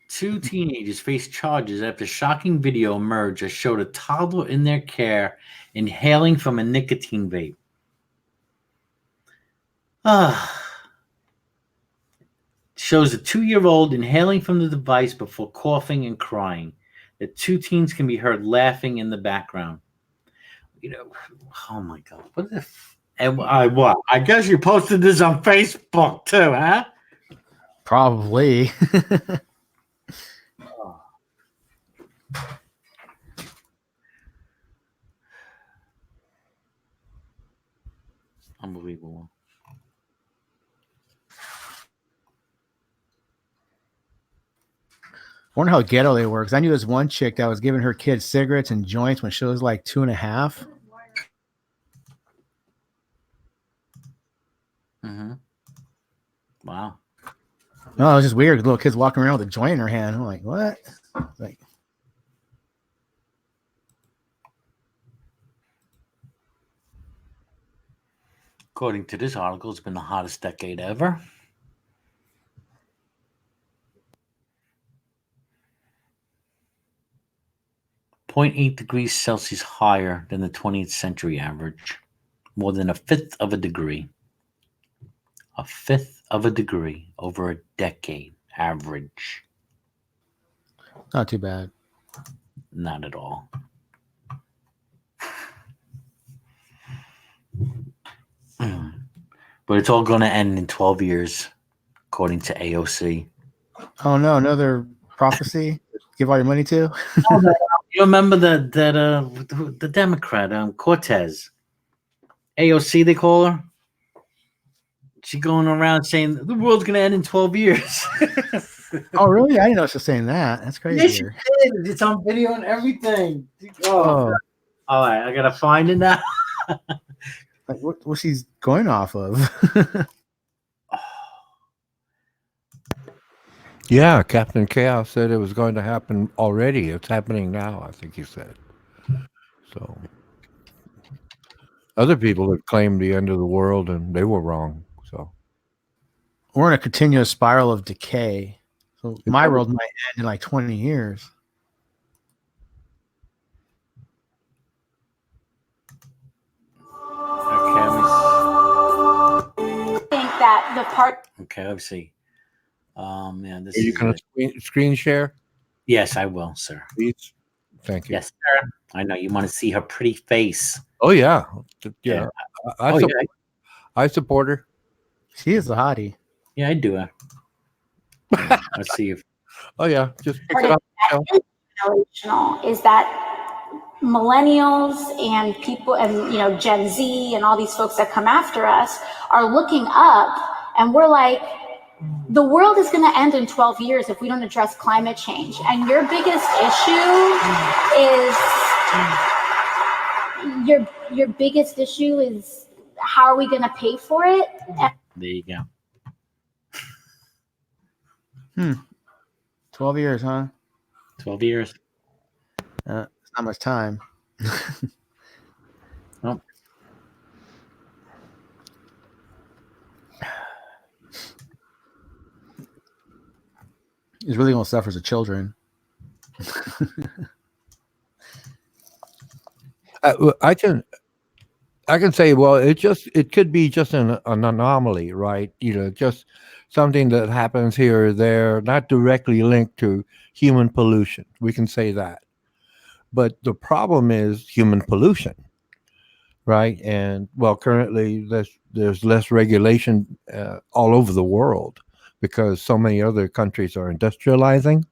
2 teenagers face charges after shocking video emerged that showed a toddler in their care inhaling from a nicotine vape. Shows a 2-year-old inhaling from the device before coughing and crying. The 2 teens can be heard laughing in the background. Oh my God! What the? And what? I guess you posted this on Facebook too, huh? Probably. Unbelievable. I wonder how ghetto they were, because I knew this one chick that was giving her kids cigarettes and joints when she was like 2.5. Mm-hmm. Wow. No, it was just weird. Little kids walking around with a joint in her hand. I'm like, what? Like, according to this article, it's been the hottest decade ever. 0.8 degrees Celsius higher than the 20th century average. More than 1/5 of a degree. 1/5 of a degree over a decade average. not too bad. Not at all. But it's all going to end in 12 years, according to AOC. Oh no, another prophecy. Give all your money to. You remember the Democrat, Cortez? AOC, they call her. She's going around saying the world's going to end in 12 years. Oh, really? I didn't know she was saying that. That's crazy. Yes, she did. It's on video and everything. Oh. All right, I got to find it now. Like what she's going off of. Yeah, Captain Chaos said it was going to happen already. It's happening now, I think he said. So Other people have claimed the end of the world, and they were wrong. So We're in a continuous spiral of decay. So my world might end in like 20 years. Okay, let me think that the part okay, let's see. Yeah, this are you is going it. to screen share, Yes, I will, sir. please? Thank you. Yes, sir. I know you want to see her pretty face. Oh yeah, Yeah. I, Oh, support, yeah. I support her. She is a hottie. Yeah, I do. Let's see if Oh yeah, just pick part it of up. that is generational is that millennials and people and Gen Z and all these folks that come after us are looking up, and we're like, the world is going to end in 12 years if we don't address climate change. And your biggest issue is how are we going to pay for it? there you go. 12 years, huh? 12 years. It's not much time. Well, It's really going to suffer as the children. I can say, well, it could be just an anomaly, right? Just something that happens here or there, not directly linked to human pollution. We can say that. But the problem is human pollution, right? And well, currently there's less regulation all over the world because so many other countries are industrializing,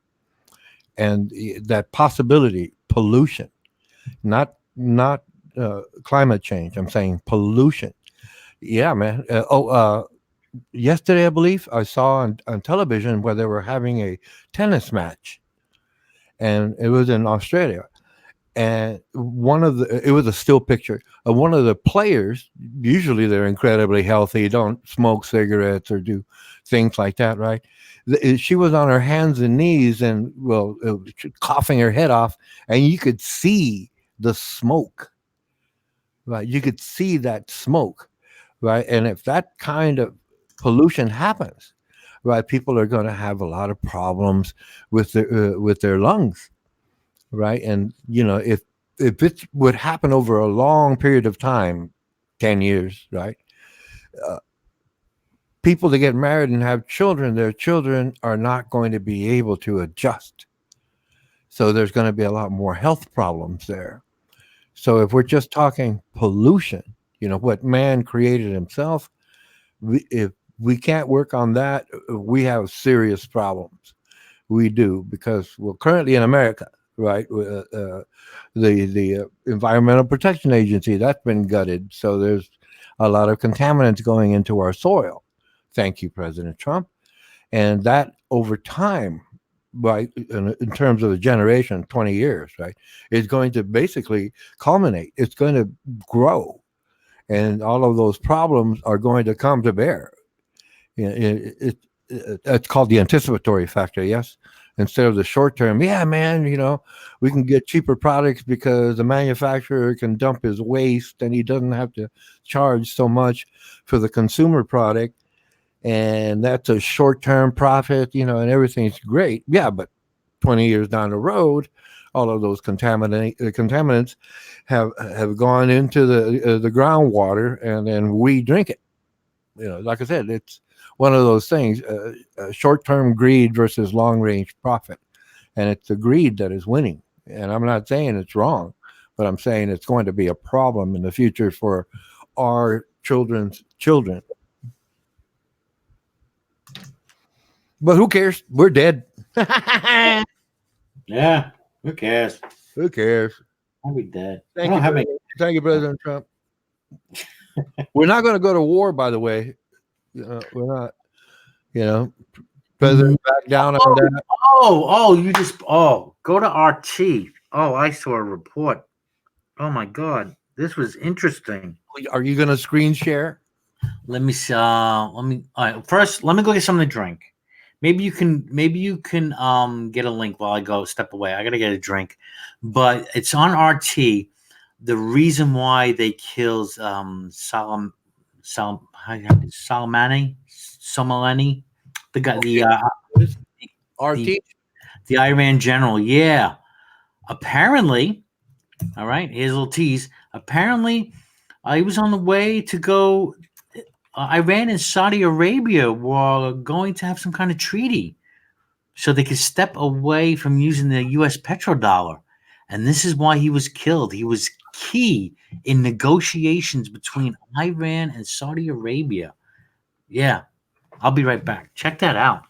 and that possibility, pollution, not climate change. I'm saying pollution. Yeah, man. Yesterday, I believe I saw on television where they were having a tennis match, and it was in Australia. And it was a still picture of one of the players. Usually they're incredibly healthy, don't smoke cigarettes or do things like that, right? She was on her hands and knees and coughing her head off, and you could see the smoke, right? You could see that smoke, right? And if that kind of pollution happens, right, people are going to have a lot of problems with their lungs, right? And if it would happen over a long period of time, 10 years, right? People that get married and have children, their children are not going to be able to adjust. So there's going to be a lot more health problems there. So if we're just talking pollution, what man created himself, if we can't work on that, we have serious problems. We do, because currently in America, right, the Environmental Protection Agency, that's been gutted. So there's a lot of contaminants going into our soil. Thank you, President Trump. And that over time, right, in terms of a generation, 20 years, right, is going to basically culminate. It's going to grow. And all of those problems are going to come to bear. It's called the anticipatory factor, yes? Instead of the short term, yeah, man, we can get cheaper products because the manufacturer can dump his waste and he doesn't have to charge so much for the consumer product. And that's a short-term profit, and everything's great. Yeah, but 20 years down the road, all of those contaminants have gone into the groundwater, and then we drink it. Like I said, it's one of those things, short-term greed versus long-range profit. And it's the greed that is winning. And I'm not saying it's wrong, but I'm saying it's going to be a problem in the future for our children's children. But who cares? We're dead. yeah. Who cares? Who cares? I'll be dead. Thank you, President Trump. We're not going to go to war, by the way. We're not, President back down on that. Go to RT. Oh, I saw a report. Oh my God. This was interesting. Are you going to screen share? Let me see. All right. First, let me go get something to drink. Maybe you can get a link while I go step away. I gotta get a drink, but it's on RT. the reason why they killed Soleimani, the guy, RT. the Iran general. Yeah, apparently, all right. Here's a little tease. Apparently, he was on the way to go. Iran and Saudi Arabia were going to have some kind of treaty, so they could step away from using the U.S. petrodollar. And this is why he was killed. He was key in negotiations between Iran and Saudi Arabia. Yeah, I'll be right back. Check that out.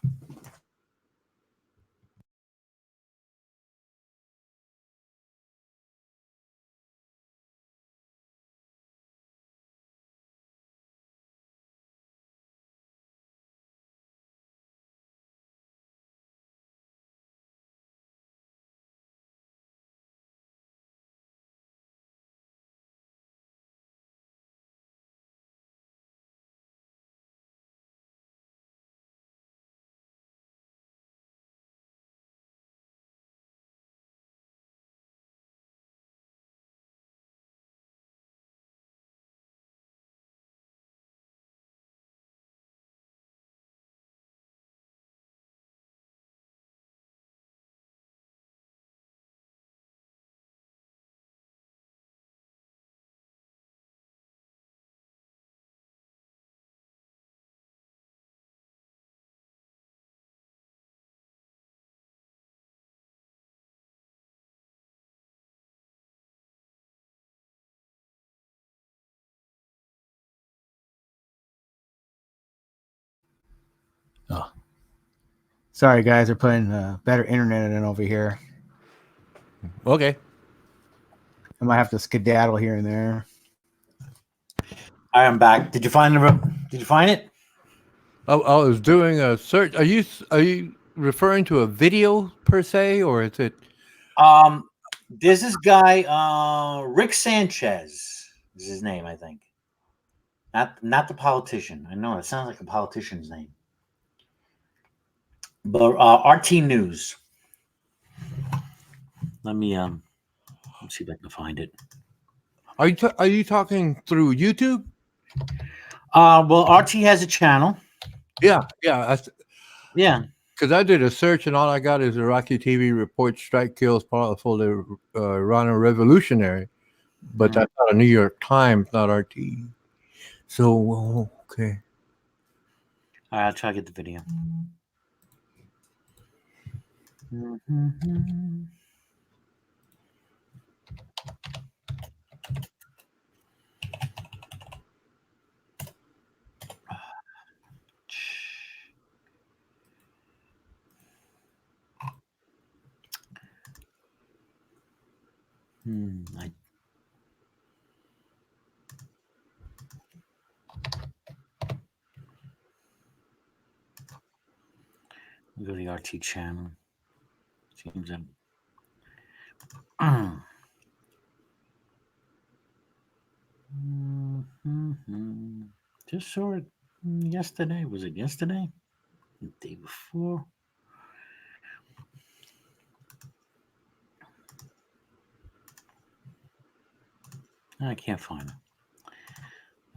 Oh, sorry guys, they're putting better internet in over here. Okay. I might have to skedaddle here and there. I am back. Did you find it? I was doing a search. Are you referring to a video per se, or is it? There's this guy, Rick Sanchez is his name, I think. Not the politician. I know it sounds like a politician's name. But RT News. Let me see if I can find it. Are you talking through YouTube? Well, RT has a channel. Yeah. Yeah. Because I did a search and all I got is Iraqi TV reports strike kills powerful Iranian revolutionary, but that's not a New York Times, not RT. So okay. All right, I'll try to get the video. Go to the RT channel. Seems that. Just saw it yesterday. Was it yesterday? The day before? I can't find it.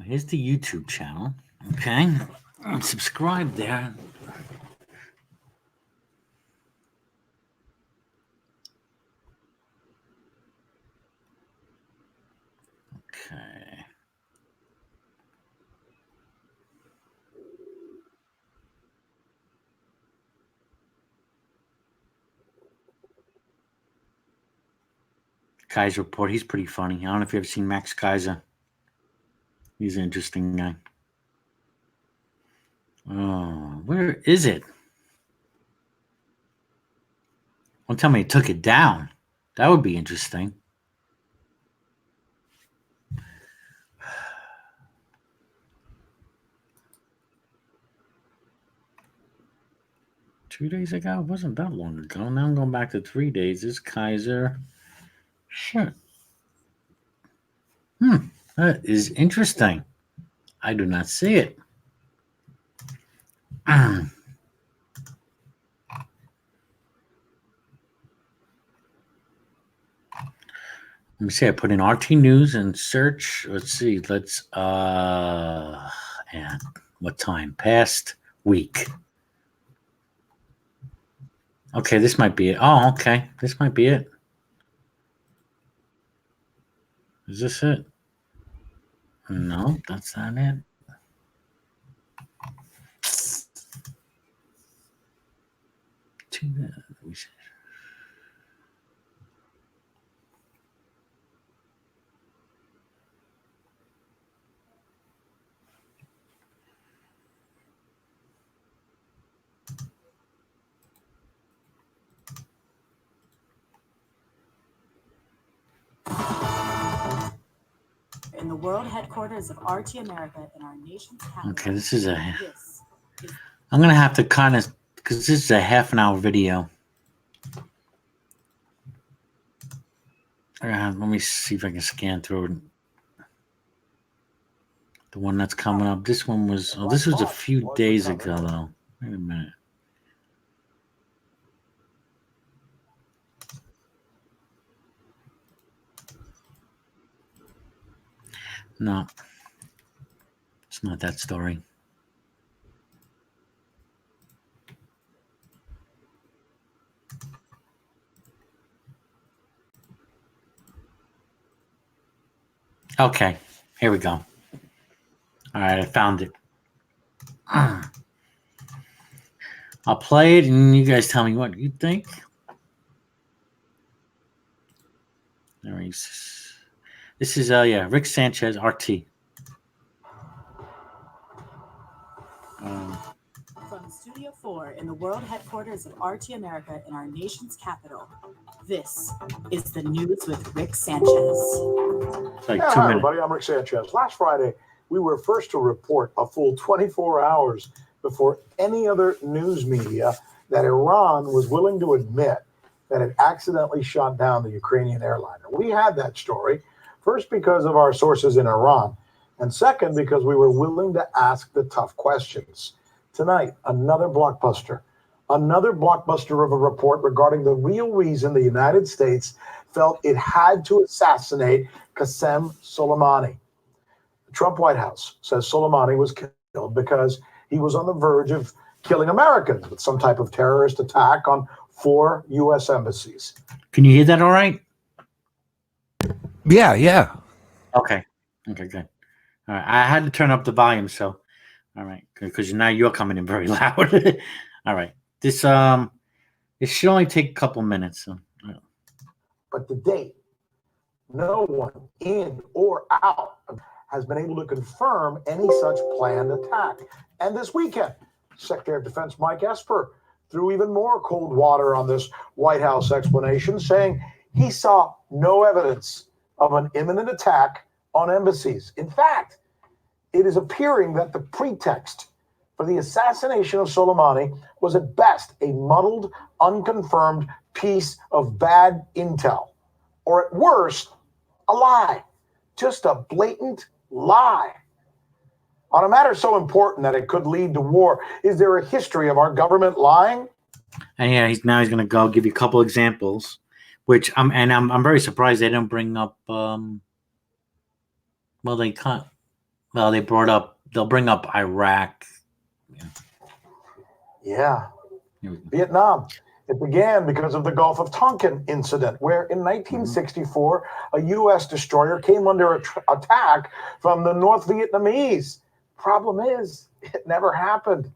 Here's the YouTube channel. Okay. Subscribe there. Okay. Kaiser Report. He's pretty funny. I don't know if you've ever seen Max Kaiser. He's an interesting guy. Oh, where is it? Don't tell me it took it down. That would be interesting. Two days ago? It wasn't that long ago. Now I'm going back to 3 days. This Kaiser. Sure. That is interesting. I do not see it. Let me see. I put in RT News and search. Let's see. And what time? Past week. Okay, this might be it. Oh, okay. This might be it. Is this it? No, that's not it. In the world headquarters of RT America in our nation's capital. Okay, this is I'm gonna have to kind of, because this is a half an hour video. Let me see if I can scan through it. The one that's coming up. This one was. Oh, this was a few days ago, though. Wait a minute. No, it's not that story. Okay, here we go. All right, I found it. I'll play it, and you guys tell me what you think. There he is. This is Rick Sanchez, RT. From Studio 4 in the world headquarters of RT America in our nation's capital, this is the news with Rick Sanchez. Like yeah, 2 hi, minutes. everybody. I'm Rick Sanchez. Last Friday, we were first to report a full 24 hours before any other news media that Iran was willing to admit that it accidentally shot down the Ukrainian airliner. We had that story. First, because of our sources in Iran, and second, because we were willing to ask the tough questions. Tonight, another blockbuster of a report regarding the real reason the United States felt it had to assassinate Qasem Soleimani. The Trump White House says Soleimani was killed because he was on the verge of killing Americans with some type of terrorist attack on 4 U.S. embassies. Can you hear that all right? Yeah. Okay, good. All right, I had to turn up the volume, so all right, because now you're coming in very loud. All right, this it should only take a couple minutes. So. But to date, no one in or out has been able to confirm any such planned attack. And this weekend, Secretary of Defense Mike Esper threw even more cold water on this White House explanation, saying he saw no evidence of an imminent attack on embassies. In fact, it is appearing that the pretext for the assassination of Soleimani was at best a muddled, unconfirmed piece of bad intel, or at worst, a lie, just a blatant lie. On a matter so important that it could lead to war, is there a history of our government lying? And yeah, he's going to go give you a couple examples, which I'm very surprised they don't bring up. They can't. Well, they'll bring up Iraq. Yeah. Vietnam. It began because of the Gulf of Tonkin incident, where in 1964, a U.S. destroyer came under attack from the North Vietnamese. Problem is, it never happened.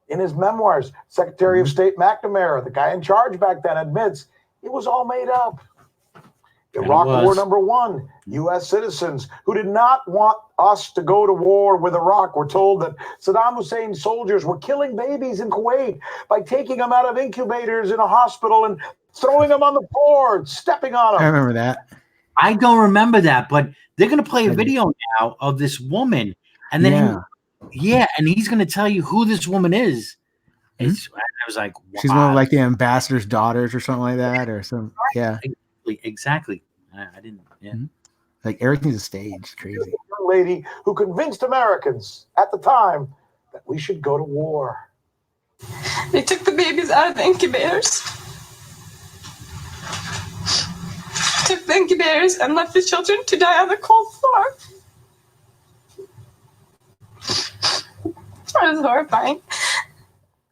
In his memoirs, Secretary of State McNamara, the guy in charge back then, admits it was all made up. Iraq War #1, U.S. citizens who did not want us to go to war with Iraq were told that Saddam Hussein's soldiers were killing babies in Kuwait by taking them out of incubators in a hospital and throwing them on the board, stepping on them. I remember that. I don't remember that, but they're going to play a video now of this woman. And then, and he's going to tell you who this woman is. I was like, wow. She's one of like the ambassador's daughters or something like that, or some, yeah. Exactly. I didn't. Yeah. Like everything's a stage. Crazy. Young lady who convinced Americans at the time that we should go to war. They took the babies out of the incubators. took the incubators and left the children to die on the cold floor. It was horrifying.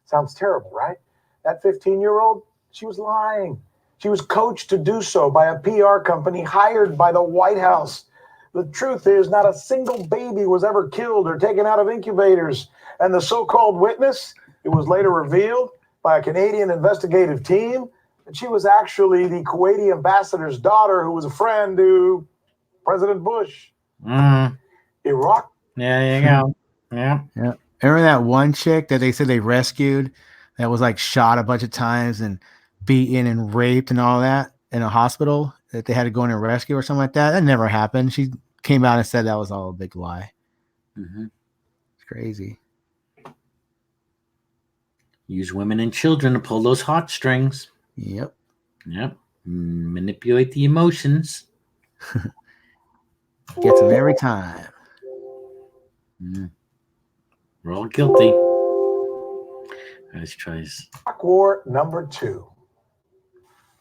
Sounds terrible, right? That 15-year-old, she was lying. She was coached to do so by a PR company hired by the White House. The truth is, not a single baby was ever killed or taken out of incubators. And the so-called witness, it was later revealed by a Canadian investigative team that she was actually the Kuwaiti ambassador's daughter who was a friend to President Bush. Iraq. Yeah, there you go. Yeah. Yeah. Remember that one chick that they said they rescued that was like shot a bunch of times and beaten and raped and all that in a hospital that they had to go in and rescue or something like that? That never happened. She came out and said that was all a big lie. It's crazy. Use women and children to pull those heartstrings. Yep. Manipulate the emotions. Gets them every time. We're all guilty. Let's try this. Iraq War number 2.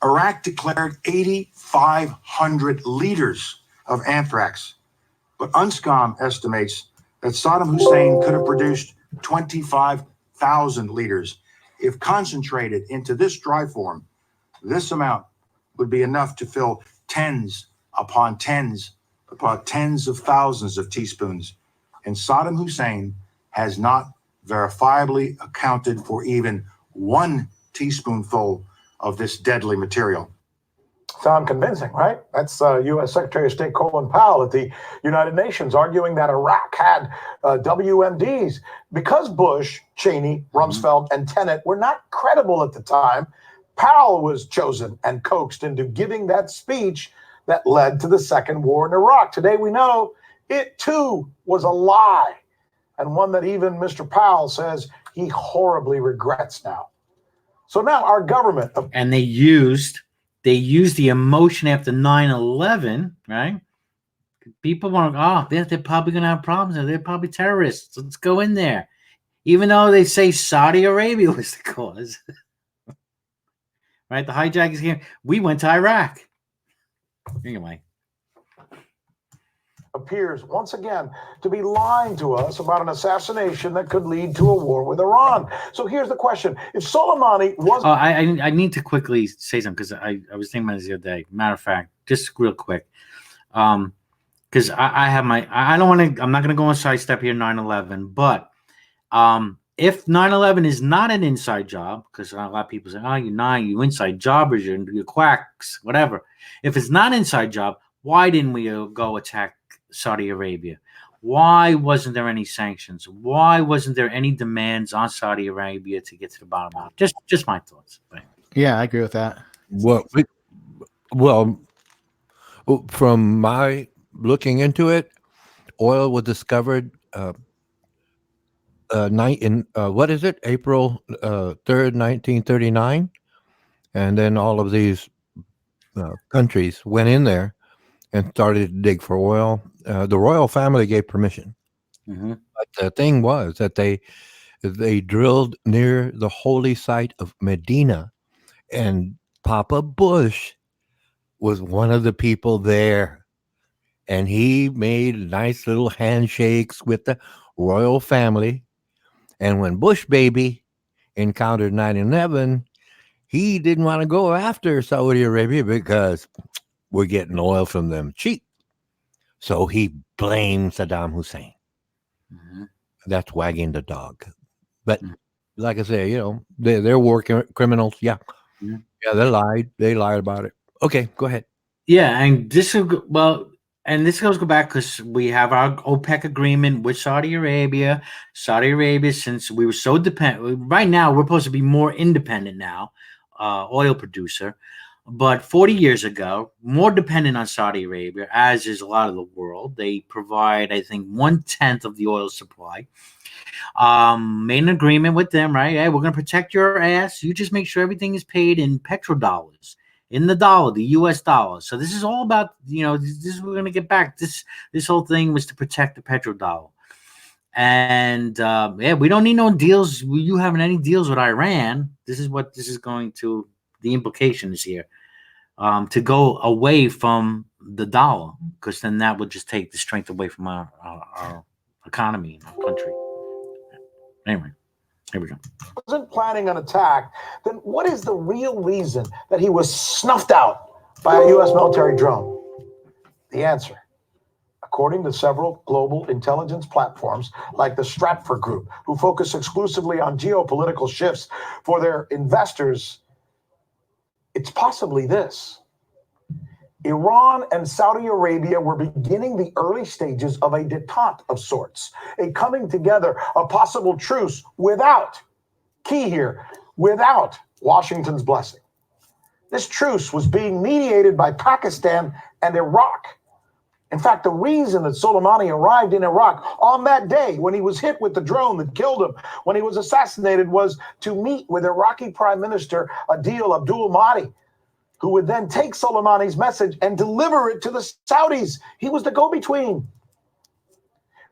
Iraq declared 8,500 liters of anthrax, but UNSCOM estimates that Saddam Hussein could have produced 25,000 liters. If concentrated into this dry form, this amount would be enough to fill tens upon tens of thousands of teaspoons. And Saddam Hussein has not verifiably accounted for even 1 teaspoonful of this deadly material. Sound convincing, right? That's U.S. Secretary of State Colin Powell at the United Nations arguing that Iraq had WMDs. Because Bush, Cheney, Rumsfeld, and Tenet were not credible at the time, Powell was chosen and coaxed into giving that speech that led to the second war in Iraq. Today we know it too was a lie, and one that even Mr. Powell says he horribly regrets now. So now our government... And they used the emotion after 9/11, right? People want to, they're probably going to have problems. They're probably terrorists. Let's go in there. Even though they say Saudi Arabia was the cause. Right? The hijackers here. We went to Iraq. Anyway. Appears once again to be lying to us about an assassination that could lead to a war with Iran. So here's the question. If Soleimani was... I need to quickly say something because I was thinking about this the other day. Matter of fact, just real quick. Because I'm not going to go on sidestep here 9/11, but if 9/11 is not an inside job, because a lot of people say, you inside jobbers, you're quacks, whatever. If it's not inside job, why didn't we go attack Saudi Arabia? Why wasn't there any sanctions? Why wasn't there any demands on Saudi Arabia to get to the bottom of it? Just my thoughts. Yeah, I agree with that. Well, from my looking into it, oil was discovered April 3rd, 1939, and then all of these countries went in there and started to dig for oil. The royal family gave permission, but the thing was that they drilled near the holy site of Medina, and Papa Bush was one of the people there, and he made nice little handshakes with the royal family. And when Bush baby encountered 9/11, he didn't want to go after Saudi Arabia because we're getting oil from them cheap. So he blamed Saddam Hussein. That's wagging the dog. But like I say, they're war criminals. Yeah, they lied. They lied about it. Okay, go ahead. Yeah, and this goes back because we have our OPEC agreement with Saudi Arabia. Saudi Arabia, since we were so dependent, right now we're supposed to be more independent now, oil producer. But 40 years ago, more dependent on Saudi Arabia, as is a lot of the world. They provide, I think, 1/10 of the oil supply. Made an agreement with them, right? Hey, we're going to protect your ass. You just make sure everything is paid in petrodollars, in the dollar, the U.S. dollar. So this is all about, this is we're going to get back. This whole thing was to protect the petrodollar. And, we don't need no deals. You having any deals with Iran. This is what this is going to, the implication is here. to go away from the dollar, because then that would just take the strength away from our economy and our country. Anyway, here we go. Wasn't planning an attack, then what is the real reason that he was snuffed out by a U.S. military drone? The answer, according to several global intelligence platforms like the Stratfor Group, who focus exclusively on geopolitical shifts for their investors, it's possibly this. Iran and Saudi Arabia were beginning the early stages of a détente of sorts, a coming together, a possible truce without, key here, without Washington's blessing. This truce was being mediated by Pakistan and Iraq. In fact, the reason that Soleimani arrived in Iraq on that day when he was hit with the drone that killed him, when he was assassinated, was to meet with Iraqi Prime Minister Adil Abdul Mahdi, who would then take Soleimani's message and deliver it to the Saudis. He was the go-between.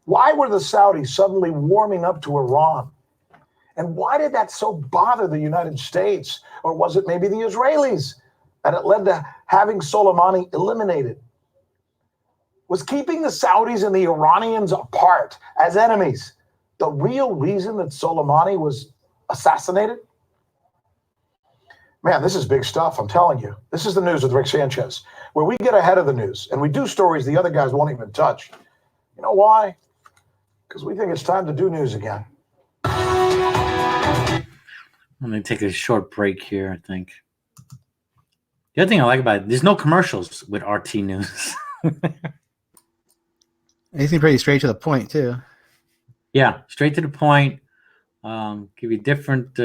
Why were the Saudis suddenly warming up to Iran? And why did that so bother the United States? Or was it maybe the Israelis? And it led to having Soleimani eliminated. Was keeping the Saudis and the Iranians apart as enemies the real reason that Soleimani was assassinated? Man, this is big stuff, I'm telling you. This is the news with Rick Sanchez, where we get ahead of the news and we do stories the other guys won't even touch. You know why? Because we think it's time to do news again. I'm going to take a short break here, I think. The other thing I like about it, there's no commercials with RT News. They seem pretty straight to the point, too. Yeah, straight to the point. Give you a different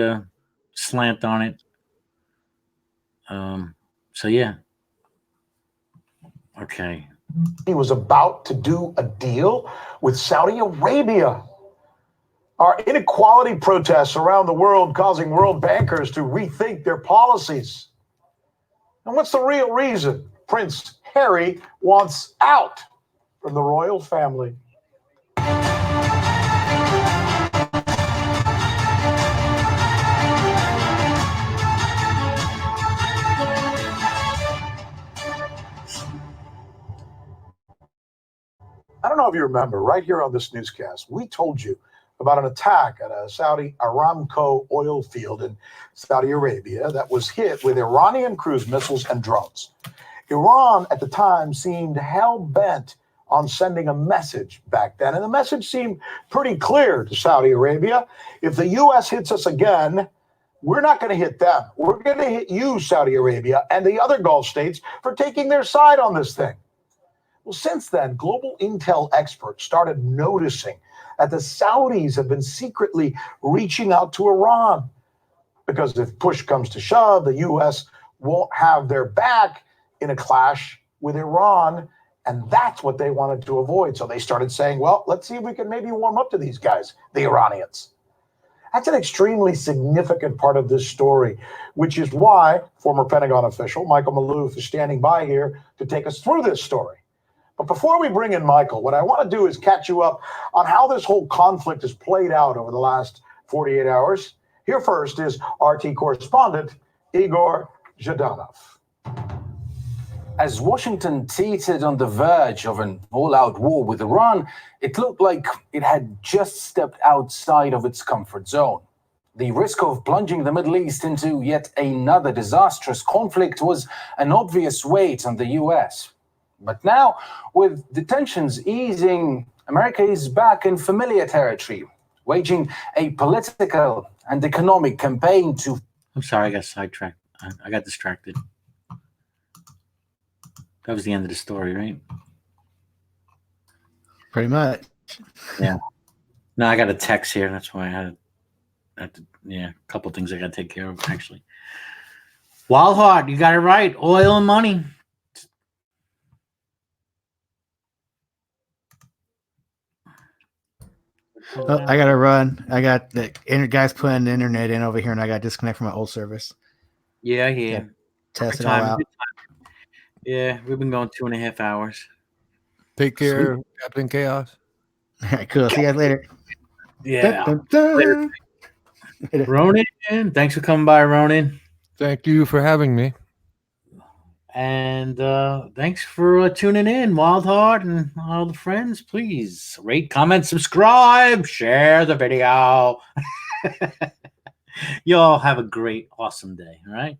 slant on it. So, yeah. Okay. He was about to do a deal with Saudi Arabia. Are inequality protests around the world causing world bankers to rethink their policies? And what's the real reason Prince Harry wants out from the royal family? I don't know if you remember, right here on this newscast, we told you about an attack at a Saudi Aramco oil field in Saudi Arabia that was hit with Iranian cruise missiles and drones. Iran at the time seemed hell-bent on sending a message back then, and the message seemed pretty clear to Saudi Arabia. If the U.S. hits us again, we're not going to hit them. We're going to hit you, Saudi Arabia, and the other Gulf states for taking their side on this thing. Well, since then, global intel experts started noticing that the Saudis have been secretly reaching out to Iran, because if push comes to shove, the U.S. won't have their back in a clash with Iran, and that's what they wanted to avoid. So they started saying, well, let's see if we can maybe warm up to these guys, the Iranians. That's an extremely significant part of this story, which is why former Pentagon official Michael Maloof is standing by here to take us through this story. But before we bring in Michael, what I want to do is catch you up on how this whole conflict has played out over the last 48 hours. Here first is RT correspondent Igor Zhdanov. As Washington teetered on the verge of an all-out war with Iran, it looked like it had just stepped outside of its comfort zone. The risk of plunging the Middle East into yet another disastrous conflict was an obvious weight on the U.S. But now, with the tensions easing, America is back in familiar territory, waging a political and economic campaign to... I'm sorry, I got sidetracked. I got distracted. That was the end of the story, right? Pretty much. Yeah. No, I got a text here. That's why I had to, a couple things I got to take care of, actually. Wild Heart, you got it right. Oil and money. Oh, I gotta run. I got the guys putting the internet in over here, and I got disconnect from my old service. Yeah. Test it all out. Yeah, we've been going 2.5 hours. Take care, Captain Chaos. All right, cool. See you guys later. Yeah. Dun, dun, dun. Ronan, thanks for coming by, Ronan. Thank you for having me. And thanks for tuning in, Wild Heart and all the friends. Please rate, comment, subscribe, share the video. You all have a great, awesome day. All right.